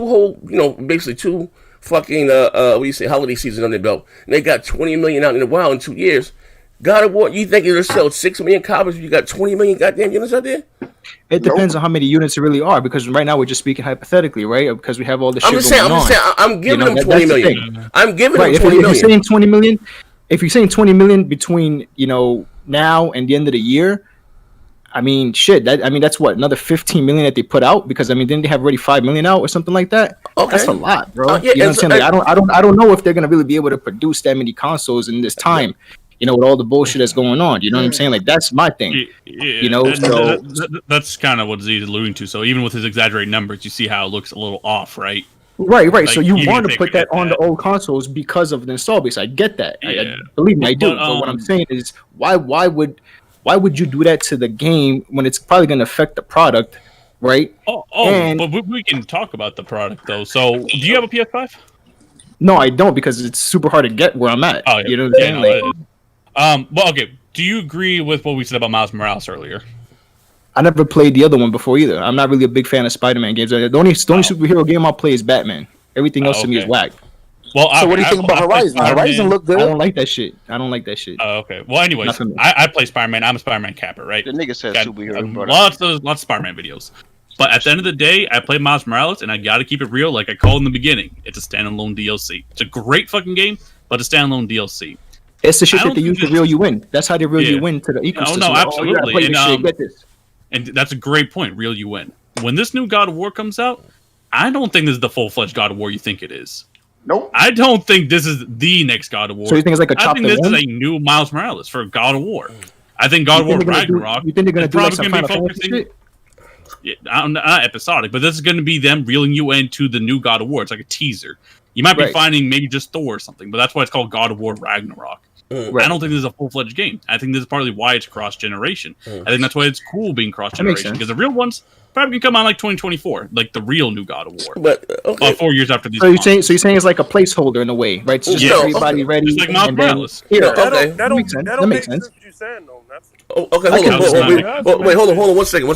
whole, basically 2 fucking holiday seasons on their belt, and they got 20 million out in the wild in 2 years. God of War, you think it'll sell 6 million copies if you got 20 million goddamn units out there? It depends on how many units it really are, because right now we're just speaking hypothetically, right? Because we have all the shit going on. I'm giving them 20 million. I'm giving them 20 million. If you're saying 20 million, if you're saying 20 million between now and the end of the year, I mean, shit. That's what, another 15 million that they put out, because didn't they have already 5 million out or something like that? Okay. That's a lot, bro. You know what I'm saying? Like, I don't know if they're gonna really be able to produce that many consoles in this time. With all the bullshit that's going on, you know what I'm saying? Like, that's my thing. That's kind of what Z's alluding to. So even with his exaggerated numbers, you see how it looks a little off, right? Right. Like, so you want to put that on the old consoles because of the install base. I get that. I believe me, I do. But what I'm saying is, why would you do that to the game when it's probably going to affect the product, right? But we can talk about the product though. So, do you have a PS5? No, I don't, because it's super hard to get where I'm at. Oh, yeah. You know what I'm saying? Well, okay. Do you agree with what we said about Miles Morales earlier? I never played the other one before either. I'm not really a big fan of Spider-Man games. The only superhero game I play is Batman. Everything else to me is whack. Well, so what do you think about Horizon? Horizon look good. I don't like that shit. Oh, okay. Well, anyways, I play Spider-Man. I'm a Spider-Man capper, right? The nigga said superhero. Lots of Spider-Man videos. But at the end of the day, I play Miles Morales, and I got to keep it real, like I called in the beginning. It's a standalone DLC. It's a great fucking game, but it's a standalone DLC. It's the shit that they use to reel you in. That's how they reel you in to the ecosystem. No, absolutely. Play this shit, get this. And that's a great point. Reel you in. When this new God of War comes out, I don't think this is the full-fledged God of War you think it is. Nope. I don't think this is the next God of War. So you think it's like a I think this is a new Miles Morales for God of War. I think God of War Ragnarok. You think they're gonna do like some Final Fantasy shit? Yeah, not episodic, but this is going to be them reeling you into the new God of War. It's like a teaser. You might be finding maybe just Thor or something, but that's why it's called God of War Ragnarok. Right. I don't think this is a full-fledged game. I think this is partly why it's cross-generation. I think that's why it's cool being cross-generation, because the real ones probably can come out like 2024, like the real new God of War. But 4 years after these. So you're saying it's like a placeholder in a way, right? So just get everybody ready. Just like Miles Morales. That makes sense. That makes sense. Okay, hold on 1 second. Hold on 1 second.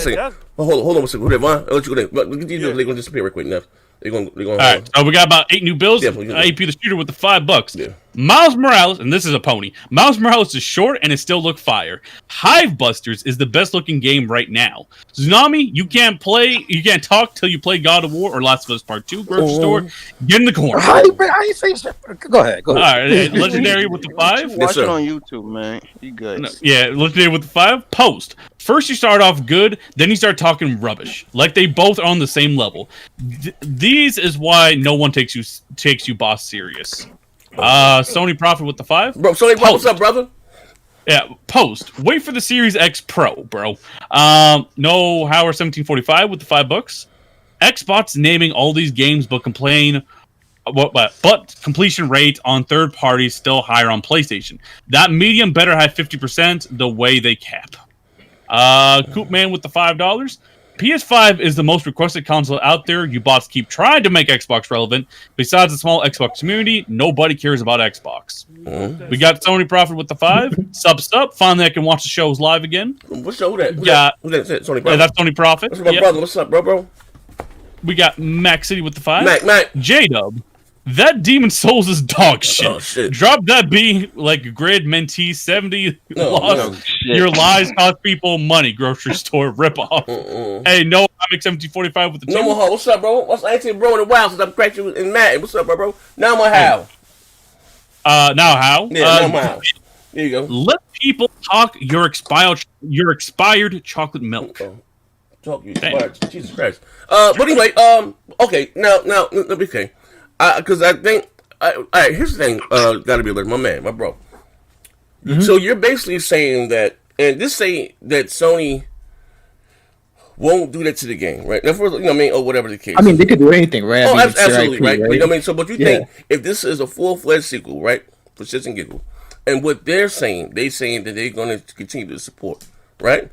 I'll let you go there. They're going to disappear right quick now. They're going all right, so we got about 8 new builds. AP the shooter with the $5. Yeah. Miles Morales, and this is a pony. Miles Morales is short and it still look fire. Hive Busters is the best looking game right now. Tsunami, you can't talk till you play God of War or Last of Us Part 2. Grocery store, get in the corner. I ain't saying shit. Go ahead. All right, Legendary with the 5. Watch it on YouTube, man. You good? No, yeah, Legendary with the 5. Post. First you start off good, then you start talking rubbish. Like they both are on the same level. These is why no one takes you boss serious. Sony Profit with the 5. Bro, Sony Profit, what's up, brother? Yeah, Post. Wait for the Series X Pro, bro. No Howard 1745 with the $5. Xbox naming all these games, but completion rate on third parties still higher on PlayStation. That medium better have 50% the way they cap. Coop Man with the $5. PS5 is the most requested console out there. You bots keep trying to make Xbox relevant. Besides the small Xbox community, nobody cares about Xbox. We got Sony Profit with the 5. Sub. Finally, I can watch the shows live again. What show that? Who's that? Sony Profit. Yeah, that's Sony Profit. That's my brother. What's up, bro? We got Mac City with the 5. Mac. J-Dub. That Demon Souls is dog shit. Oh, shit. Drop that B like a Grid Mentee 70 lost. Your lies cost people money. Grocery store ripoff. Hey, no, I'm 1745 with the 2. No more. What's up, bro? I ain't seen bro in a while since I've cracked you in Matt. What's up, bro? Now I'm how. Now how? Yeah, now I'm how. There you go. Let people talk your expired chocolate milk. Talk you expired. Jesus Christ. But anyway, okay. Now, let me okay. Because I think, all right, here's the thing, gotta be alert, my man, my bro. So you're basically saying that, and this say that Sony won't do that to the game, right? Now, for, or whatever the case. I mean, they could do anything, right? Oh, absolutely, right? right? You know what I mean? So, but you think, if this is a full-fledged sequel, right, for shits and giggles, and what they're saying that they're going to continue to support, right?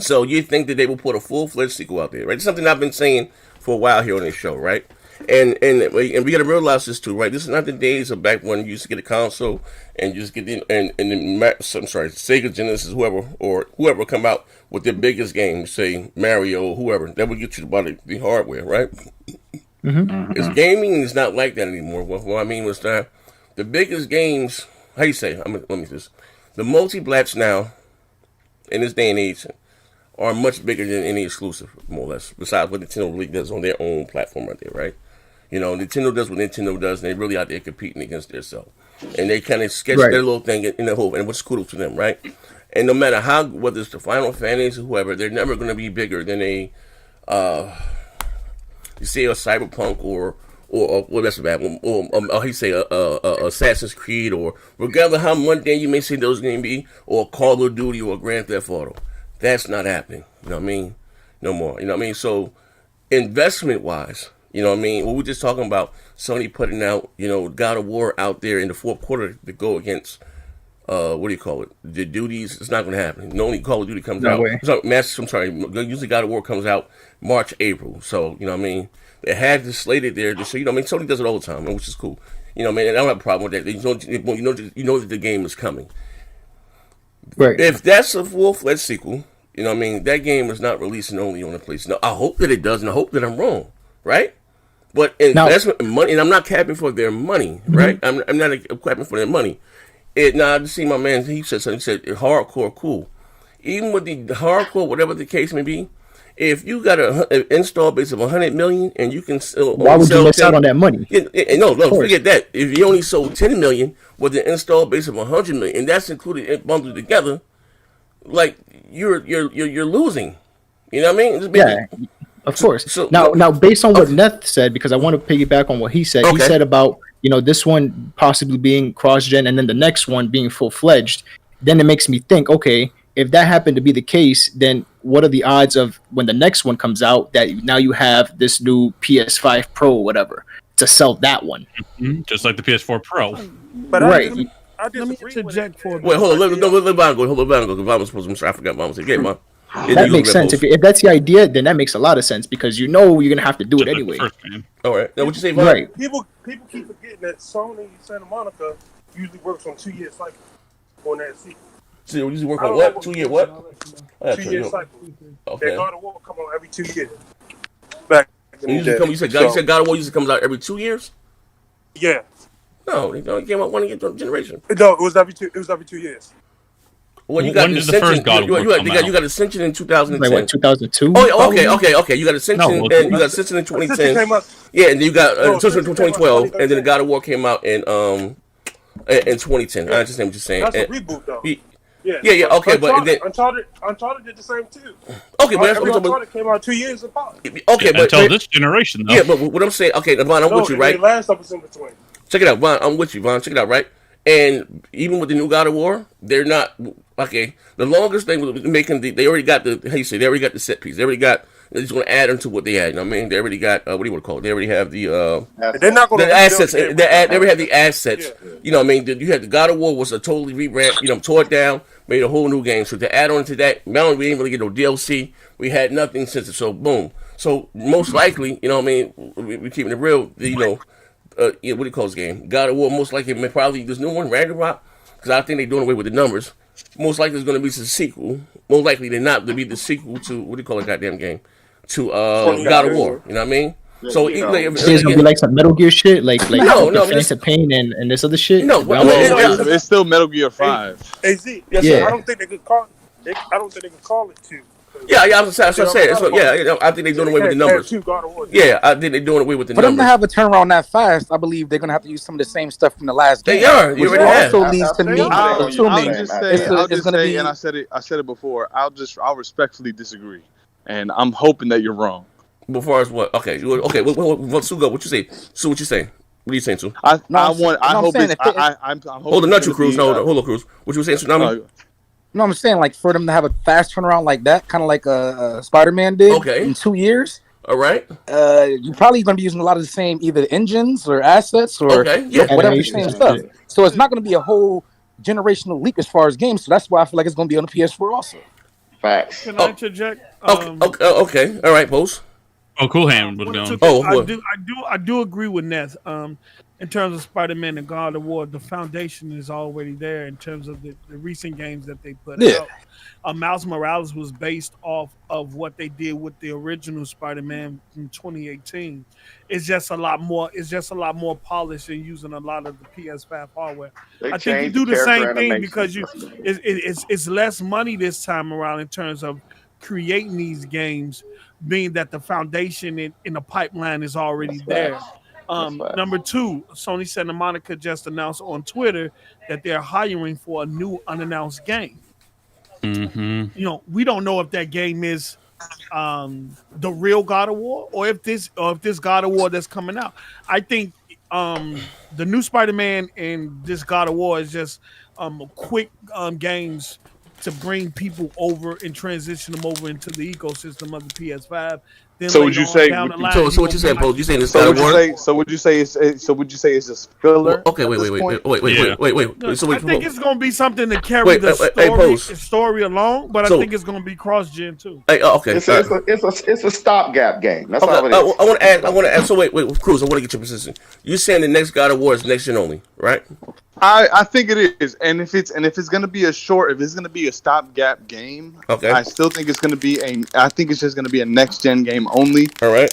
So you think that they will put a full-fledged sequel out there, right? It's something I've been saying for a while here on this show, right? And we got to realize this too, right? This is not the days of back when you used to get a console and you just get Sega Genesis, whoever come out with their biggest game, say Mario or whoever, that would get you to buy the hardware, right? It's gaming is not like that anymore. What I mean was that the biggest games, how you say? The multi-blats now in this day and age are much bigger than any exclusive, more or less. Besides what Nintendo really does on their own platform right there, right? Nintendo does what Nintendo does, and they're really out there competing against themselves. And they kind of sketch their little thing in the whole, and what's cool to them, right? And no matter whether it's the Final Fantasy or whoever, they're never going to be bigger than a Cyberpunk or that's bad, or how you say Assassin's Creed, or regardless how mundane you may say those going to be, or Call of Duty or Grand Theft Auto. That's not happening. You know what I mean? No more. You know what I mean? So, investment wise, you know what I mean? What we're just talking about, Sony putting out, God of War out there in the fourth quarter to go against, the duties. It's not going to happen. No, only Call of Duty comes out. Usually God of War comes out March, April. So, you know what I mean? They had this slated there to show, Sony does it all the time, which is cool. You know what I mean? And I don't have a problem with that. You know that the game is coming. Right. If that's a full-fledged sequel, that game is not releasing only on the PlayStation. Now, I hope that it does, and I hope that I'm wrong, right? But investment money, and I'm not capping for their money, right? I'm not capping for their money. Now, I see my man, he said something, he said, hardcore cool. Even with the hardcore, whatever the case may be, if you got an install base of 100 million and you can sell, why would you miss out on that money? No, forget that. If you only sold 10 million with an install base of 100 million, and that's included bundled together, like you're losing. You know what I mean? Yeah, of course. So, now, based on what Neth said, because I want to piggyback on what he said. He said about this one possibly being cross-gen and then the next one being full-fledged. Then it makes me think, okay, if that happened to be the case, then what are the odds of when the next one comes out that now you have this new PS5 Pro or whatever to sell that one? Just like the PS4 Pro. But right. Let me interject for a Wait, hold on. Let Bob go. I forgot Mom said. Mom. That makes sense. If that's the idea, then that makes a lot of sense because you're gonna have to do it anyway. All right. Now what you say, Vaughn? Right. People keep forgetting that Sony Santa Monica usually works on 2-year cycles on that seat. So you usually work on what? 2 year what? 2-year cycle. Okay. That God of War come on every 2 years. Back in the day. You said God of War usually comes out every 2 years? Yeah. No, it came out one generation. No, it was every 2 years. Well, you got when did the first God of War come out? You got Ascension in 2010. Like what, 2002? Oh, okay. You got Ascension, and you got Ascension in 2010. Yeah, and then you got Ascension in 2012, and then the God of War came out in 2010. I understand what you're saying. That's a reboot, though. Yeah. Okay, but then Uncharted did the same too. Okay, but Uncharted came out 2 years apart. Okay, but until this generation, though. Yeah, but what I'm saying, okay, Vaughn, I'm with you, right? The last stuff was in between. Check it out, Vaughn. I'm with you, Vaughn. Check it out, right? And even with the new God of War, they're not okay. The longest thing was making they already got the they already got the set piece. They already got. They're just going to add into what they had. You know what I mean? They already got what do you want to call it? They already have the they're not going to the assets. They already have the assets. Yeah. You know what I mean? You had the God of War was a totally rebrand. Tore it down, made a whole new game. So to add on to that, now we didn't really get no DLC. We had nothing since it. So boom. So most likely, you know what I mean? We're keeping it real. What do you call this game? God of War most likely probably this new one, Ragnarok, because I think they're doing away with the numbers. Most likely it's going to be the sequel. Most likely they're not to be the sequel to what do you call it? Goddamn game. To God of War, you know what I mean? Yeah, so it's gonna be like some Metal Gear shit, like no, Phantom Pain and this other shit. No, it's still Metal Gear 5. I don't think they could call it. I don't think they could call it 2. Yeah, that's what I said. I think they're doing away with the numbers. Yeah, I think they're doing away with the numbers. For them to have a turnaround that fast, I believe they're gonna have to use some of the same stuff from the last game. They are. You already have. Also leads to me assuming it's gonna be. And I said it before. I'll respectfully disagree. And I'm hoping that you're wrong. Before as what? Okay. Sugo, what you say? Sue, what you saying? What are you saying, Sue? I'm hoping. Hold on, not you, Cruz. No, hold on, Cruz. What you saying, Tsunami? No, I'm saying like for them to have a fast turnaround like that, kind of like a Spider-Man did in 2 years. All right. You're probably going to be using a lot of the same either engines or assets or whatever same stuff. So it's not going to be a whole generational leap as far as games. So that's why I feel like it's going to be on the PS4 also. Facts. Can I interject? Okay. All right, Post. Oh, Cool Hand was going. I do agree with Neth. In terms of Spider-Man and God of War, the foundation is already there in terms of the recent games that they put out. Miles Morales was based off of what they did with the original Spider-Man in 2018. It's just a lot more. It's just a lot more polished and using a lot of the PS5 hardware. I think you do the same thing because it's less money this time around in terms of creating these games, being that the foundation in the pipeline is already there. Number two, Sony Santa Monica just announced on Twitter that they're hiring for a new unannounced game. Mm-hmm. We don't know if that game is the real God of War or if this God of War that's coming out. I think the new Spider-Man and this God of War is just quick games to bring people over and transition them over into the ecosystem of the PS5. Then so would you say? So what you saying, Paul? You saying this? So would you say it's just filler? Okay, wait. So I think it's gonna be something to carry the story along, but I think it's gonna be cross-gen too. Okay, it's a stopgap game. That's all it is. I want to add. So wait, Cruz. I want to get your position. You saying the next God of War is next gen only, right? I think it is, and if it's gonna be a stopgap game, okay, I still think it's gonna be I think it's just gonna be a next gen game only. All right.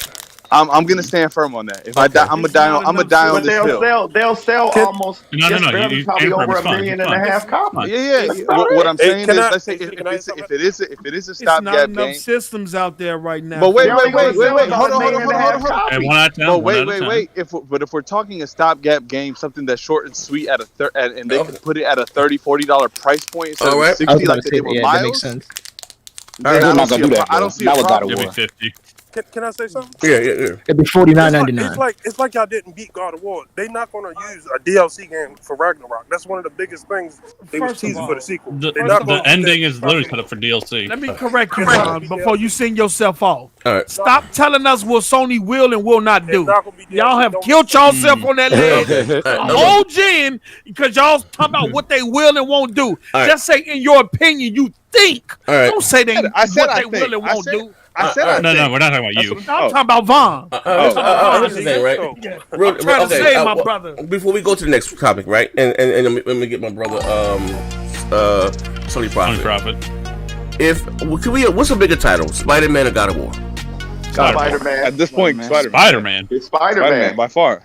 I'm gonna stand firm on that. If I die, I'm gonna die on this hill. They'll sell almost You probably over it's 1.5 million copies. Yeah. What I'm saying is, let's say if it is a It's not stopgap enough game. systems out there right now. But wait. Hold on. If we're talking a stopgap game, something that's short and sweet and they can put it at a $30-$40 price point instead of $60 like they did with Miles. That makes sense. I don't see a problem. Give me 50. Can I say something? Yeah. It'd be $49.99. It's like y'all didn't beat God of War. They're not gonna use a DLC game for Ragnarok. That's one of the biggest things they was teasing for the sequel. The ending is literally set up for DLC. Let me correct you, Ron, before you sing yourself off. All right. Stop telling us what Sony will and will not do. Y'all have killed yourself on that leg. Whole gen, because y'all talking about what they will and won't do. Just say, in your opinion, you think. Don't say they will and won't do. No, we're not talking about you. I'm talking about Vaughn. That's the thing, right? I'm trying to save my brother. Before we go to the next topic, right? And let me get my brother, Sony Prophet. What's a bigger title, Spider-Man or God of War? Spider-Man. At this point, Spider-Man. It's Spider-Man by far.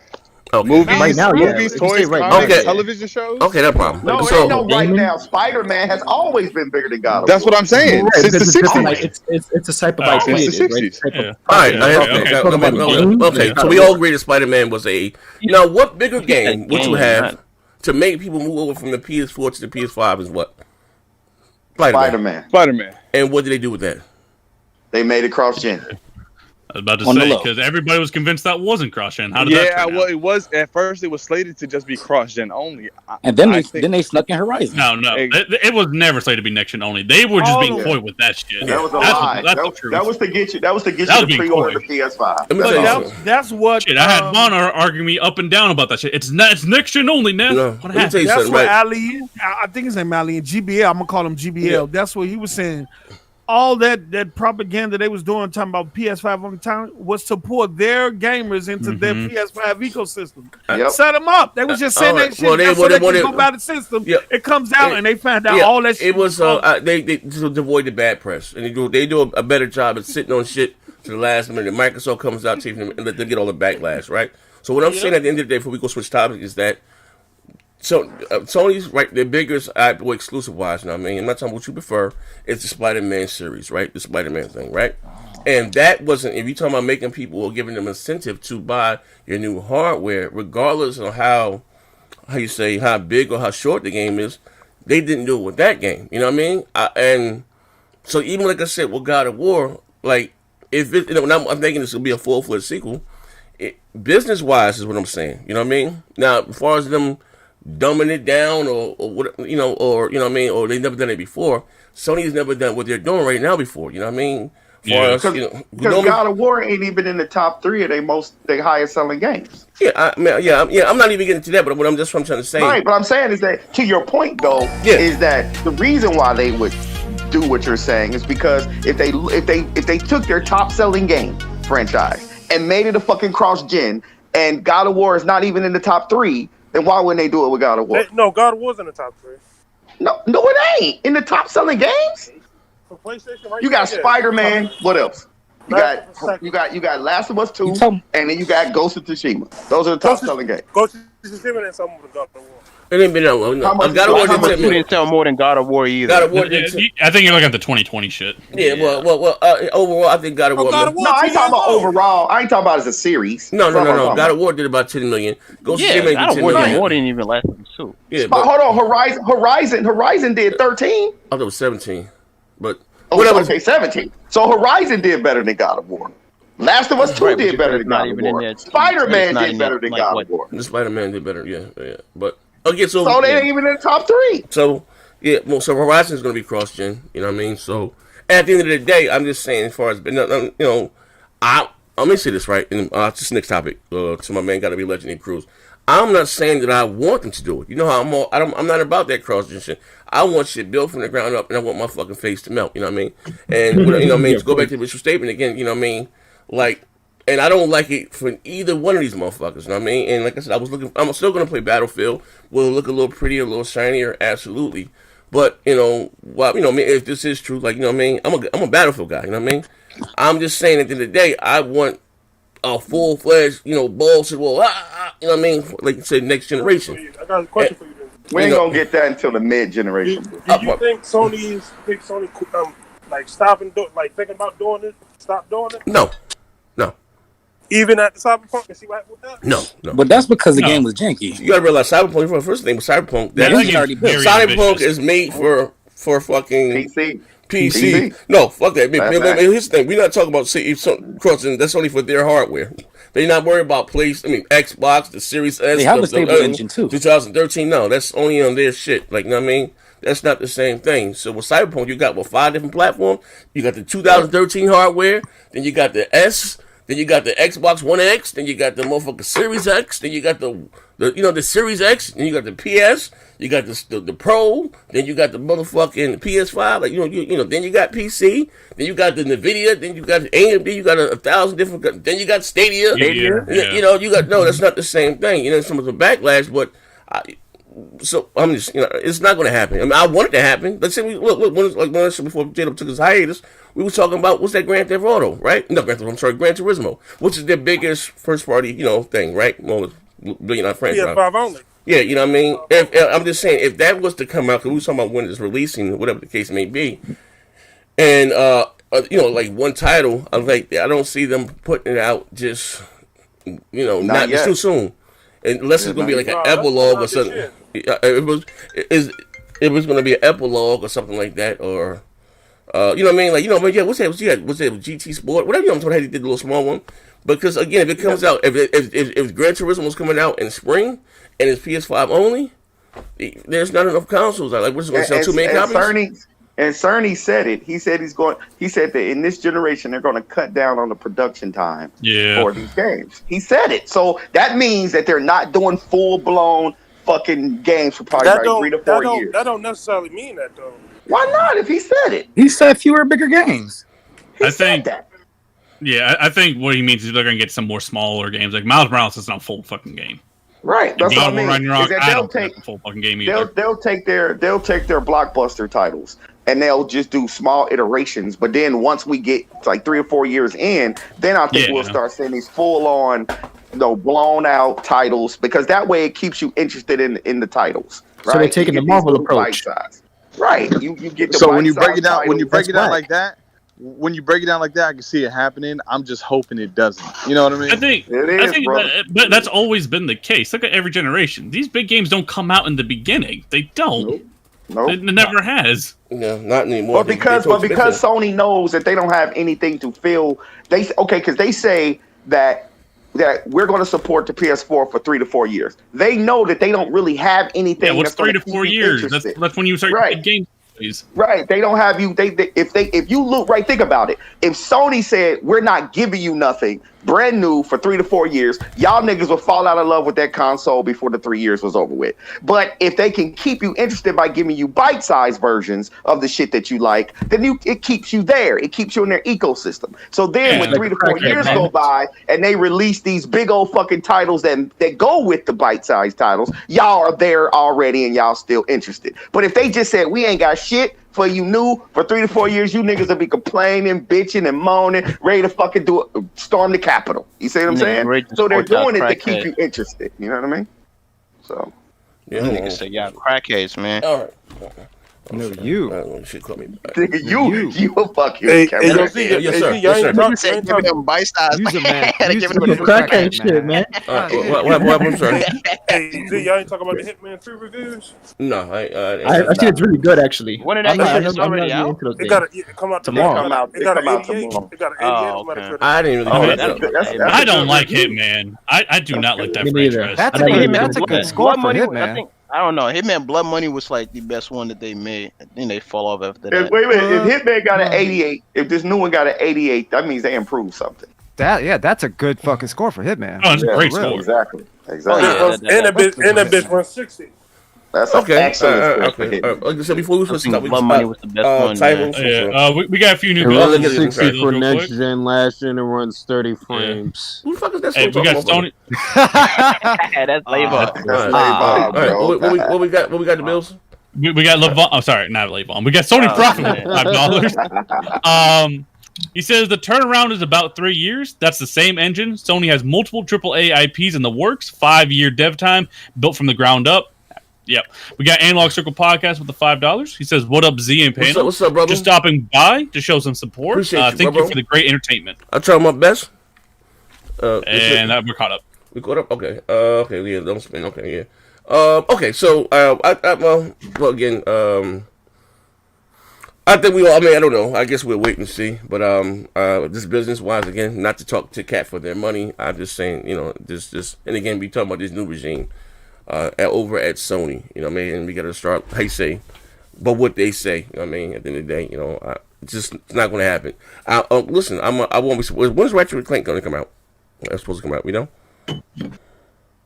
Okay. Movies, right now, toys, comics, television shows. Okay, no problem. No, ain't no right now. Spider-Man has always been bigger than God of War. That's what I'm saying. Since the 60s. It's a type of IP. Since the 60s. All right. Okay. So we all agree that Spider-Man was a. Now, what bigger game would you have to make people move over from the PS4 to the PS5? Is what? Spider-Man. And what did they do with that? They made it cross-gen. I was about to say, because everybody was convinced that wasn't cross-gen. How did that turn out? It was at first. It was slated to just be cross-gen only, and then they snuck in Horizon. No, it was never slated to be next-gen only. They were just being coy with that shit. That was a lie. That was to get you. That was to get you to pre-order the PS5. That's what. Shit, I had Vaughn arguing me up and down about that shit. It's next-gen only, man. What happened? That's what Ali. I think his name Ali and GBL. I'm gonna call him GBL. Yeah. That's what he was saying. All that propaganda they was doing, talking about PS5 on the time, was to pull their gamers into their PS5 ecosystem. Set them up. They was just saying that shit. Well, they go by the system. It comes out and they found out all that shit. It was they to avoid the bad press, and they do a better job of sitting on shit to the last minute. Microsoft comes out taking them and let them get all the backlash, right? So what I'm saying at the end of the day, before we go switch topics, is that Sony's right. Their biggest, exclusive wise. You know what I mean? I'm not talking about what you prefer. It's the Spider-Man series, right? The Spider-Man thing, right? And that wasn't. If you talking about making people or giving them incentive to buy your new hardware, regardless of how you say how big or how short the game is, they didn't do it with that game. You know what I mean? And so even like I said, with God of War, like if it, I'm thinking this will be a full-fledged sequel. Business wise is what I'm saying. You know what I mean? Now, as far as them dumbing it down or what, or you know what I mean, or they've never done it before. Sony's never done what they're doing right now before. You know what I mean? Because God of War ain't even in the top 3 of their highest selling games. I'm not even getting to that, but what I'm trying to say. Right, but I'm saying is that to your point though, is that the reason why they would do what you're saying is because if they took their top selling game franchise and made it a fucking cross-gen, and God of War is not even in the top 3. Then why wouldn't they do it with God of War? No, God of War's in the top 3. No, it ain't. In the top selling games? For PlayStation, right? You got Spider-Man. What else? You got Last of Us 2, and then you got Ghost of Tsushima. Those are the top selling games. Ghost of Tsushima and some of the God of War. It ain't been that long. God of War didn't sell more than God of War either. I think you're looking at the 2020 shit. Yeah, well, overall, I think God of War. No, I ain't talking about overall. I ain't talking about as a series. No. God of War did about 10 million. God of War didn't even last than 2. Yeah, but hold on, Horizon did 13. I thought it was 17, but whatever. Okay, 17. So Horizon did better than God of War. Last of Us 2 did better than God of War. Spider-Man did better than God of War. The Spider-Man did better, yeah, but. Okay, so they ain't even in the top 3. So Horizon's going to be cross-gen. You know what I mean? So at the end of the day, I'm just saying, as far as let me say this right. And this next topic to my man, Gotta Be Legendary Cruz. I'm not saying that I want them to do it. You know how I'm not about that cross-gen shit. I want shit built from the ground up, and I want my fucking face to melt. You know what I mean? And you know what I mean? To go back to the initial statement again. You know what I mean? Like. And I don't like it for either one of these motherfuckers, you know what I mean? And like I said, I'm still going to play Battlefield. Will it look a little prettier, a little shinier? Absolutely. But, if this is true, like, you know what I mean? I'm a Battlefield guy, you know what I mean? I'm just saying at the end of the day, I want a full fledged, balls to the wall. You know what I mean? Like you said, next generation. I got a question for you. We ain't gonna get that until the mid generation. Do you think Sony like stopping like thinking about doing it? Stop doing it? No. Even at the Cyberpunk, and see what happened with that? No. But that's because the game was janky. You gotta realize Cyberpunk. First thing with Cyberpunk, Cyberpunk is made for fucking PC. No, fuck that. Here's the thing: we're not talking about Crossgen. That's only for their hardware. They're not worried about Xbox, the Series S. They have a stable engine too. 2013. No, that's only on their shit. Like, you know what I mean? That's not the same thing. So with Cyberpunk, you got 5 different platforms. You got the 2013 hardware. Then you got the S. Then you got the Xbox One X. Then you got the motherfucking Series X. Then you got the Series X. Then you got the PS. You got the Pro. Then you got the motherfucking PS5. Like then you got PC. Then you got the Nvidia. Then you got the AMD. You got 1,000 different. Then you got Stadia. You got that's not the same thing. Some of the backlash, but. So I'm just, it's not going to happen. I mean, I want it to happen. Let's say when I said before J-Dub took his hiatus, we were talking about what's that Grand Theft Auto, right? No, Gran Turismo, which is their biggest first party, thing, right? Well, billion-dollar franchise. PS5 only. Yeah, you know what I mean. If I'm just saying, if that was to come out, because we were talking about when it's releasing, whatever the case may be, and like one title, I don't see them putting it out just, not just too soon. Unless it's going to be like an epilogue or something. It was going to be an epilogue or something like that, or you know what I mean? Like, what's that? Was it GT Sport? Whatever. I'm talking. He did the little small one. Because again, if it comes out, if Gran Turismo was coming out in spring and it's PS5 only, there's not enough consoles. Like, what's going to sell 2 million copies? And Cerny said it. He said he said that in this generation they're going to cut down on the production time for these games. He said it. So that means that they're not doing full blown fucking games for probably 3 to 4 years. That don't necessarily mean that though. Why not? If he said it, he said fewer, bigger games. I think what he means is they're going to get some more smaller games. Like Miles Morales is not a full fucking game. Right. That's what I mean. They'll take a full fucking game either. They'll take their blockbuster titles and they'll just do small iterations. But then once we get like 3 or 4 years in, then I think we'll start seeing these full on, blown out titles, because that way it keeps you interested in the titles. Right? So they're taking the Marvel approach. Right. You get the so when you break it down like that, I can see it happening. I'm just hoping it doesn't. You know what I mean? I think that's always been the case. Look at every generation. These big games don't come out in the beginning. They don't. Nope. It never has. No, not anymore. But because Sony knows that they don't have anything to fill, because they say that we're going to support the PS4 for 3 to 4 years. They know that they don't really have anything. Yeah, what's 3 to 4 years? That's when you start big games. Right. They don't have you. If you look right, think about it. If Sony said we're not giving you nothing brand new for 3 to 4 years, y'all niggas will fall out of love with that console before the 3 years was over with. But if they can keep you interested by giving you bite-sized versions of the shit that you like, then it keeps you there. It keeps you in their ecosystem. So then when 3 to 4 years go by and they release these big old fucking titles that go with the bite-sized titles, y'all are there already and y'all still interested. But if they just said we ain't got shit for you new for 3 to 4 years, you niggas will be complaining, bitching, and moaning, ready to fucking storm the Capitol. You see what I'm saying? So they're doing it to keep you interested. You know what I mean? So niggas say y'all crackheads, man. All right. No, you. Should call me. You a fuck you. Yes, sir. Give them bite size. Use crackhead shit, man. What? I'm sorry. Hey, Z, y'all ain't talking about the Hitman 3 reviews? No, I think it's really good actually. When did that already out? It got come out tomorrow. It got an 88. It got an 88. I didn't really. I don't like Hitman. I do not like that franchise. That's a good score for Hitman. I don't know. Hitman Blood Money was like the best one that they made. I think they fall off after that. Wait a minute. If Hitman got an 88, if this new one got an 88, that means they improved something. That's a good fucking score for Hitman. Oh, it's a great score. Exactly. And that bitch runs 60. That's okay. Okay. Like I said before, we supposed to Blood Money was the best one. We got a few new bills. 60 for next gen. Last gen it runs 30 frames. Who the fuck is that? Hey, we got Sony. That's Layvon. What we got? What we got? The bills. We got Levon. Oh, sorry, not Levon. We got Sony profit $5. He says the turnaround is about 3 years. That's the same engine. Sony has multiple AAA IPs in the works. 5-year dev time, built from the ground up. Yep. We got Analog Circle Podcast with the $5. He says, "What up, Z and Panel? What's up, brother? Just stopping by to show some support. Appreciate you, thank bro. you for the great entertainment." I try my best. And we're caught up. We caught up. Okay. Okay. Yeah. Don't spin. Okay. Yeah. Okay. So, well, again, I think we all. I mean, I don't know. I guess we'll wait and see. But this business-wise, again, not to talk to Cat for their money. I'm just saying, just, and again, we talking about this new regime over at Sony. You know what I mean? And we got to start. How you say? But what they say. You know what I mean? At the end of the day, it's not going to happen. Listen, I won't be. When's Ratchet & Clank going to come out? That's supposed to come out. We know.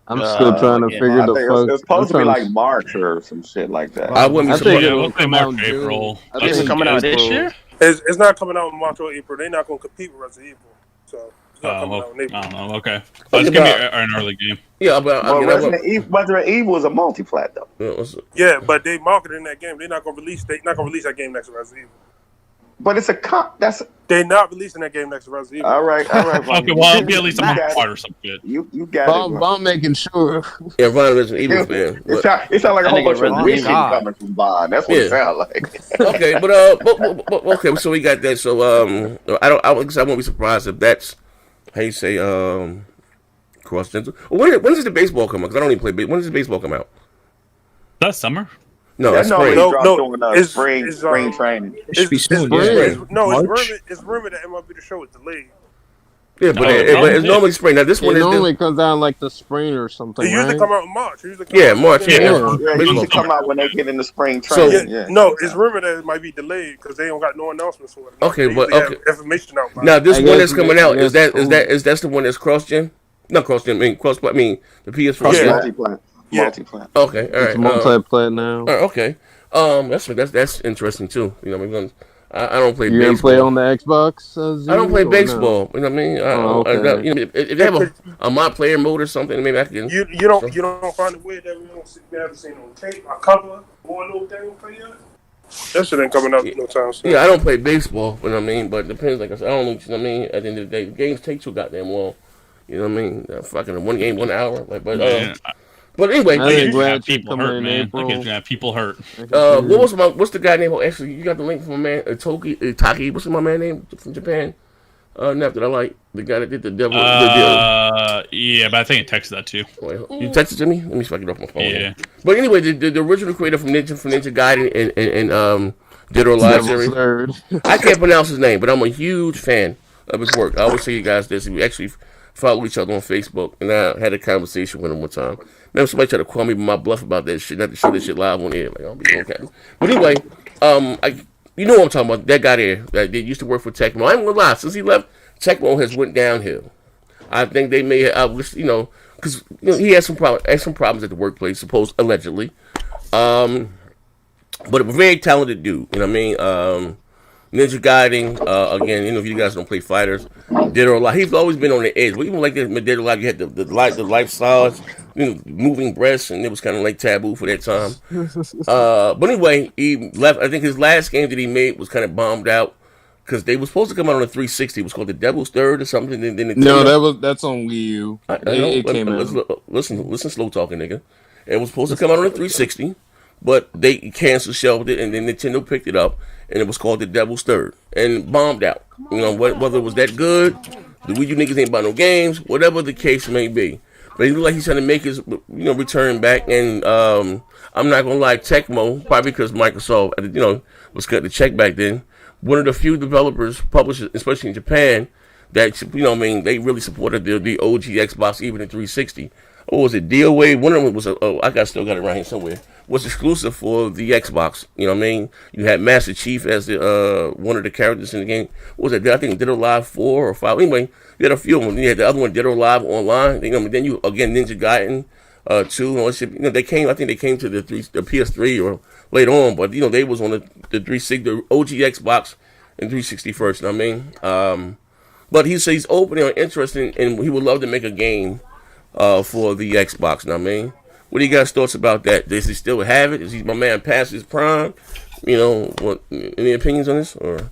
I'm still trying to figure the fuck. It's supposed to be like March or some shit like that. I wouldn't be surprised. It'll come out in April. It's coming out this year? It's not coming out in March or April. They're not going to compete with Resident Evil. So it's not coming out in April. I don't know. Okay. But it's going to be an early game. Yeah, but Resident Evil is a multi-plat though. Yeah, but they marketing that game. They're not going to release. They're not going to release that game next to Resident Evil. But it's they're not releasing that game next to Resident Evil. All right. Okay, well, it'll be at least a month apart or some shit. You got it. I'm making sure. Yeah, Ron Resident Evil fan. It sounds like a whole bunch of wishes coming from Bond. That's what it sounds like. Okay, but okay, so we got that. So I won't be surprised if that's how you say Crossgen. When does the baseball come out? Because I don't even play baseball. When does the baseball come out? That's summer. No, it's spring. It's spring training. It should be soon. It's rumored that MLB The Show is delayed. Yeah, but it's normally spring. Now this one normally comes out like the spring or something. It usually right? come out in March. March. It usually come out when they get in the spring training. No, it's rumored that it might be delayed because they don't got no announcements for it. Okay, but have information out. Now this one that's coming out is that the one that's cross-gen? Not cross-gen. I mean the PS4. Yeah, multi-plat. Okay, all right. It's multi-plat now. Okay. That's interesting too. You know, I don't play. You baseball. play on the Xbox? I don't play baseball. No? You know what I mean? Okay. If they have a mod player mode or something, maybe I can. You don't find it weird that we haven't seen on tape, a cover, or a little thing for you? That shit ain't coming out no time soon. Yeah, I don't play baseball. You know what I mean? But it depends. Like I said, I don't know. You know what I mean? At the end of the day, games take too goddamn long. You know what I mean? Fucking one game, 1 hour. But anyway, I think people hurt, man. People hurt. What's the guy name? Actually, you got the link from my man Taki. What's my man name from Japan? That I like the guy that did the devil. Yeah, but I think it texted that too. Wait, you texted to me? Let me fuck it off my phone. Yeah. But anyway, the original creator from Ninja Gaiden and Dead or Alive series. I can't pronounce his name, but I'm a huge fan of his work. I always say you guys this. We actually follow each other on Facebook, and I had a conversation with him one time. Remember, somebody tried to call me with my bluff about that shit, not to show this shit live on air. Like, I'll be okay. But anyway, you know what I'm talking about. That guy there that used to work for Tecmo. I ain't gonna lie, since he left, Tecmo has went downhill. I think they may have, because he had some problems at the workplace, allegedly. But a very talented dude. You know what I mean? Ninja Gaiden, again, if you guys don't play fighters, Dead or Alive, he's always been on the edge. But even like Dead or Alive, you had the lifestyles, moving breasts, and it was kind of like taboo for that time. But anyway, he left. I think his last game that he made was kind of bombed out because they were supposed to come out on a 360. It was called The Devil's Third or something. That's on Wii U. It came out. Listen, slow talking, nigga. It was supposed to come out on a 360, but they canceled, shelved it, and then Nintendo picked it up. And it was called The Devil's Third, and bombed out. Whether it was that good, the Wii U niggas ain't buy no games, whatever the case may be. But he looked like he's trying to make his, return back. And I'm not gonna lie, Tecmo, probably because Microsoft, was cutting the check back then. One of the few developers, publishers, especially in Japan, that they really supported the OG Xbox, even in 360. What was it? DOA. One of them was still got it right here somewhere. Was exclusive for the Xbox. You know what I mean? You had Master Chief as the one of the characters in the game. What was it? I think Dead or Alive 4 or 5. Anyway, you had a few of them. You had the other one, Dead or Alive Online. Then you again Ninja Gaiden 2. They came. I think they came to the PS3 or later on. But they was on the 360, the OG Xbox and 360 first. You know what I mean? But he says he's open and interested, and he would love to make a game for the Xbox. You know what I mean? What do you guys' thoughts about that? Does he still have it? Is he my man past his prime? Any opinions on this? Or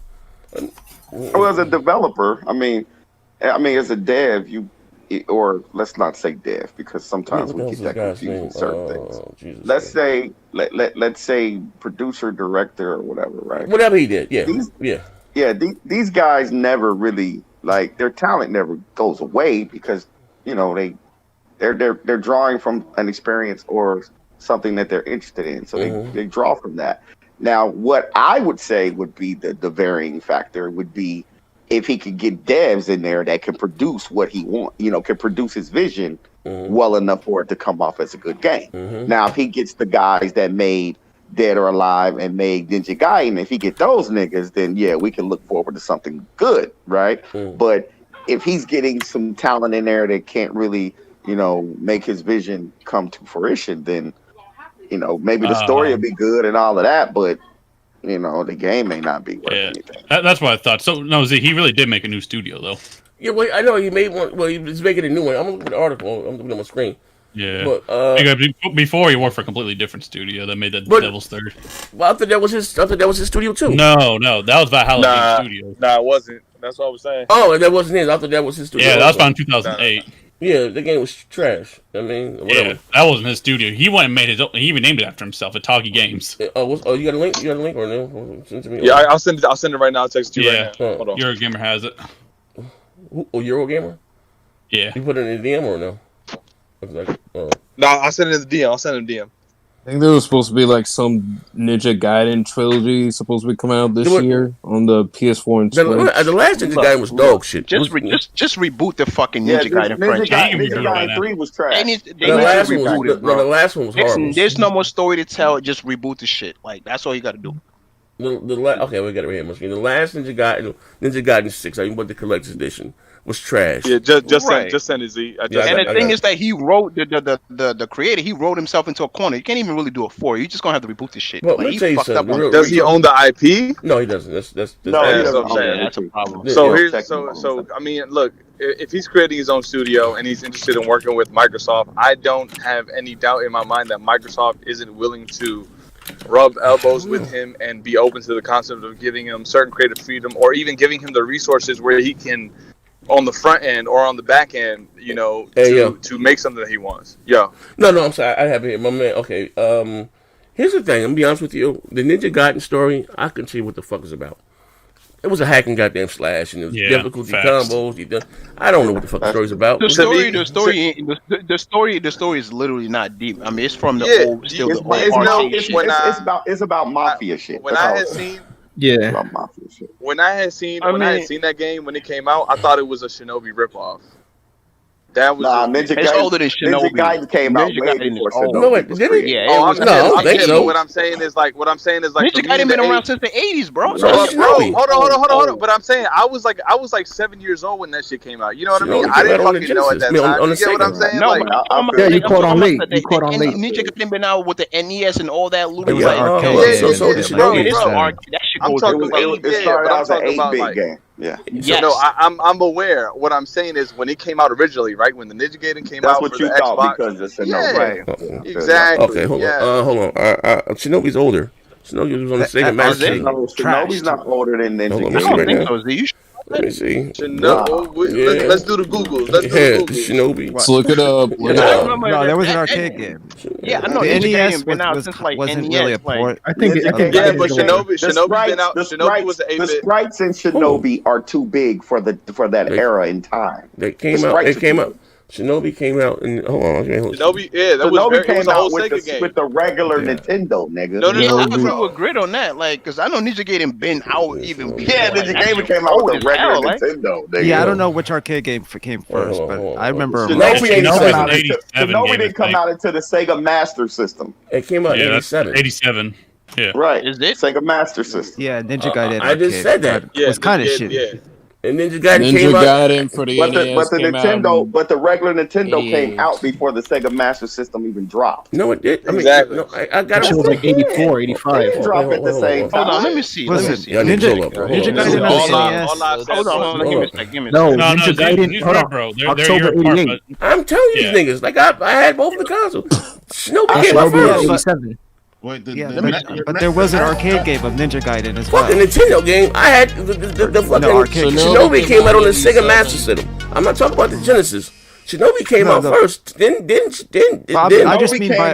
Well, as a developer, I mean, as a dev, or let's not say dev because sometimes we get that confused with certain things. Let's say, let's say producer, director, or whatever, right? Whatever he did, These guys never really their talent never goes away because they're drawing from an experience or something that they're interested in, so they draw from that. Now, what I would say would be the varying factor would be if he could get devs in there that can produce what he wants, can produce his vision well enough for it to come off as a good game. Now, if he gets the guys that made Dead or Alive and made Ninja Gaiden, if he get those niggas, then yeah, we can look forward to something good, right? But if he's getting some talent in there that can't really, make his vision come to fruition, then, maybe the story will be good and all of that, but the game may not be worth anything. That's what I thought. So no, Z, he really did make a new studio though. Yeah, well, I know he made one. Well, he's making a new one. I'm looking at the article. I'm looking on my screen. Yeah, but before he worked for a completely different studio that made the Devil's Third. Well, I thought that was his studio too. No, that was Valhalla Game Studios. Nah, it wasn't. That's what I was saying. Oh, and that wasn't his. I thought that was his studio. Yeah, that was found in 2008. Yeah, the game was trash. I mean, whatever. Yeah, that wasn't his studio. He went and made his own. He even named it after himself, Atagi Games. You got a link? You got a link or no? Send it to me. Yeah, I'll send it. I'll send it right now. I'll text you right now. Hold on. Eurogamer has it. Eurogamer? Yeah. You put it in the DM or no? No, I'll send it in the DM. I'll send it in the DM. I think there was supposed to be some Ninja Gaiden trilogy supposed to be coming out this year on the PS4 and Switch. The last Ninja Gaiden was dog shit. Just reboot the fucking Ninja Gaiden franchise. Ninja Gaiden 3 was trash. The last one was horrible. There's no more story to tell. Just reboot the shit. That's all you got to do. Okay, we got it right here. The last Ninja Gaiden 6, I even bought the collector's edition, was trash. Yeah, just send it, Z. And the thing is that he wrote the creator. He wrote himself into a corner. You can't even really do a 4. You're just gonna have to reboot this shit. Well, let me tell you something. Does he own the IP? No, he doesn't. That's what I'm saying. That's a problem. So I mean, look, if he's creating his own studio and he's interested in working with Microsoft, I don't have any doubt in my mind that Microsoft isn't willing to rub elbows with him and be open to the concept of giving him certain creative freedom, or even giving him the resources where he can, on the front end or on the back end, to make something that he wants. No, I'm sorry, I have it here, my man. Okay, here's the thing. I'm gonna be honest with you. The Ninja Gaiden story, I can see what the fuck it's about. It was a hacking goddamn slash, and it was difficulty combos. I don't know what the fuck the story's about. The story is literally not deep. I mean, it's from the old, still the old shit. It's about mafia shit. When I had seen, about mafia shit. When I had seen that game when it came out, I thought it was a Shinobi ripoff. That was Ninja older than Shinobi. Ninja Gaiden came out way before Shinobi. No, wait, did it? Yeah, it was. I think so. What I'm saying is like Ninja Gaiden been around since the 80s, bro. Hold on. But I'm saying I was like 7 years old when that shit came out. You know what I mean? I didn't fucking know at that time. You get what I'm saying? No, you caught on late. You caught on late. Ninja Gaiden been out with the NES and all that. So did Shinobi. That shit goes. It started out as an 8-bit game. Yeah. Yes. No, I'm aware. What I'm saying is when it came out originally, right? When the Ninja Gaiden came out for the Xbox. Because it's right. Exactly. Okay, hold on. Shinobi's older. Shinobi was on the Sega Master System. Shinobi's not older than Ninja Gaiden. I don't think so, Z. Let me see. Let's do the Googles. Shinobi. Let's look it up. No, there was an arcade game. Yeah, I know. The NES been out since wasn't really a port. I think but Shinobi been out. Shinobi was the 8-bit. The sprites in Shinobi are too big for that era in time. They came out. It came out. Shinobi came out and hold on. Shinobi, that was came a whole out with Sega game with the regular Nintendo, nigga. No, I agree with Grid on that. Because I know Ninja Gaiden been out even before. Yeah, Ninja Gaiden came out with the regular Nintendo, nigga. Yeah, I don't know which arcade game came first, but I remember. Shinobi didn't come out into the Sega Master System. It came out in 87. 87. Yeah. Right. Is this Sega Master System? Yeah, Ninja Gaiden. I just said that. It was kind of shit. Yeah. And Ninja Gaiden for the NES but the regular Nintendo came out before the Sega Master System even dropped. No, it did. Exactly. I got it. Was like 84, 85. It dropped at the same time. Hold on, let me see. Ninja Gaiden Hold on. Give me a second. No, Ninja Gaiden. October 88. I'm telling you, these niggas. I had both of the consoles. Shinobi came out first. 87. But there was an arcade game of Ninja Gaiden as well. Fucking Nintendo game. I had the fucking Shinobi came out on the Sega Master System. I'm not talking about the Genesis. Shinobi came out first. Then I just mean by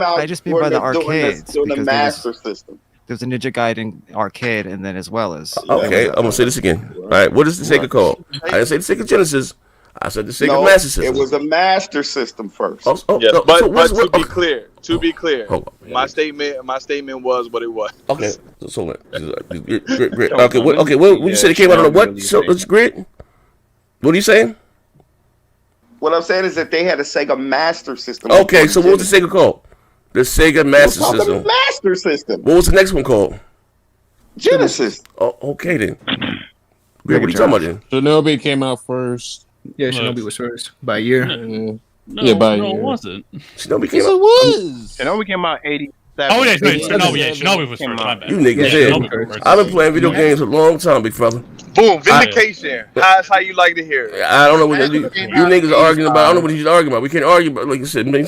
the arcades. Doing the Master System. There's a Ninja Gaiden arcade, and then as well as. Okay, I'm gonna say this again. All right, what is the Sega called? I didn't say the Sega Genesis. I said the Sega Master System. It was a Master System first. But to be clear, my statement was what it was. Okay, so what? Okay, what you said it came out on a what? So it's Grid. What are you saying? What I'm saying is that they had a Sega Master System. Okay, so what was the Sega called? The Sega Master System. The Master System. What was the next one called? Genesis. Oh, okay then. What are you talking about then? Shinobi came out first. Yeah, Shinobi was first by a year. By a year. It wasn't. Shinobi came out. It was. Shinobi came out 87. Oh yeah, Shinobi was first. My bad. You niggas did. I've been playing video games a long time, big fella. Boom, vindication. That's how you like to hear it. I don't know what you niggas are arguing about. I don't know what you're arguing about. We can't argue about, like you said. They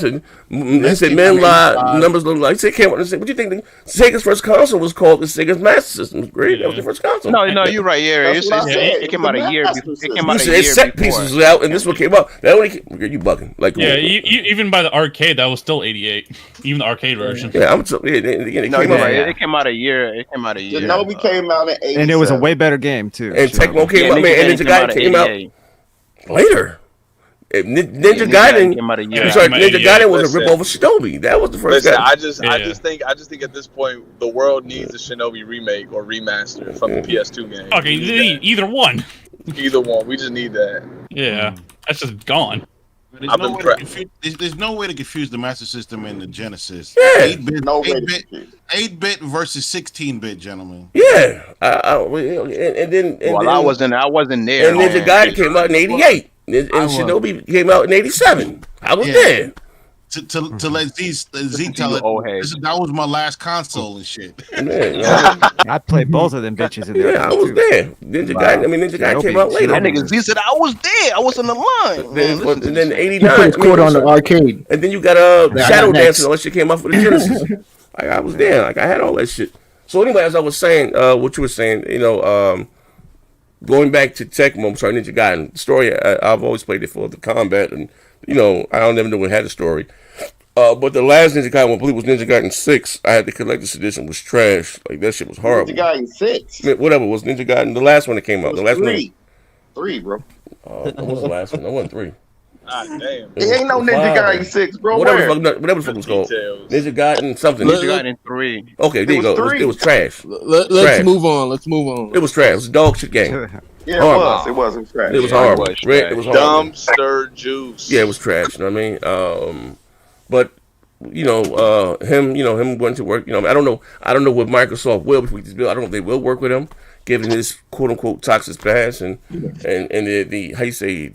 said men lie, numbers don't lie. They came out and said, what do you think? Sega's first console was called the Sega's Master System. It was great. That was the first console. No, you're right. Yeah, it came out a year. It came out a year. Set pieces was out, and this one came out. That only you bugging. Like even by the arcade, that was still 88. Even the arcade version. Yeah, I'm it came out a year. It came out a year. Shinobi came out in 87. And it was a way better game too. And Tecmo came out, man, and Ninja Gaiden came out later. Ninja Gaiden came out a year. Ninja Gaiden was a rip off of Shinobi. That was the first guy. I just think at this point the world needs a Shinobi remake or remaster from the PS2 game. Okay, either one. Either one. We just need that. Yeah, that's just gone. There's no way to confuse the Master System and the Genesis. Yeah, 8-bit versus 16-bit, gentlemen. Yeah, and then I wasn't there. And Ninja Gaiden came out in '88, and Shinobi came out in '87. I was there. To let Z tell it, that was my last console and shit. I played both of them bitches in there. Yeah, I was there. Ninja Gaiden came out later. That nigga Z said I was there. I was in the line. And then '89. He put his quarter on the arcade. And then you got Shadow Dance and all that shit came out for the Genesis. Like I was there. Like I had all that shit. So anyway, as I was saying, what you were saying, going back to Tecmo, Ninja Gaiden. The story I've always played it for the combat, and I don't never know what had a story. But the last Ninja Gaiden, I believe, was Ninja Gaiden 6. I had the collector's edition, was trash. Like that shit was horrible. Ninja Gaiden 6. Whatever it was Ninja Gaiden, the last one that came out. The last 3. 3, bro. What was the last one? That wasn't 3. Ah, damn. It ain't no Ninja Gaiden 6, bro. Whatever the fuck it was called. Ninja Gaiden something. Ninja Gaiden 3. Okay, there you go. It was trash. Let's move on. It was trash. It was a dog shit game. Yeah, it was. It was trash. It was horrible. It was horrible. Dumpster juice. Yeah, it was trash. You know what I mean? But him going to work. I don't know what Microsoft will with this bill. I don't know if they will work with him, given his quote unquote toxic past and the how you say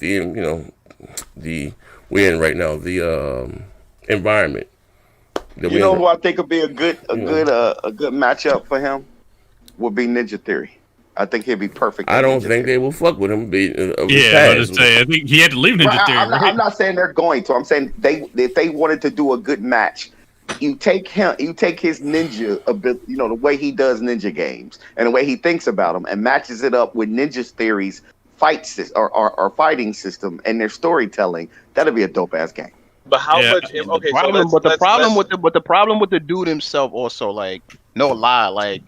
the we're in right now, the environment. Who I think would be a good matchup for him would be Ninja Theory. I think he'd be perfect. I don't think they will fuck with him. I think he had to leave Ninja Theory. I'm not saying they're going to. I'm saying if they wanted to do a good match, you take his ninja ability, the way he does ninja games and the way he thinks about them, and matches it up with Ninja Theory's fight system or fighting system and their storytelling. That'd be a dope ass game. But how much? Okay, the problem with the dude himself also, like, no lie, like,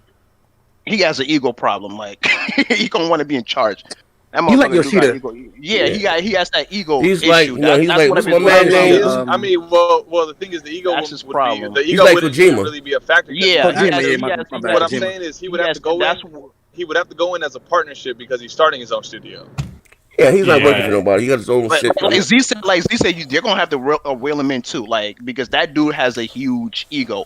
he has an ego problem. Like, he gonna want to be in charge. You like Yoshida? He has that ego. He's issue. like, he's like, what's my man's name? I mean, well, the thing is, the ego that's his problem. The ego wouldn't really be a factor. What I'm saying is, he would have to go in. He would have to go in as a partnership because he's starting his own studio. Yeah, he's not working for nobody. He got his own shit. Like Z said, they're gonna have to wheel him in too, like, because that dude has a huge ego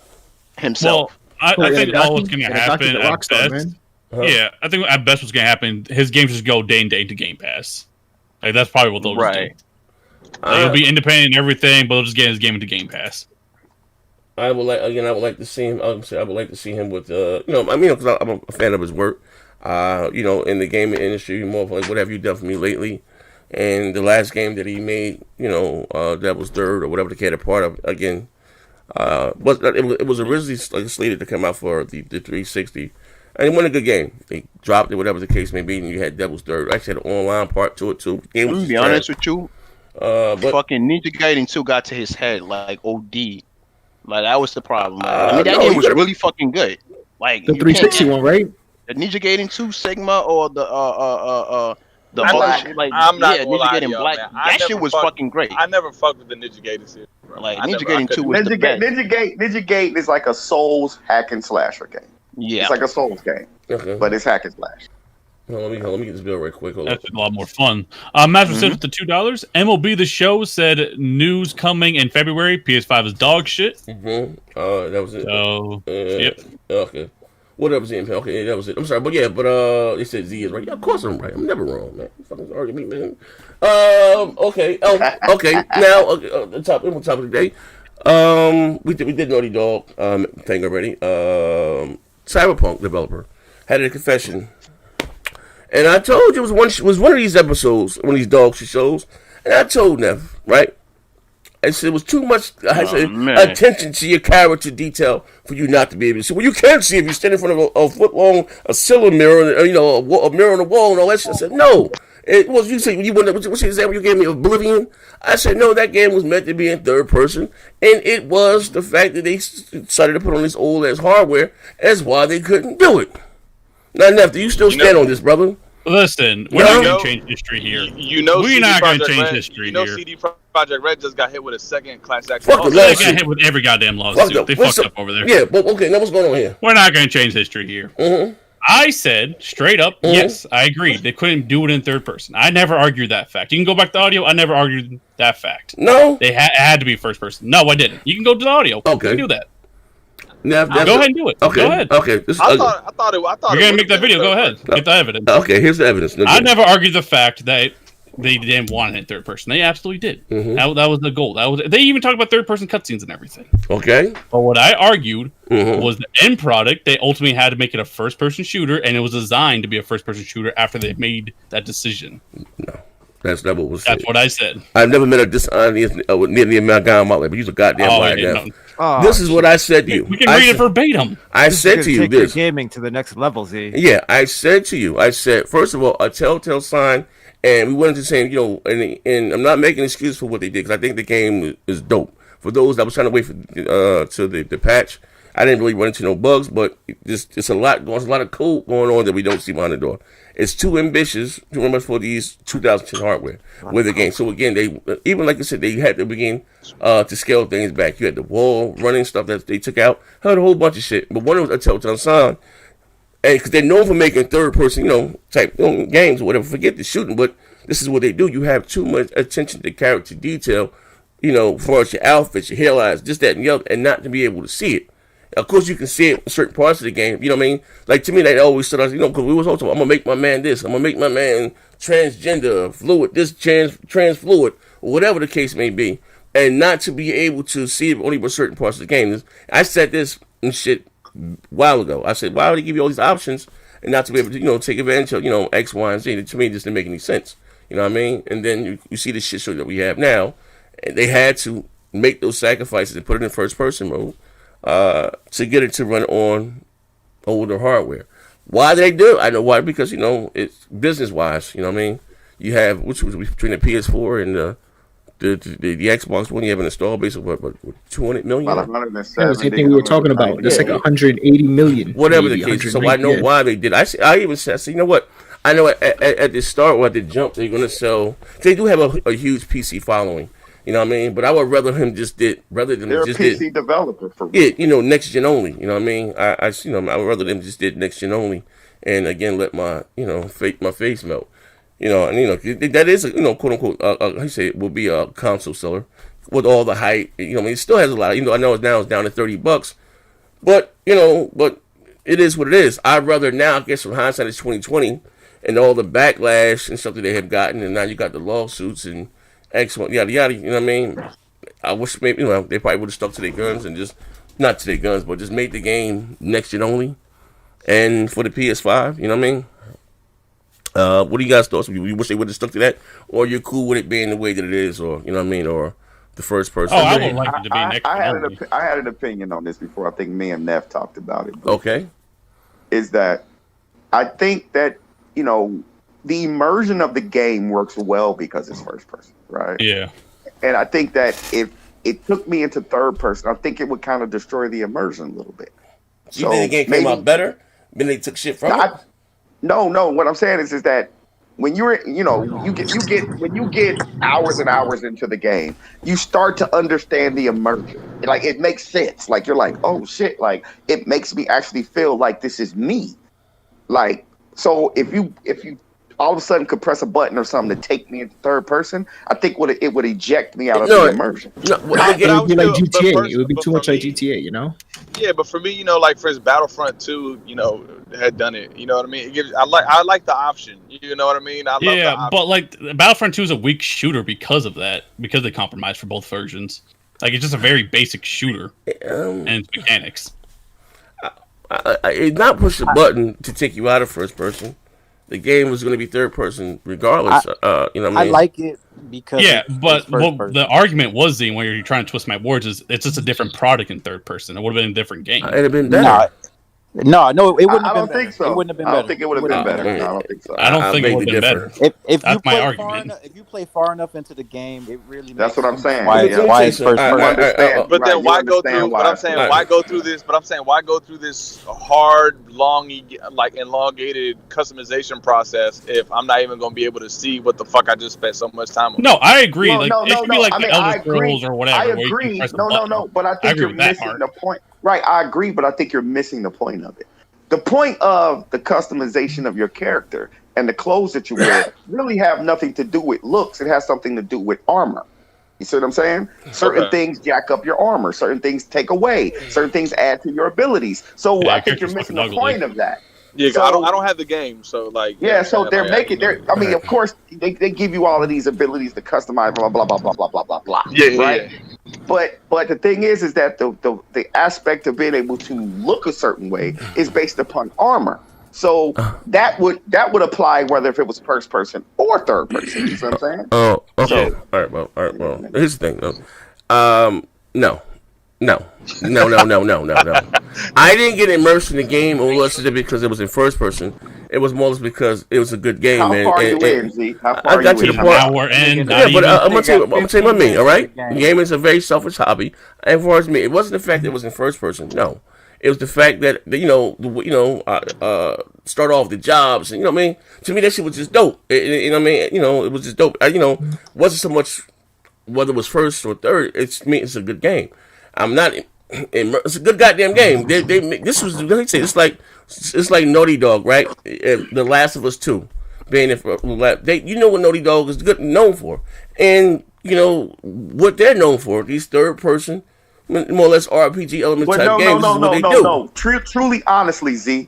himself. Well, I think all what's gonna happen at best. Yeah, I think at best what's gonna happen, his games just go day and day to Game Pass. Like that's probably what they'll do. He'll be independent and everything, but they'll just get his game into Game Pass. I would like to see him. I would like to see him with, because I'm a fan of his work. In the gaming industry, more of like, what have you done for me lately? And the last game that he made, that was third or whatever the cat a part of. Again, But it was originally slated to come out for the 360, and it wasn't a good game. They dropped it, whatever the case may be, and you had Devil's Third. Actually, had an online part to it too. Let me be honest with you. But fucking Ninja Gaiden 2 got to his head like OD. Like that was the problem. I mean, that game was really fucking good. Like the 360 one, right? The Ninja Gaiden 2 Sigma or the I'm not gonna lie to y'all, Black. man. That shit was fucking great. I never fucked with the Ninja Gaiden series, bro. Like Ninja Gaiden 2 was the best. Ninja Gaiden is like a Souls hack and slasher game. Yeah, it's like a Souls game, but it's hack and slash. Let me get this bill right quick. That's a lot more fun. Master said with the $2. MLB The Show said news coming in February. PS5 is dog shit. That was it. So, yep. Okay. Whatever, Z. Okay, that was it. I'm sorry, but they said Z is right. Yeah, of course I'm right. I'm never wrong, man. Fucking argue me, man. Okay. Okay. Now, the top of the day. We did Naughtydog thing already. Cyberpunk developer had a confession. And I told you it was one of these episodes, one of these dog shit shows, and I told them, right? I said it was too much attention to your character detail for you not to be able to see. Well, you can see if you stand in front of a foot long, a cylinder mirror, a mirror on the wall and all that shit. I said, no. It was, you said, what's the example you gave me, Oblivion? I said, no, that game was meant to be in third person, and it was the fact that they decided to put on this old-ass hardware as why they couldn't do it. Now, Neff, do you still stand on this, brother? Listen, we're not going to change history here. We're not going to change history here. CD Projekt Red just got hit with a second class action. They got hit with every goddamn lawsuit. They fucked up over there. Yeah, but okay, now what's going on here? We're not going to change history here. I said straight up, yes, I agree. They couldn't do it in third person. I never argued that fact. You can go back to the audio. I never argued that fact. No, they had to be first person. No, I didn't. You can go to the audio. Okay, you can do that. Now, go ahead and do it. Okay, go ahead. Okay, I thought you're gonna make that video. Go ahead. Get the evidence. Okay, here's the evidence. I never argued the fact that they didn't want it in third person. They absolutely did. That was the goal. They even talked about third person cutscenes and everything. Okay. But what I argued was the end product. They ultimately had to make it a first person shooter, and it was designed to be a first person shooter after they made that decision. No. That's not what was said. That's what I said. I've never met a dishonest near the amount of guy in my life, but he's a goddamn liar now. This is what I said to you. We can read it verbatim. I said to you this. Gaming to the next level, Z. Yeah, I said to you. I said, first of all, a telltale sign, and we went into saying, and I'm not making an excuse for what they did, because I think the game is dope. For those that was trying to wait for to the patch, I didn't really run into no bugs, but there's a lot of code going on that we don't see behind the door. It's too ambitious to remember for these 2010 hardware with the game. So again, they even like I said, they had to begin to scale things back. You had the wall running stuff that they took out, had a whole bunch of shit. But one was a telltale sign, and because they're known for making third person, type games or whatever. Forget the shooting, but this is what they do. You have too much attention to character detail, for your outfits, your hairlines, this, that, and the other, and not to be able to see it. Of course, you can see it in certain parts of the game. You know what I mean? Like, to me, they always said, because we was also, I'm going to make my man this. I'm going to make my man transgender, fluid, this trans fluid, or whatever the case may be. And not to be able to see it only for certain parts of the game. I said this and shit a while ago. I said, why would they give you all these options and not to be able to, take advantage of, X, Y, and Z? To me, it just didn't make any sense. You know what I mean? And then you see the shit show that we have now. And they had to make those sacrifices and put it in first person mode. To get it to run on older hardware. Why did they do it? I know why, because it's business wise. You know what I mean? You have which was between the PS4 and the Xbox One. You have an install base of what 200 million. That was the thing we were talking about. That's like 180 million. Whatever the case. So I know why they did. I even said, you know what? I know at the start or at the jump they're gonna sell. They do have a huge PC following. You know what I mean? But I would rather him just did rather than they're just a PC did developer for next gen only. You know what I mean? I would rather them just did next gen only, and again let my my face melt. And that is quote unquote how you say it will be a console seller with all the hype. It still has a lot. I know it's down to $30, but but it is what it is. I'd rather now, I guess from hindsight, it's 2020, and all the backlash and stuff that they have gotten, and now you got the lawsuits and excellent, yada yada. You know what I mean? I wish maybe they probably would have stuck to their guns and just not to their guns, but just made the game next gen only, and for the PS5. You know what I mean? What do you guys thoughts? You wish they would have stuck to that, or you're cool with it being the way that it is, or you know what I mean, or the first person. Oh, I would like it to be next. I had an opinion on this before. I think me and Neff talked about it. Okay. Is that I think that, you know, the immersion of the game works well because it's first person, right? Yeah. And I think that if it took me into third person, I think it would kind of destroy the immersion a little bit. You think the game came out better when they took shit from it? No. What I'm saying is that when you're, you know, when you get hours and hours into the game, you start to understand the immersion. Like it makes sense. Like you're like, oh shit, like it makes me actually feel like this is me. Like, so if you all of a sudden could press a button or something to take me into third person, I think it would eject me out of the immersion. It would be like GTA. It would be too much like GTA, you know? Yeah, but for me, you know, like for instance, Battlefront 2, you know, had done it. You know what I mean? It gives, I like the option. You know what I mean? I love the option. But like Battlefront 2 is a weak shooter because of that, because they compromised for both versions. Like it's just a very basic shooter and its mechanics. It's not push the button to take you out of first person. The game was going to be third person regardless. You know what I mean? I like it because but the argument was when you're trying to twist my words is it's just a different product in third person. It would have been a different game. It'd have been better. No, it wouldn't. I don't think so. It wouldn't have been I better. don't think it would have been better. I don't think so. I don't think it would have been better. If That's you my play argument. if you play far enough into the game, it really. That's what I'm saying. Why it's first person? But then why go through? But I'm saying why go through this? But I'm saying why go through this hard, long, like elongated customization process if I'm not even going to be able to see what the fuck I just spent so much time on? No, I agree. It should be like the Elder Scrolls or whatever. I agree. No. But I think you're missing the point. Right, I agree, but I think you're missing the point of it. The point of the customization of your character and the clothes that you wear really have nothing to do with looks. It has something to do with armor. You see what I'm saying? Certain things jack up your armor. Certain things take away. Certain things add to your abilities. So I think you're missing the point of that. Yeah, so, I don't have the game, so like. Yeah, so they're making. I mean, of course, they give you all of these abilities to customize. Blah blah blah blah blah blah blah blah. Yeah, right. Yeah. But the thing is that the aspect of being able to look a certain way is based upon armor. So that would apply whether if it was first person or third person. You see what I'm saying? Oh, okay. So, all right. Well. Here's the thing, though. No. I didn't get immersed in the game or less because it was in first person. It was more because it was a good game. How far are you in, Z? How far I got to the point. Yeah, but I'm gonna tell you what I mean. All right, gaming is a very selfish hobby. And for me, it wasn't the fact that it was in first person. No, it was the fact that start off the jobs. And, you know what I mean? To me, that shit was just dope. You know what I mean? You know, it was just dope. Wasn't so much whether it was first or third. It's a good game. I'm not. It's a good goddamn game. This was. Let me say, it's like Naughtydog, right? The Last of Us 2, being you know what Naughtydog is good known for, and you know what they're known for. These third person, more or less RPG element type games. No. Truly, honestly, Z,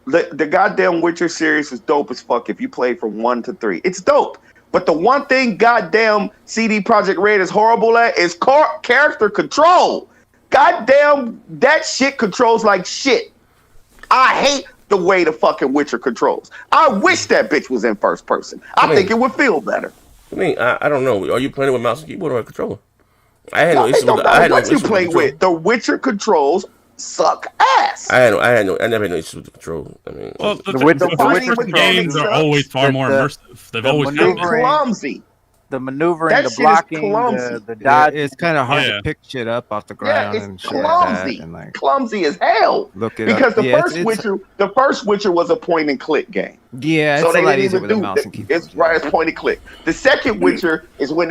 the goddamn Witcher series is dope as fuck. If you play from 1 to 3, it's dope. But the one thing goddamn CD Projekt Red is horrible at is character control. Goddamn, that shit controls like shit. I hate the way the fucking Witcher controls. I wish that bitch was in first person. I think it would feel better. I mean, I don't know. Are you playing with mouse and keyboard or a controller? I had no issue with what you play with. The Witcher controls suck ass. I never had no issues with the control. I mean, the Witcher games are always far more immersive. They've always been clumsy. The maneuvering, the blocking, the dodge. It's kind of hard to pick shit up off the ground. Yeah, it's and clumsy. Shit like that. Clumsy as hell. Because the first Witcher was a point and click game. Yeah, so it's they a lot didn't easier even with a mouse and keyboard. It's right, it's point and click. The second Witcher is when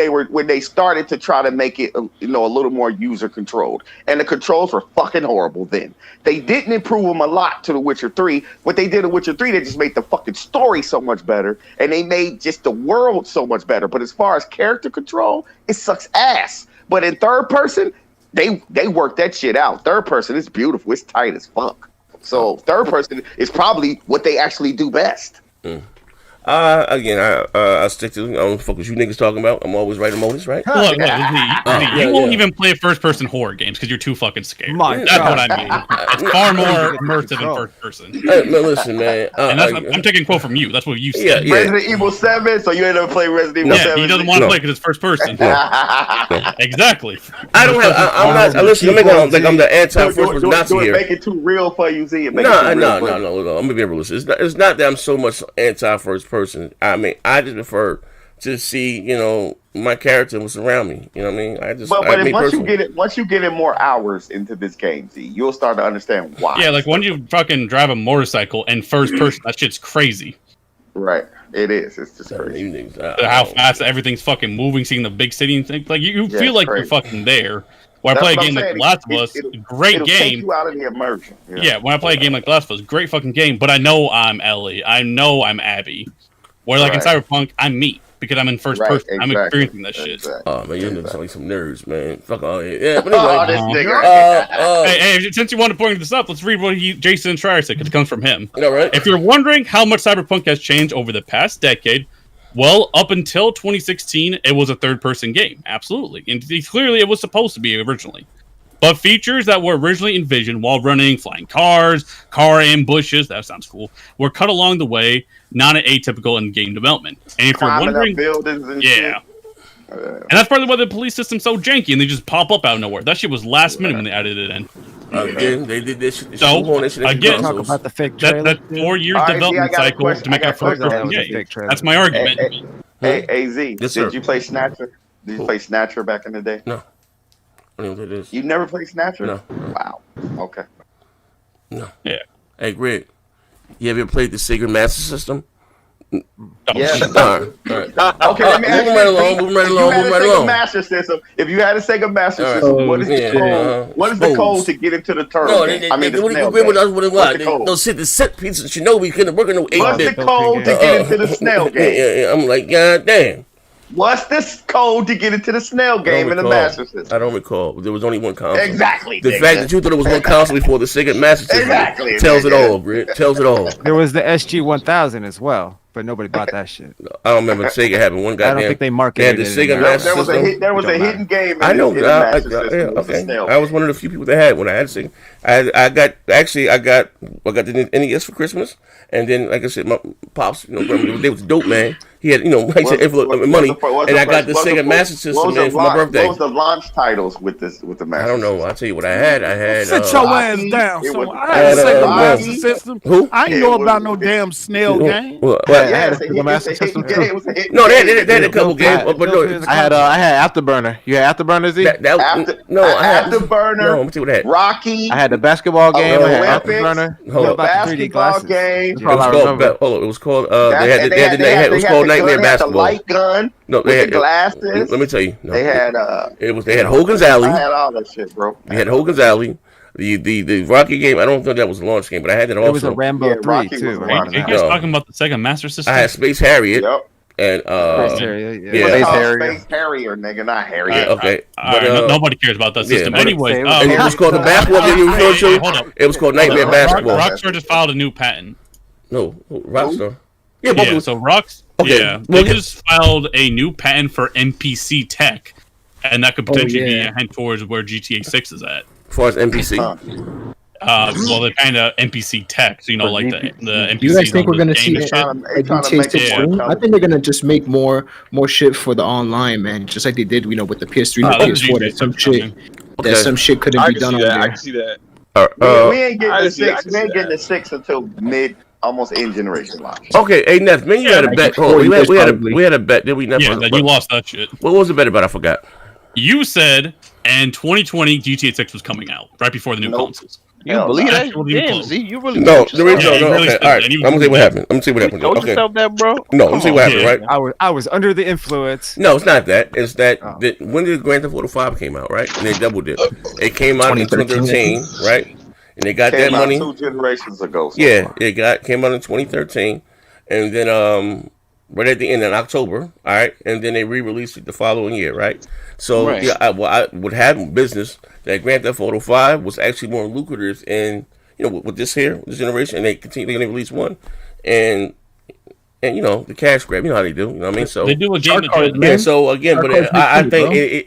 they started to try to make it a little more user controlled, and the controls were fucking horrible. Then they didn't improve them a lot to the Witcher 3. What they did in Witcher 3, they just made the fucking story so much better, and they made just the world so much better. But as far as character control, it sucks ass. But in third person, they worked that shit out. Third person is beautiful. It's tight as fuck. So third person is probably what they actually do best. Again, I stick to. I don't fuck what you niggas talking about. I'm always right emotions, right? Look, you won't even play first-person horror games because you're too fucking scared. That's what I mean. It's far more immersive than first-person. Hey, man, listen, man. And I'm taking a quote from you. That's what you said. Yeah. Resident Evil 7. So you ain't ever play Resident Evil 7? He doesn't want to play because it's first-person. Exactly. I don't have. I'm not. Listen, I'm the anti-first-person Nazi here. Make it too real for you, Z. No. I'm gonna be realistic. It's not that I'm so much anti-first person. I mean, I just prefer to see, my character was around me. You know what I mean? But once you get in more hours into this game, Z, you'll start to understand why. Yeah, like when you fucking drive a motorcycle in first person, that shit's crazy. Right. It is. It's just crazy. How fast everything's fucking moving, seeing the big city and things. Like you feel like you're fucking there. When I play a game like The Last of Us, great game. Take you out of the immersion. Yeah, when I play a game like The Last of Us, great fucking game. But I know I'm Ellie. I know I'm Abby. Where like in Cyberpunk, I'm me because I'm in first person. Exactly. I'm experiencing that shit. Oh man, you niggas like some nerds, man. Fuck all that. Yeah, but anyway. Hey, since you want to point this up, let's read what Jason Schreier said because it comes from him. You know, right? If you're wondering how much Cyberpunk has changed over the past decade, well, up until 2016, it was a third-person game. Absolutely. And clearly it was supposed to be originally. But features that were originally envisioned while running flying cars, car ambushes, that sounds cool, were cut along the way, not atypical in game development. And if you're wondering... buildings and shit. And that's probably why the police system's so janky and they just pop up out of nowhere. That shit was last minute when they added it in. Again, they did this shit. So, again, talk about the fake trailer. That's 4 years development cycle to make a first-person game. That's my argument. Hey, AZ, yes, did you play Snatcher? Did you play Snatcher back in the day? No. I don't know what that is. You never played Snatcher? No. Wow. Okay. No. Yeah. Hey, Greg, you ever played the Sega Master System? Yes. All right. Okay, let me ask you. Moving right along. Master System. If you had a Sega Master System, what is the code? What is the code to get into the turtle? No, sit the set pieces of Shinobi couldn't work in no 8-bit. What's the code to get into the snail game? Yeah. I'm like, God damn. What's this code to get into the snail game in the Master System? I don't recall. There was only one console. Exactly. The fact that you thought it was one console before the Sega Master System tells it all, Britt. Tells it all. There was the SG-1000 as well, but nobody bought that shit. I don't remember Sega having one goddamn. I don't think they marketed the Sega Master System. There was a hidden game. I know. I was one of the few people that had one. I had Sega. I got the NES for Christmas, and then like I said, my pops, they was dope, man. He had, like I said, envelope money, and I got the Sega Master System man for my birthday. What was the launch titles with the Master? I don't know. I'll tell you what I had. Sit your ass down. So I had a Sega Master System. I ain't know about no damn snail game. I had a Sega Master System too. No, they had a couple games, but no. I had Afterburner. You had Afterburner, Z? I had Afterburner. No, let me see what I had. Rocky. I had the basketball game. I had Afterburner. The basketball game. It was called. It was called Nightmare Basketball. The light gun. No, they had glasses. Let me tell you. No, they had. They had Hogan's Alley. I had all that shit, bro. They had Hogan's Alley. The Rocky game. I don't think that was a launch game, but I had that also. It was a Rambo 3 too. Are you guys talking about the Sega Master System? I had Space Harriet. Yep. And Space Harrier, nigga, not Harriet. Okay, but nobody cares about that system. Anyway, and it was called the basketball game you referred to. Hold up. It was called Nightmare Basketball. Rockstar just filed a new patent. No, Rockstar. Yeah, so they just filed a new patent for NPC tech, and that could potentially be a hint towards where GTA 6 is at. As far as NPC. Well, they're kind of NPC tech, so like the NPCs. Do you guys think we're gonna see GTA 6 soon? I think they're gonna just make more shit for the online, man. Just like they did, with the PS3 and PS4. That some shit couldn't be done on there. I can see that. We ain't getting the 6. We ain't getting the 6 until almost in generation launch. Okay, hey Neff, man, you had a bet. We had a bet. Did we never? Yeah, you lost that shit. What was the bet about? I forgot. You said in 2020 GTA 6 was coming out right before the new consoles. You believe that? Damn, Z, you really no. Okay, all right. I'm gonna see what happened. Told yourself that, bro. No, let me see what happened. Right? I was under the influence. No, it's not that. It's that when did Grand Theft Auto 5 came out? Right, and they doubled it. It came out in 2013, right? And they got that money 2 generations ago. Yeah, it came out in 2013, and then right at the end in October, all right, and then they re-released it the following year, right? So I would have business that Grand Theft Auto 5 was actually more lucrative in with this generation, and they're gonna release one, and and the cash grab. You know how they do. You know what I mean? So they do a game of Gen. Yeah. So again, but I think it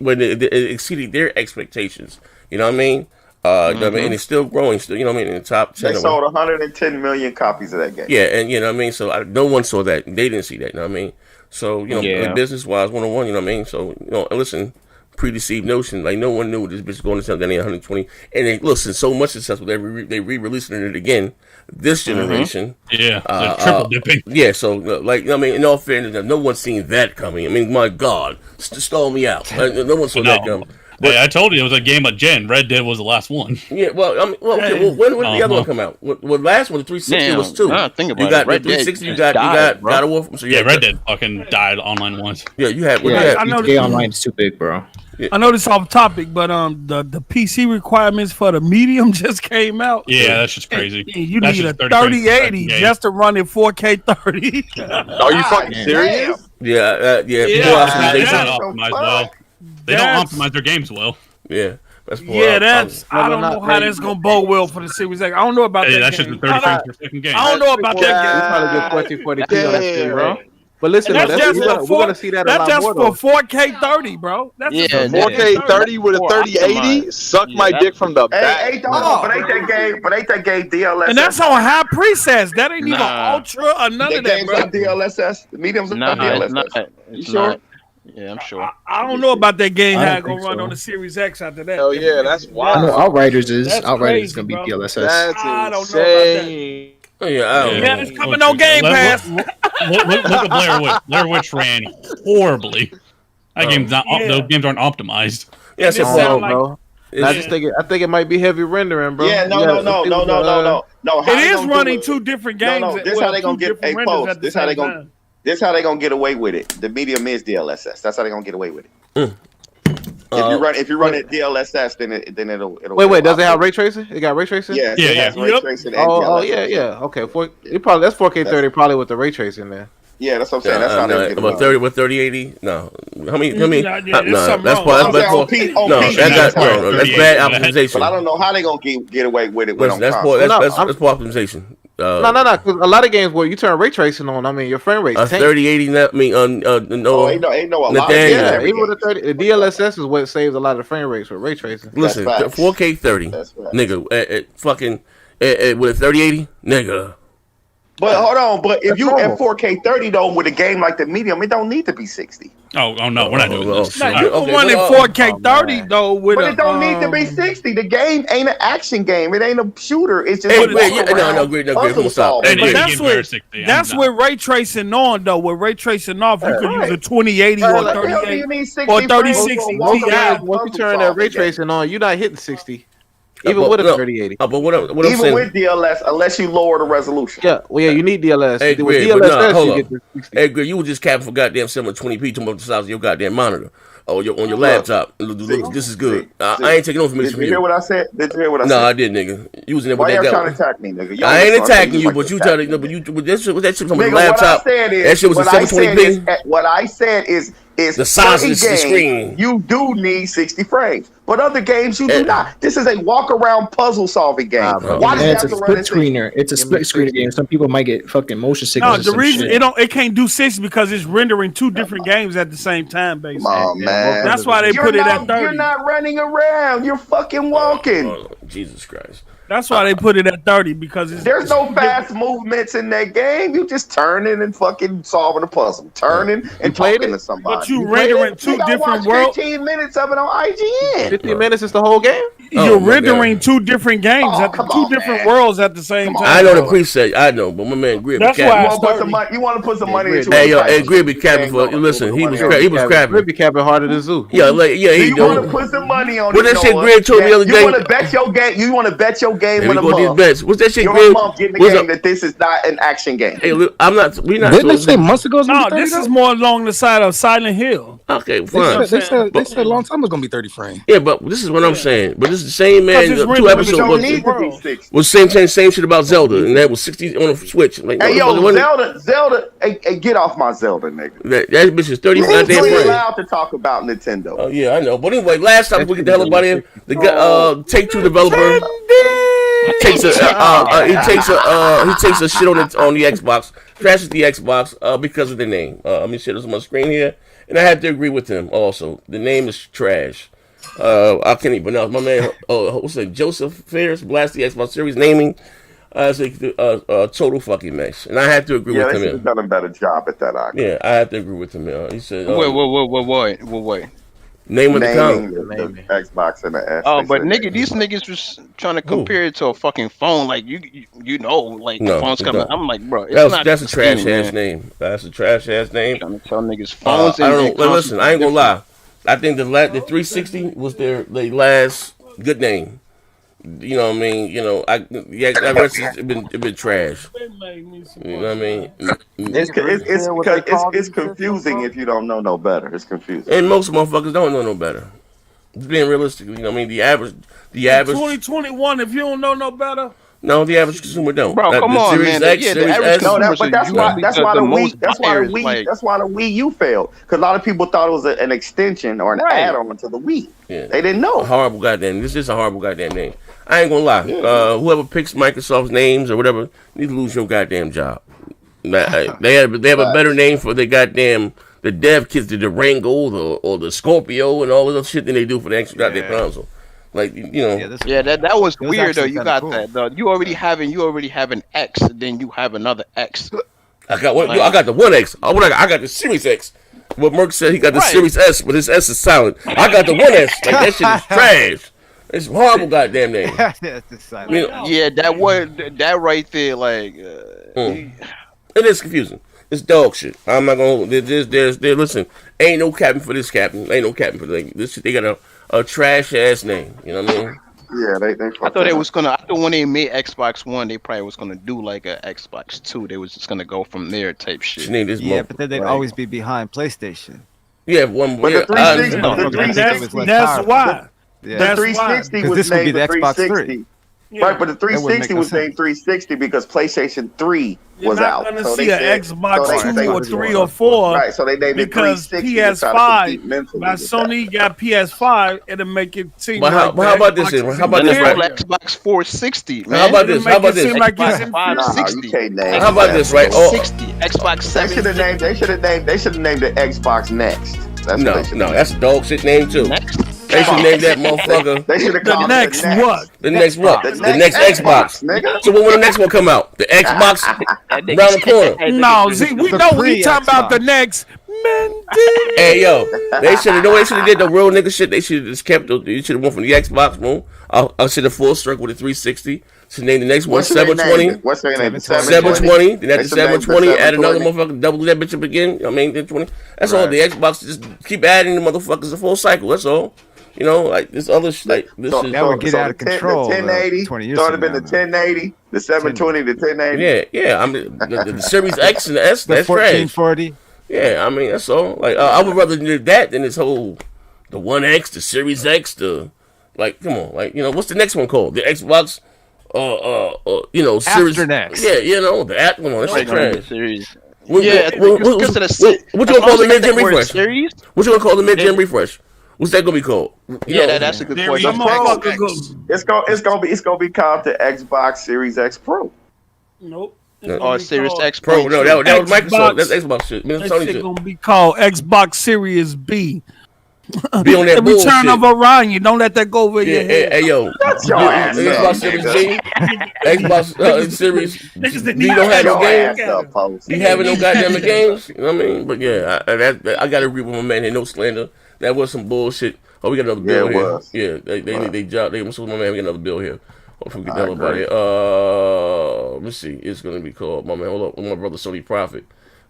exceeded their expectations. You know what I mean? And it's still growing. Still, you know what I mean? In the top 10. They sold 110 million copies of that game. Yeah, and you know what I mean. So no one saw that. They didn't see that. You know what I mean? So business wise, 101. You know what I mean? So listen. Pre-deceived notion, like no one knew this bitch going to sell that 120, and they listen so much successful they re-releasing it again this generation. Triple dipping. Yeah, so in all fairness, no one's seen that coming. I mean, my God, stall me out. No one saw that coming. But I told you it was a game of Gen. Red Dead was the last one. Yeah, well, when did the other one come out? Well, last one, the 360 was 2. Think about you got Red the 360. Dead You got God of War. So Red Dead fucking died online once. Yeah, you had. I know GTA Online is too big, bro. Yeah. I know this off topic, but the PC requirements for the medium just came out. Yeah, that's just crazy. You need a 3080 just to run in 4K 30. Are you fucking serious? Yeah. They don't optimize their games well. Yeah. I don't know how that's gonna bode well for the Series X. I don't know about that. That's just the 30 frames per second game. I don't know about that game. Probably get 40 on that shit, bro. But listen, we're gonna see that a lot more. That's just for 4K 30, bro. That's 4K 30 with a 3080. Suck my dick from the back. But ain't that game DLSS? And that's on high presets. That ain't even ultra or none of that, bro. On DLSS. The medium's on DLSS. You sure? Yeah, I'm sure. I don't know about that game. How it's gonna run on the Series X after that. Hell yeah, that's wild. I know Outriders is gonna be DLSS. That's I don't know about that. Yeah, it's coming on Game Pass. Look at Blair Witch. Blair Witch ran horribly. That game's not. Those games aren't optimized. Yeah, it's bro. I think it might be heavy rendering, bro. Yeah, no. It is running two different games. No, this how they gonna get a post. This how they gonna get away with it. The medium is DLSS. That's how they gonna get away with it. If you run it DLSS, then it'll wait. Does it have ray tracing? It got ray tracing? Yeah. It has ray tracing. Yeah. Okay. That's 4K 30 probably with the ray tracing there. Yeah, that's what I'm saying. That's how they get about 30 with 3080. No, how many? That's bad optimization. But I don't know how they gonna get away with it. That's poor optimization. No. Because a lot of games where you turn ray tracing on, I mean, your frame rate. 3080. Ain't no a lot. Even with the DLSS is what saves a lot of frame rates with ray tracing. Listen, 4K 30, nigga, fucking with a 3080, nigga. But hold on, but if you at 4K 30 though with a game like the medium, it don't need to be 60. Oh no, we're not doing this. You can run in 4K 30 though with but it don't need to be 60. The game ain't an action game. It ain't a shooter. It's just puzzle solving. That's with ray tracing on though. With ray tracing off, you could use a 2080 or 3080 or 3060 Ti. Once you turn that ray tracing on, you're not hitting 60. Even with a 3080. But what I'm even saying, with DLS, unless you lower the resolution. Yeah, you need DLS. Hey, with Greg, DLSS, you get the 60. Hey, Greg, you were just capping for goddamn 720p talking about the size of your goddamn monitor. Oh, on your laptop. Look, this is good. I ain't taking no information from you. Did you hear what I said? No, I didn't, nigga. You was in there with that guy. Why y'all trying to attack me, nigga? I ain't attacking you, but you trying to. No, but you that shit from the laptop. That shit was a 720p. What I said is the size of the screen. You do need 60 frames, but other games you do not. This is a walk around puzzle solving game. Why does it's a split screener? It's a split screener game. Some people might get fucking motion sickness. No, the reason it can't do 60 because it's rendering two different games at the same time, basically. Oh man, that's why they put it at 30. You're not running around. You're fucking walking. Jesus Christ. That's why they put it at 30 because there's no fast movements in that game. You just turning and fucking solving a puzzle, turning and talking to somebody. But you rendering two different worlds. 15 minutes of it on IGN. 15 minutes is the whole game. You're rendering two different games at two different worlds at the same time. I know the preset. I know, but my man Grib. That's why you want to put some money into it. Hey, Grib be capping for. Listen, he was crapping. Grib be capping harder than Zoo. Yeah, you want to put some money on it. What that shit Grib told me the other day? You want to bet your game. You want to bet your game with a month. What's that shit, Grib? Getting the game that this is not an action game. Hey, I'm not. We not. Didn't they say months ago? No, this is more along the side of Silent Hill. Okay, fine. They said a long time it was gonna be 30 frames. Yeah, but this is what I'm saying. But this is the same man. 2 episodes was same shit about Zelda, and that was 60 on a Switch. Like, hey, Zelda, hey, get off my Zelda, nigga. That bitch is 30 goddamn frames. You're allowed to talk about Nintendo. Oh yeah, I know. But anyway, last time we get the hell up out of here, the Take-Two developer. takes a he takes a shit on the Xbox, trashes the Xbox because of the name. Let me share this on my screen here, and I have to agree with him. Also, the name is trash. I can't even pronounce my man. What's it? Joseph Ferris blast the Xbox Series naming. It's a total fucking mess, and I have to agree with him. They should have done a better job at that. Yeah, I have to agree with him. He said, Wait. Name of the Xbox and the S. Oh, but these niggas was trying to compare it to a fucking phone. Like you know, like the phone's coming. I'm like, bro, that's a trash ass name. That's a trash ass name. Trying to tell niggas phones. I don't know. Listen, I ain't gonna lie. I think the 360 was their last good name. You know what I mean? You know, that rest has been trash. You know what I mean? It's confusing if you don't know no better. It's confusing. And most motherfuckers don't know no better. Being realistic, you know what I mean? The average 2021, if you don't know no better. No, the average consumer don't. Bro, come on, man. That's why the Wii U failed. Because a lot of people thought it was an extension or an add-on to the Wii. Yeah. They didn't know. This is a horrible goddamn name. I ain't gonna lie. Whoever picks Microsoft's names or whatever, need to lose your goddamn job. They have a better name for the goddamn the dev kits, the Durango or the Scorpio and all of that shit than they do for the actual goddamn console. Like, you know, that was weird though. You got cool. That though. You already have an X, then you have another X. I got one. I got the 1X. I got the Series X. What Merc said, he got the Series S, but his S is silent. I got the 1S. Like, that shit is trash. It's a horrible goddamn name. That right there, like, it is confusing. It's dog shit. I'm not gonna. Listen, ain't no captain for this captain. Ain't no captain for this shit. They got a trash ass name. You know what I mean? Yeah, they. I thought they was gonna. I thought when they made Xbox One, they probably was gonna do like a Xbox 2. They was just gonna go from there type shit. But then they'd always be behind PlayStation. Yeah, one. But the 360, that's why. Yeah. The 360 was named the 360. Right, but the 360 was named 360 because PlayStation 3 was out. You're not going to see an Xbox 2 or 3 or 4. Right, so they named it 360 PS5. By Sony got PS5, it'll make it seem like how about this? How about this? Right? Xbox 460, man. How about this? How about this? Xbox 560. How about this? Right? 60, Xbox 7. They should have named it Xbox Next. That's a dog shit name too. They should name that motherfucker. They should have called the next what? The next what? The next Xbox. So when will the next one come out? The Xbox around the corner. No, we know we talking about the next. Hey yo, they should have did the real nigga shit. They should have just kept. You should have went from the Xbox one. I should have full circle with the 360. Should name the next one 720. What's their name? 720. Then after 720, add another motherfucker, double that bitch up again. I mean, then 20. That's all. The Xbox just keep adding the motherfuckers a full cycle. That's all. You know, like this other like this that would get out of control. The 1080 started been the 1080, the 720, the 1080. Yeah. I mean, the Series X and the S. The that's 1440. trash. Yeah, I mean that's all. Like I would rather do that than this whole the 1X, the Series X, the like. Come on, like what's the next one called? The Xbox. Series. After next. Yeah, the app. Come on, that's trash. Series. What you gonna call the mid-gen refresh? What you gonna call the mid-gen refresh? What's that gonna be called? That's a good question. It's gonna be called the Xbox Series X Pro. Nope. Or Series X Pro. No, that was Microsoft. That's Xbox shit. Sony shit gonna be called Xbox Series B. Be on that the Return of Orion. Don't let that go over your head. Hey yo, that's your ass. Xbox Series G, Xbox Series. You don't have no games. You having no goddamn games. You know what I mean? But yeah, I gotta agree with my man. No slander. That was some bullshit. Oh, we got another bill here. Yeah, they was my man. We got another bill here. Hopefully we get done about it. Let's see. It's gonna be called my man. Hold up, my brother Sony Prophet.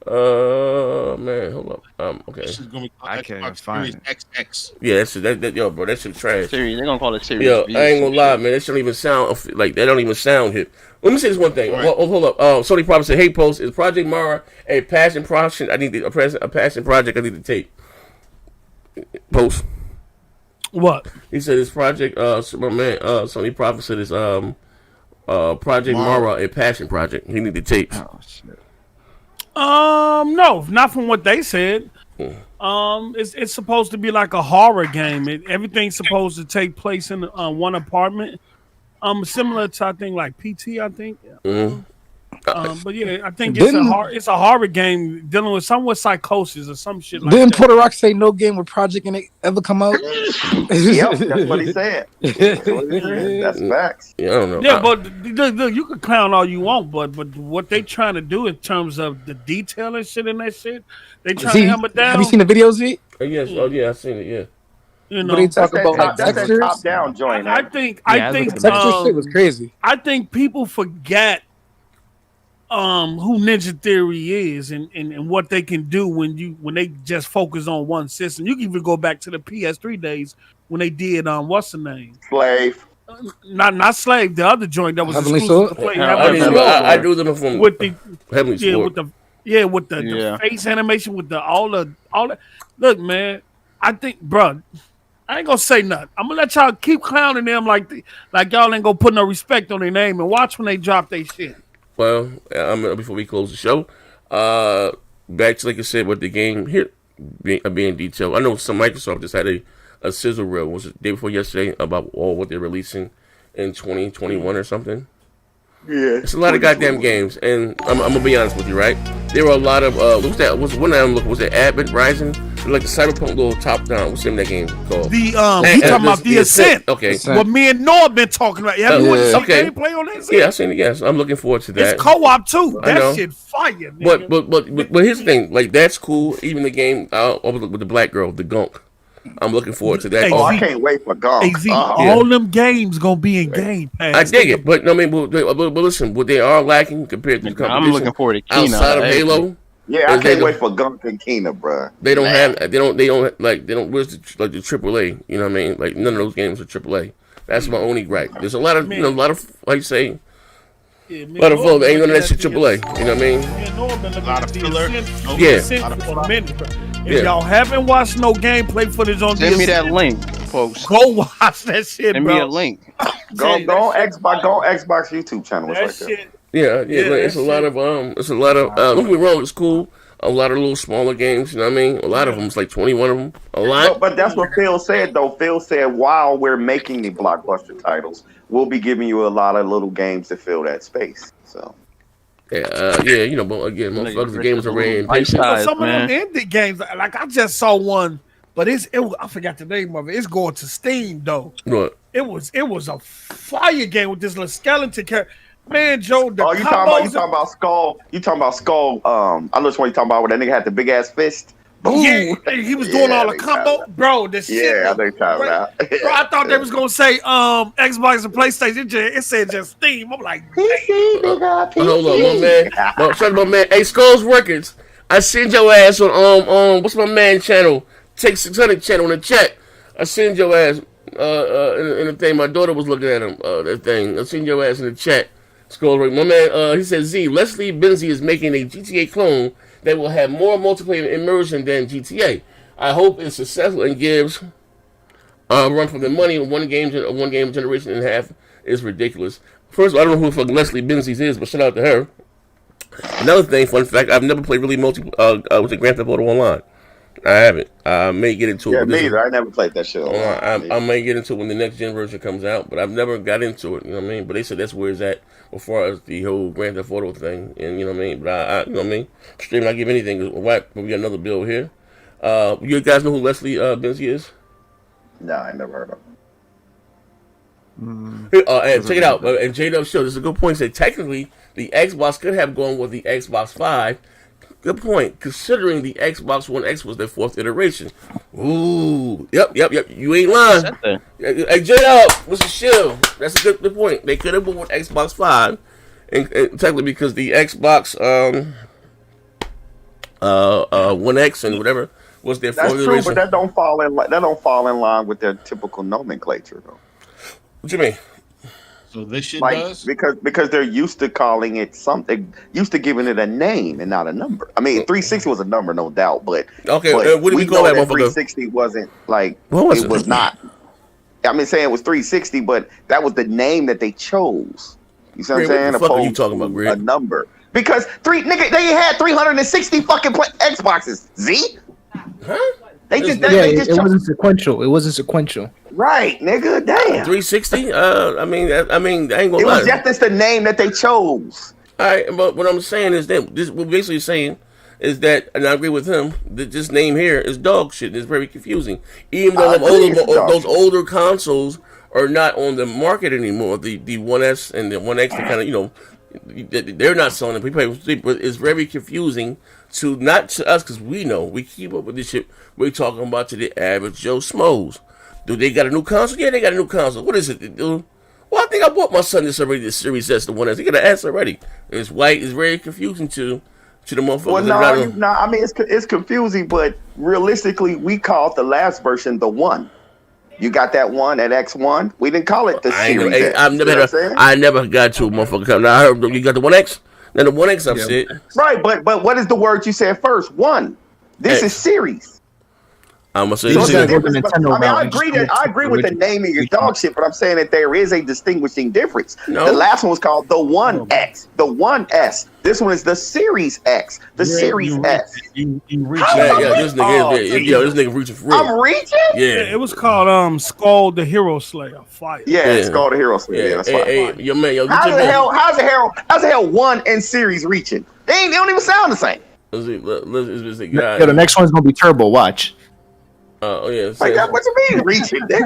Man, hold up. Okay. This is gonna be I can't even find it. XX. Yeah, that yo, bro, that shit trash. Series, they're gonna call it Series. Yo, I ain't gonna lie, man. That shouldn't even sound like that. Don't even sound hip. Let me say this one thing. Right. Hold up. Sony Prophet said, "Hey, Post, is Project Mara a passion project? I need a passion project. I need to take." Post. What? He said his project. My man, Sony Prophet said his Project Mara a passion project. He need to tape. Oh shit. No, not from what they said. It's supposed to be like a horror game. Everything's supposed to take place in one apartment. Similar to I think like PT. I think. Mm-hmm. But yeah, I think it's a horror game dealing with somewhat psychosis or some shit like that. Didn't Porter Rock say no game with Project and it ever come out? Yep, that's what he said. That's facts. Yeah, I don't know. Yeah, but look, you can clown all you want, but what they trying to do in terms of the detail and shit in that shit, they trying to hammer down. Have you seen the videos, Z? Yes. Oh yeah, I've seen it. Yeah. You know, they talk about like that's textures. that top down joint. I think texture shit was crazy. I think people forget who Ninja Theory is and what they can do when they just focus on one system. You can even go back to the PS3 days when they did what's the name? Slave. Not Slave, the other joint that was Heavenly exclusive Sword? to play. I do them from with the Heavenly Sword. with the face animation with all the look, man. I think, bro, I ain't gonna say nothing. I'm gonna let y'all keep clowning them like y'all ain't gonna put no respect on their name and watch when they drop their shit. Well, before we close the show, back to like I said with the game here being detailed. I know some Microsoft just had a sizzle reel. Was it the day before yesterday about all what they're releasing in 2021 or something? Yeah, it's a lot of goddamn games, and I'm gonna be honest with you, right? There were a lot of was it Advent Rising? Like the Cyberpunk little top down. What's the name of that game called? You talking about the Ascent? Okay, what me and Noah been talking about. Have you watched some gameplay on that? Yeah, I've seen it. Yes, I'm looking forward to that. It's co-op too. That shit fire. Nigga. But here's the thing. Like that's cool. Even the game with the black girl, the Gunk. I'm looking forward to that. I can't wait for Gunk. All them games gonna be in Game Pass. I dig it, but I mean, but listen, what they are lacking compared to the competition. I'm looking forward to Kena. Outside of Halo. Yeah, I can't wait for Gunk and Kena, bro. They don't have. They don't. Where's the AAA? You know what I mean? Like none of those games are AAA. That's my only gripe. There's a lot of a lot of like you say. A lot of folks ain't none of that shit AAA. You know what I mean? A lot of filler. If y'all haven't watched no gameplay footage on send me that link, folks. Go watch that shit, send bro. Me a link. Go on Xbox YouTube channel. Right there. Yeah, it's a lot of don't get me wrong, it's cool. A lot of little smaller games, you know what I mean? A lot of them, it's like 21 of them. A lot. But that's what Phil said, though. Phil said while we're making the blockbuster titles, we'll be giving you a lot of little games to fill that space. So. You know, but again, motherfuckers, the games are rare and patient. Some of them indie games, like I just saw one, but I forgot the name of it. It's going to Steam though. What? It was a fire game with this little skeleton character. Man, Joe, you talking about Skull? You talking about Skull? I know which one you talking about. Where that nigga had the big ass fist. Boom. Yeah, he was doing all the combo, bro. This shit. Yeah, I think talking about. Bro, I thought they was gonna say Xbox and PlayStation. It said just Steam. I'm like, PC, nigga, PC. Hold on, my man. Shout out my man. Hey, Skulls Records. I send your ass on what's my man channel? Take 600 channel in the chat. I send your ass in the thing. My daughter was looking at him. That thing. I send your ass in the chat. Skulls Records. My man. He said Leslie Benzie is making a GTA clone that will have more multiplayer immersion than GTA. I hope it's successful and gives run for the money. One game generation and a half is ridiculous. First of all, I don't know who the fuck Leslie Benzies is, but shout out to her. Another thing, fun fact, I've never played really with the Grand Theft Auto Online. I haven't. I may get into it. Yeah, me either. I never played that shit. I may get into it when the next gen version comes out, but I've never got into it. You know what I mean? But they said that's where it's at as far as the whole Grand Theft Auto thing, and you know what I mean. But I you know what I mean. Stream, I give anything. Whack. But we got another bill here. You guys know who Leslie Benzie is? No, I never heard of him. And check it out. And J-Dub show. This is a good point. Say technically the Xbox could have gone with the Xbox 5. Good point, considering the Xbox One X was their fourth iteration. Ooh, yep. You ain't lying. Hey, J-Dub, what's the shield? That's a good point. They could have went with Xbox 5, and technically because the Xbox One X and whatever was their fourth iteration. That's true, but that don't fall in line with their typical nomenclature, though. What you mean? So this shit does? Because they're used to calling it something, used to giving it a name and not a number. I mean, 360 was a number, no doubt, but okay, what do we call that? 360 wasn't like it was not. I mean, saying it was 360, but that was the name that they chose. You see what I'm saying? What the fuck are you talking about, Greg? A number because they had 360 fucking Xboxes. Z? Huh? It wasn't sequential. It wasn't sequential. Right, nigga. Damn. 360. I mean, I ain't gonna It lie. was just the name that they chose. All right, but what I'm saying is that this, we're basically saying is that, and I agree with him, that this name here is dog shit. It's very confusing. Even though those older consoles are not on the market anymore, the 1S and the 1X, they kind of, they're not selling it. But it's very confusing to not to us because we keep up with this shit. We're talking about to the average Joe Schmoes. Do they got a new console? Yeah, they got a new console. What is it, dude? Well, I think I bought my son this already. The Series S, the 1S. He got an S already. It's white. It's very confusing to the motherfuckers. Well, I mean, it's confusing, but realistically, we called the last version the 1. You got that one at X1. We didn't call it the Series. I never got to a motherfucker. Now I heard you got the 1X. Now the 1X upset. Right, but what is the word you said first? 1. This is Series. I'm gonna say I agree with the naming is dog shit, but I'm saying that there is a distinguishing difference. No. The last one was called the 1X, the 1S. This one is the Series X, the Series S. You reaching? This nigga reaching for real. I'm reaching. Yeah, it was called Skull the Hero Slayer. Fire. Yeah, it's called the Hero Slayer. Yeah, that's fire. Yo, man, how's the hell 1 and Series reaching? They don't even sound the same. The next one's gonna be Turbo. Watch. Oh yeah. Like that, what you mean reaching? That's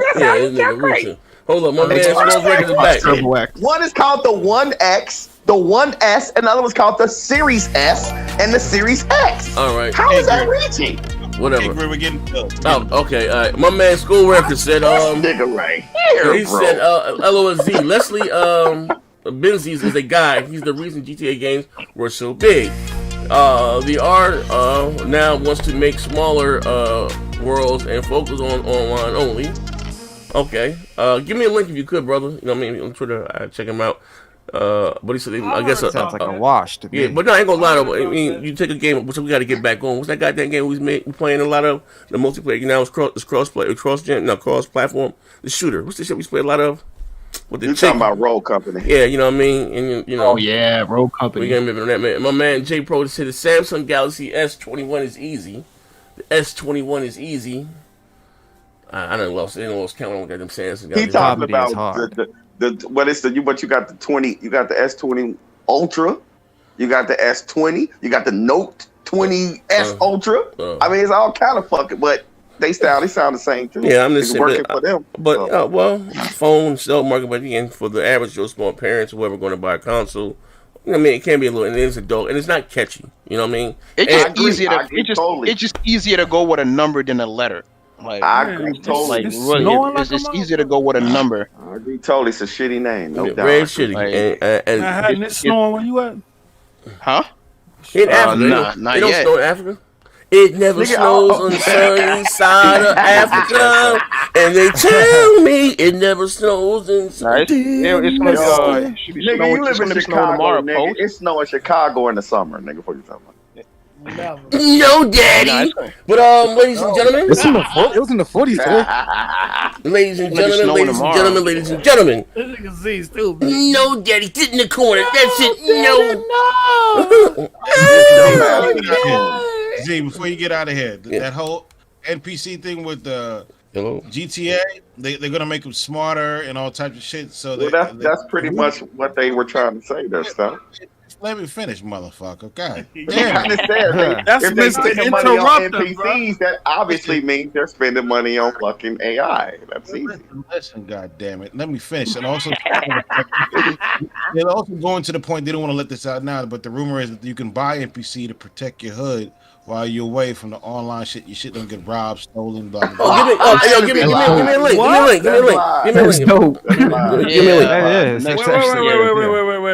reaching. Hold on, my man. Back. One is called the 1X, the 1S, and the other one's called the Series S and the Series X. All right. How is that reaching? Whatever. We're getting okay. All right. My man, School Record said. Nigga right here, he bro. said, LOSZ. Leslie Benzies is a guy. He's the reason GTA games were so big. The art now wants to make smaller worlds and focus on online only. Okay. Give me a link if you could, brother. You know what I mean? On Twitter, check him out. But he said, I guess sounds like a wash to me. Yeah, but no, I ain't gonna lie though. I mean, you take a game, which we got to get back on. What's that goddamn game we playing a lot of? The multiplayer now is cross platform. The shooter. What's the shit we play a lot of? With the talking about Roll Company. Yeah, you know what I mean? And you know. Oh yeah, Roll Company. We gonna on that, man. My man J Pro said the Samsung Galaxy S21 is easy. The S21 is easy. I done lost count on what them Samsung Galaxy. He talking about but you got the 20, you got the S20 Ultra, you got the S20, you got the Note 20S Ultra. I mean, it's all kind of fucking, but they sound the same too. Yeah, I'm just saying, working for them. But phone sell market, but again, for the average Joe small parents, whoever going to buy a console, you know what I mean, it can be a little, and it is adult, and it's not catchy. You know what I mean? It's just easier to go with a number than a letter. Like, I agree totally. It's just easier to go with a number. I agree totally. It's a shitty name. No doubt. Very shitty. And hadn't it snowing where you at? Huh? In Africa. Not it don't yet. snow in Africa. It never snows on the sunny side of Africa, and they tell me it never snows in. It's gonna be Nigga, you live in Chicago, nigga. It snow in Chicago in the summer, nigga. What you talking about? No, daddy. But ladies and gentlemen, it was in the 40s. Ladies and gentlemen, ladies and gentlemen. This nigga Z stupid. No, daddy, sit in the corner. That's it. No. Z, before you get out of here, that whole NPC thing with the GTA, they're gonna make them smarter and all types of shit. So that's pretty much what they were trying to say there, stuff. Let me finish, motherfucker. God damn. That's if they spend Mr. money on Interrupter, NPCs, that obviously means they're spending money on fucking AI. That's easy. Listen, God damn it. Let me finish. And also, they're also going to the point, they don't want to let this out now, but the rumor is that you can buy NPC to protect your hood while you're away from the online shit. Your shit don't get robbed, stolen, blah, blah, blah. Give me a link.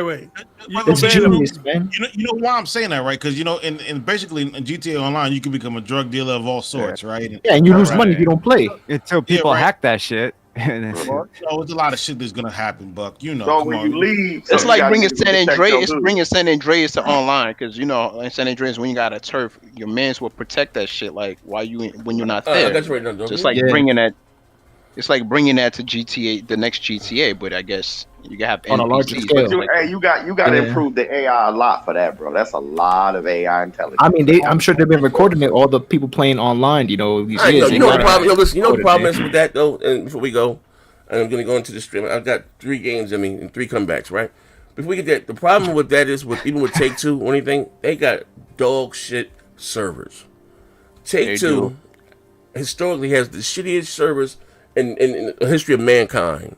Wait. It's genius, man. You know why I'm saying that, right? Because in basically in GTA Online, you can become a drug dealer of all sorts, right? Yeah, and you lose money if you don't play. Until people hack that shit. So it's a lot of shit that's gonna happen, Buck. You know, so when you leave, it's like bringing San Andreas to online, because in San Andreas when you got a turf, your mans will protect that shit. Like when you're not there, just like bringing that. It's like bringing that to GTA, the next GTA, but I guess you can have on a larger NPCs. scale. Hey, you got to improve the AI a lot for that, bro. That's a lot of AI intelligence. I mean, I'm sure they've been recording it. All the people playing online, these years. You know the problem. Listen, you know the problem is with that though. And before we go, and I'm gonna go into the stream. I've got 3 games. And 3 comebacks. Right. Before we get that, the problem with that is even with Take-Two or anything, they got dog shit servers. Take-Two historically has the shittiest servers in the history of mankind.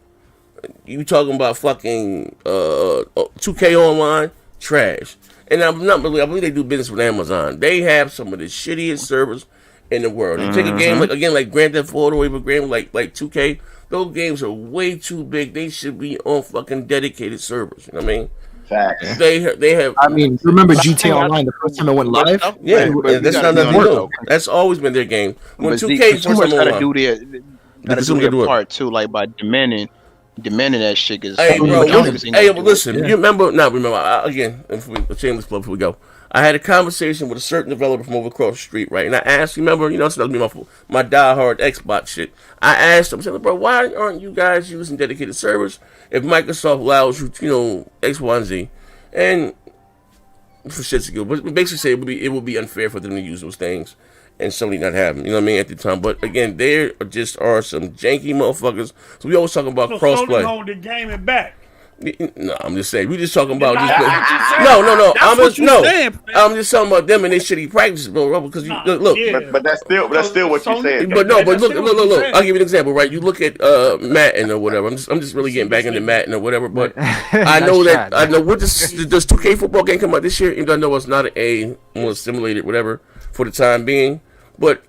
You talking about fucking 2K Online? Trash. And I believe they do business with Amazon. They have some of the shittiest servers in the world. You take a game like Grand Theft Auto, or even game like 2K, those games are way too big. They should be on fucking dedicated servers. You know what I mean? Facts. They have. I mean, remember GTA Online the first time it went live? Yeah, that's not nothing new. That's always been their game. When 2K first time gotta do their part too, like by demanding that shit. Hey, bro, listen. You remember? Again, if we shameless plug before we go. I had a conversation with a certain developer from over across the street, right? And I asked, remember, it's not gonna be my diehard Xbox shit. I asked him, I said, bro, why aren't you guys using dedicated servers if Microsoft allows you, X, Y, and Z? And for shits to go, but basically say it would be unfair for them to use those things and Sony not have them, you know what I mean, at the time. But again, there just are some janky motherfuckers. So we always talking about crossplay. Sony hold the game and back. No, I'm just saying. We just talking about no. I'm just talking about them and their shitty practices, bro. Because look, but that's still what you said. But look. I'll give you an example, right? You look at Madden or whatever. I'm just really getting back into Madden or whatever. But I know what does 2K football game come out this year? Even though I know it's not more simulated, whatever, for the time being. But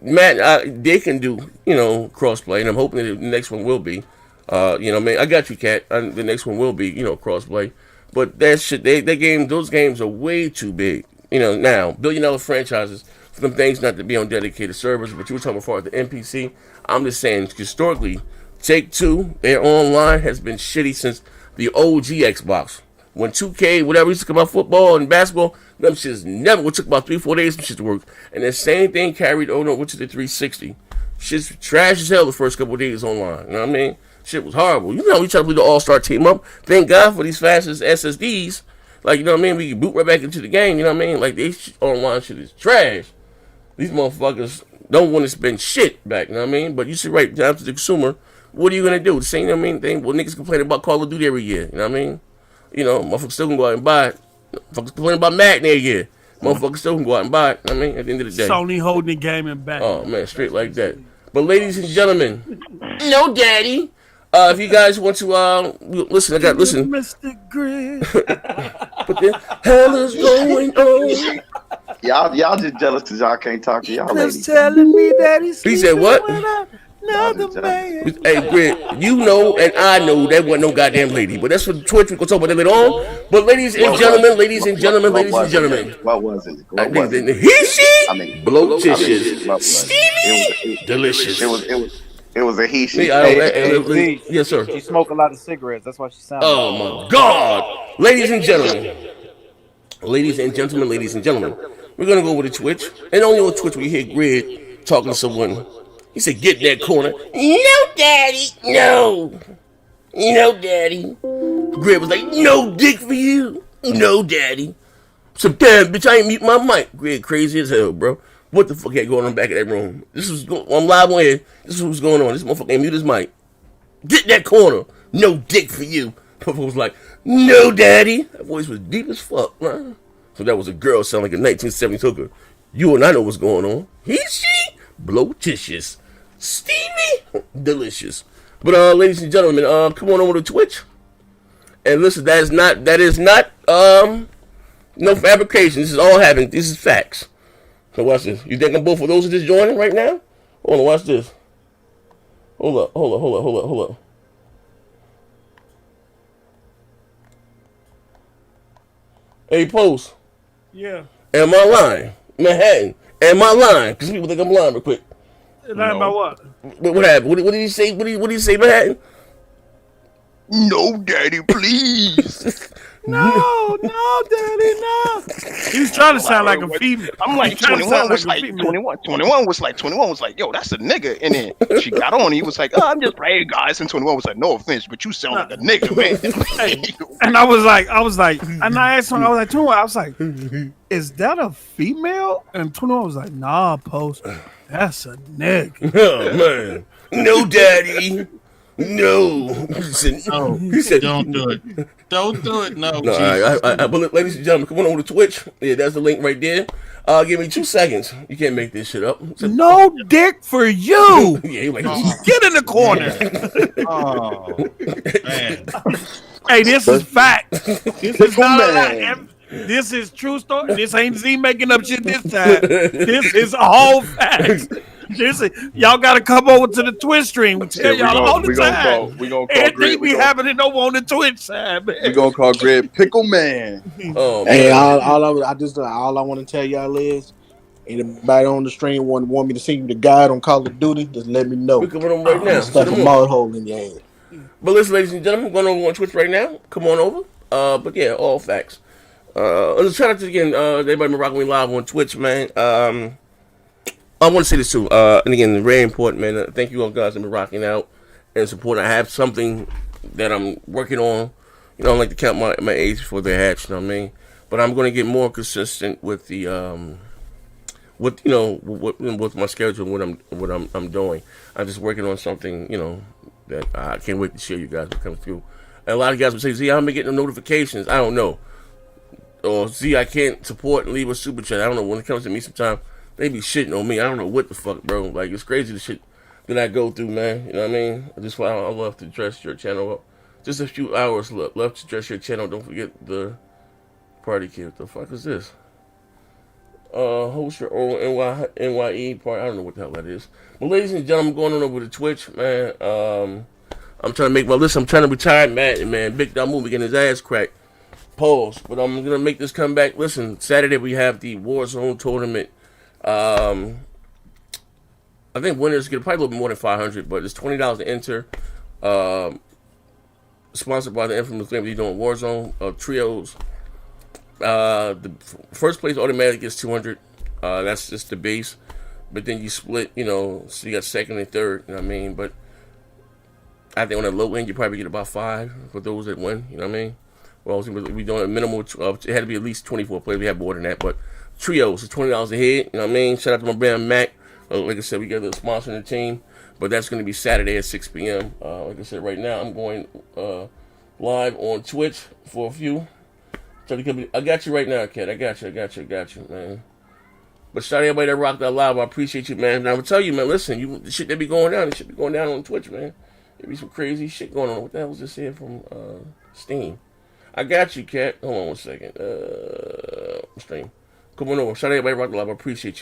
Madden, they can do crossplay, and I'm hoping that the next one will be. I got you, Cat. The next one will be, crossplay. But that shit, those games are way too big. Now, billion-dollar franchises, for them things not to be on dedicated servers, but you were talking as far as the NPC, I'm just saying, historically, Take-Two, their online has been shitty since the OG Xbox. When 2K, whatever, used to come out football and basketball, them shits never, it took about 3-4 days for shit to work. And the same thing carried over to the 360. Shit's trash as hell the first couple of days online, you know what I mean? Shit was horrible. We try to play the all-star team up. Thank God for these fastest SSDs. Like, you know what I mean? We can boot right back into the game, you know what I mean? Like, this online shit is trash. These motherfuckers don't want to spend shit back, you know what I mean? But you see right down to the consumer, what are you going to do? The same, you know what I mean, thing? Well, niggas complain about Call of Duty every year, you know what I mean? Motherfuckers still can go out and buy it. Motherfuckers complain about Madden every year. Motherfuckers still can go out and buy it, you know what I mean? At the end of the day. Sony holding the game and back. Oh, man, straight like that. But ladies and gentlemen, no daddy. If you guys want to listen, Mr. Grid. What the hell is going on? Y'all just jealous because y'all can't talk to y'all ladies. Telling me that he's He said what? Another man. Hey, Grid, and I know that wasn't no goddamn lady. But that's for Twitch. We're going to talk about that later on. But ladies and gentlemen. What was it? He, she, blotitious, steamy, delicious. It was a he, she. Yes, sir. She smoked a lot of cigarettes. That's why she sounded. Oh, my God. Ladies and gentlemen, we're going to go over to Twitch. And only on Twitch we hear Grid talking to someone. He said, get in that corner. No, daddy. No. No, daddy. Grid was like, no dick for you. No, daddy. So, damn, bitch, I ain't mute my mic. Grid crazy as hell, bro. What the fuck had going on back in that room? I'm live on here. This is what's going on. This motherfucker ain't mute his mic. Get in that corner. No dick for you. Motherfucker was like, no, daddy. That voice was deep as fuck, man. So that was a girl sounding like a 1970s hooker. You and I know what's going on. He, she, blotitious, steamy, delicious. But ladies and gentlemen, come on over to Twitch. And listen, that is not no fabrication. This is all happening. This is facts. So watch this. You think I'm both of those are just joining right now? Hold on, watch this. Hold up. Hey, Post. Yeah. Am I lying? Manhattan. Am I lying? Because people think I'm lying real quick. Lying about what? What happened? What did he say? What did he say, Manhattan? No, daddy, please. No, daddy, no. He was trying to sound like a female. I'm like, 21 was like, 21 was like, yo, that's a nigga. And then she got on. He was like, oh, I'm just playing, guys. And 21 was like, no offense, but you sound like a nigga, man. And I was like, and I asked him, I was like, 21, I was like, is that a female? And 21 was like, nah, Post, that's a nigga. Oh, man. No, daddy. No. He said, don't do it. Don't do it. No. But ladies and gentlemen, come on over to Twitch. Yeah, that's the link right there. Give me 2 seconds. You can't make this shit up. No dick for you. Yeah, like, get in the corner. Oh, man. Hey, this is fact. This is not a lie. This is true story. This ain't Z making up shit this time. This is all facts. Y'all got to come over to the Twitch stream. We tell y'all all the time. We gonna call Everything we having over on the Twitch side, man. We gonna call Greg Pickle Man. Oh, hey, all I want to tell y'all is, anybody on the stream want me to send you the guide on Call of Duty, just let me know. We can put them right now. Stuff a mud hole in your head. But listen, ladies and gentlemen, going over on Twitch right now. Come on over. But yeah, all facts. Let's shout out to again everybody been rocking me live on Twitch, man. I want to say this too, and again, very important, man. Thank you all guys that been rocking out and supporting. I have something that I'm working on. You know, I like to count my age before they hatch. You know what I mean? But I'm going to get more consistent with the with my schedule and what I'm doing. I'm just working on something, you know, that I can't wait to share you guys what comes through. And a lot of guys would say, "Z, I'm getting the notifications." I don't know. Or "Z, I can't support and leave a super chat." I don't know. When it comes to me, sometimes they be shitting on me. I don't know what the fuck, bro. Like, it's crazy the shit that I go through, man. You know what I mean? That's why I love to dress your channel up. Just a few hours left. Love to dress your channel. Don't forget the party kid. What the fuck is this? Host your own NYE party. I don't know what the hell that is. But ladies and gentlemen, going on over to Twitch, man. I'm trying to make my list. I'm trying to retire Madden, man. Big Dom Movie getting his ass cracked. Pause. But I'm going to make this comeback. Listen, Saturday we have the Warzone tournament. I think winners get probably a little bit more than 500, but it's $20 to enter. Sponsored by the infamous game we're doing Warzone trios. The first place automatically gets 200. That's just the base, but then you split. You know, so you got second and third. You know what I mean? But I think on the low end you probably get about 5 for those that win. You know what I mean? Well, we doing a minimal. It had to be at least 24 players. We have more than that, but trios is $20 a head. You know what I mean? Shout out to my brand Mac. Like I said, we got a sponsor in the team, but that's going to be Saturday at 6 p.m. Like I said, right now I'm going live on Twitch for a few. I got you right now, kid. I got you, man. But shout out to everybody that rocked out live. I appreciate you, man. And I will tell you, man, listen, the shit that be going down, it should be going down on Twitch, man. There be some crazy shit going on. What the hell was this here from Steam? I got you, cat. Hold on one second. Stream. Come on over. Shout out to everybody rocked out live. I appreciate you.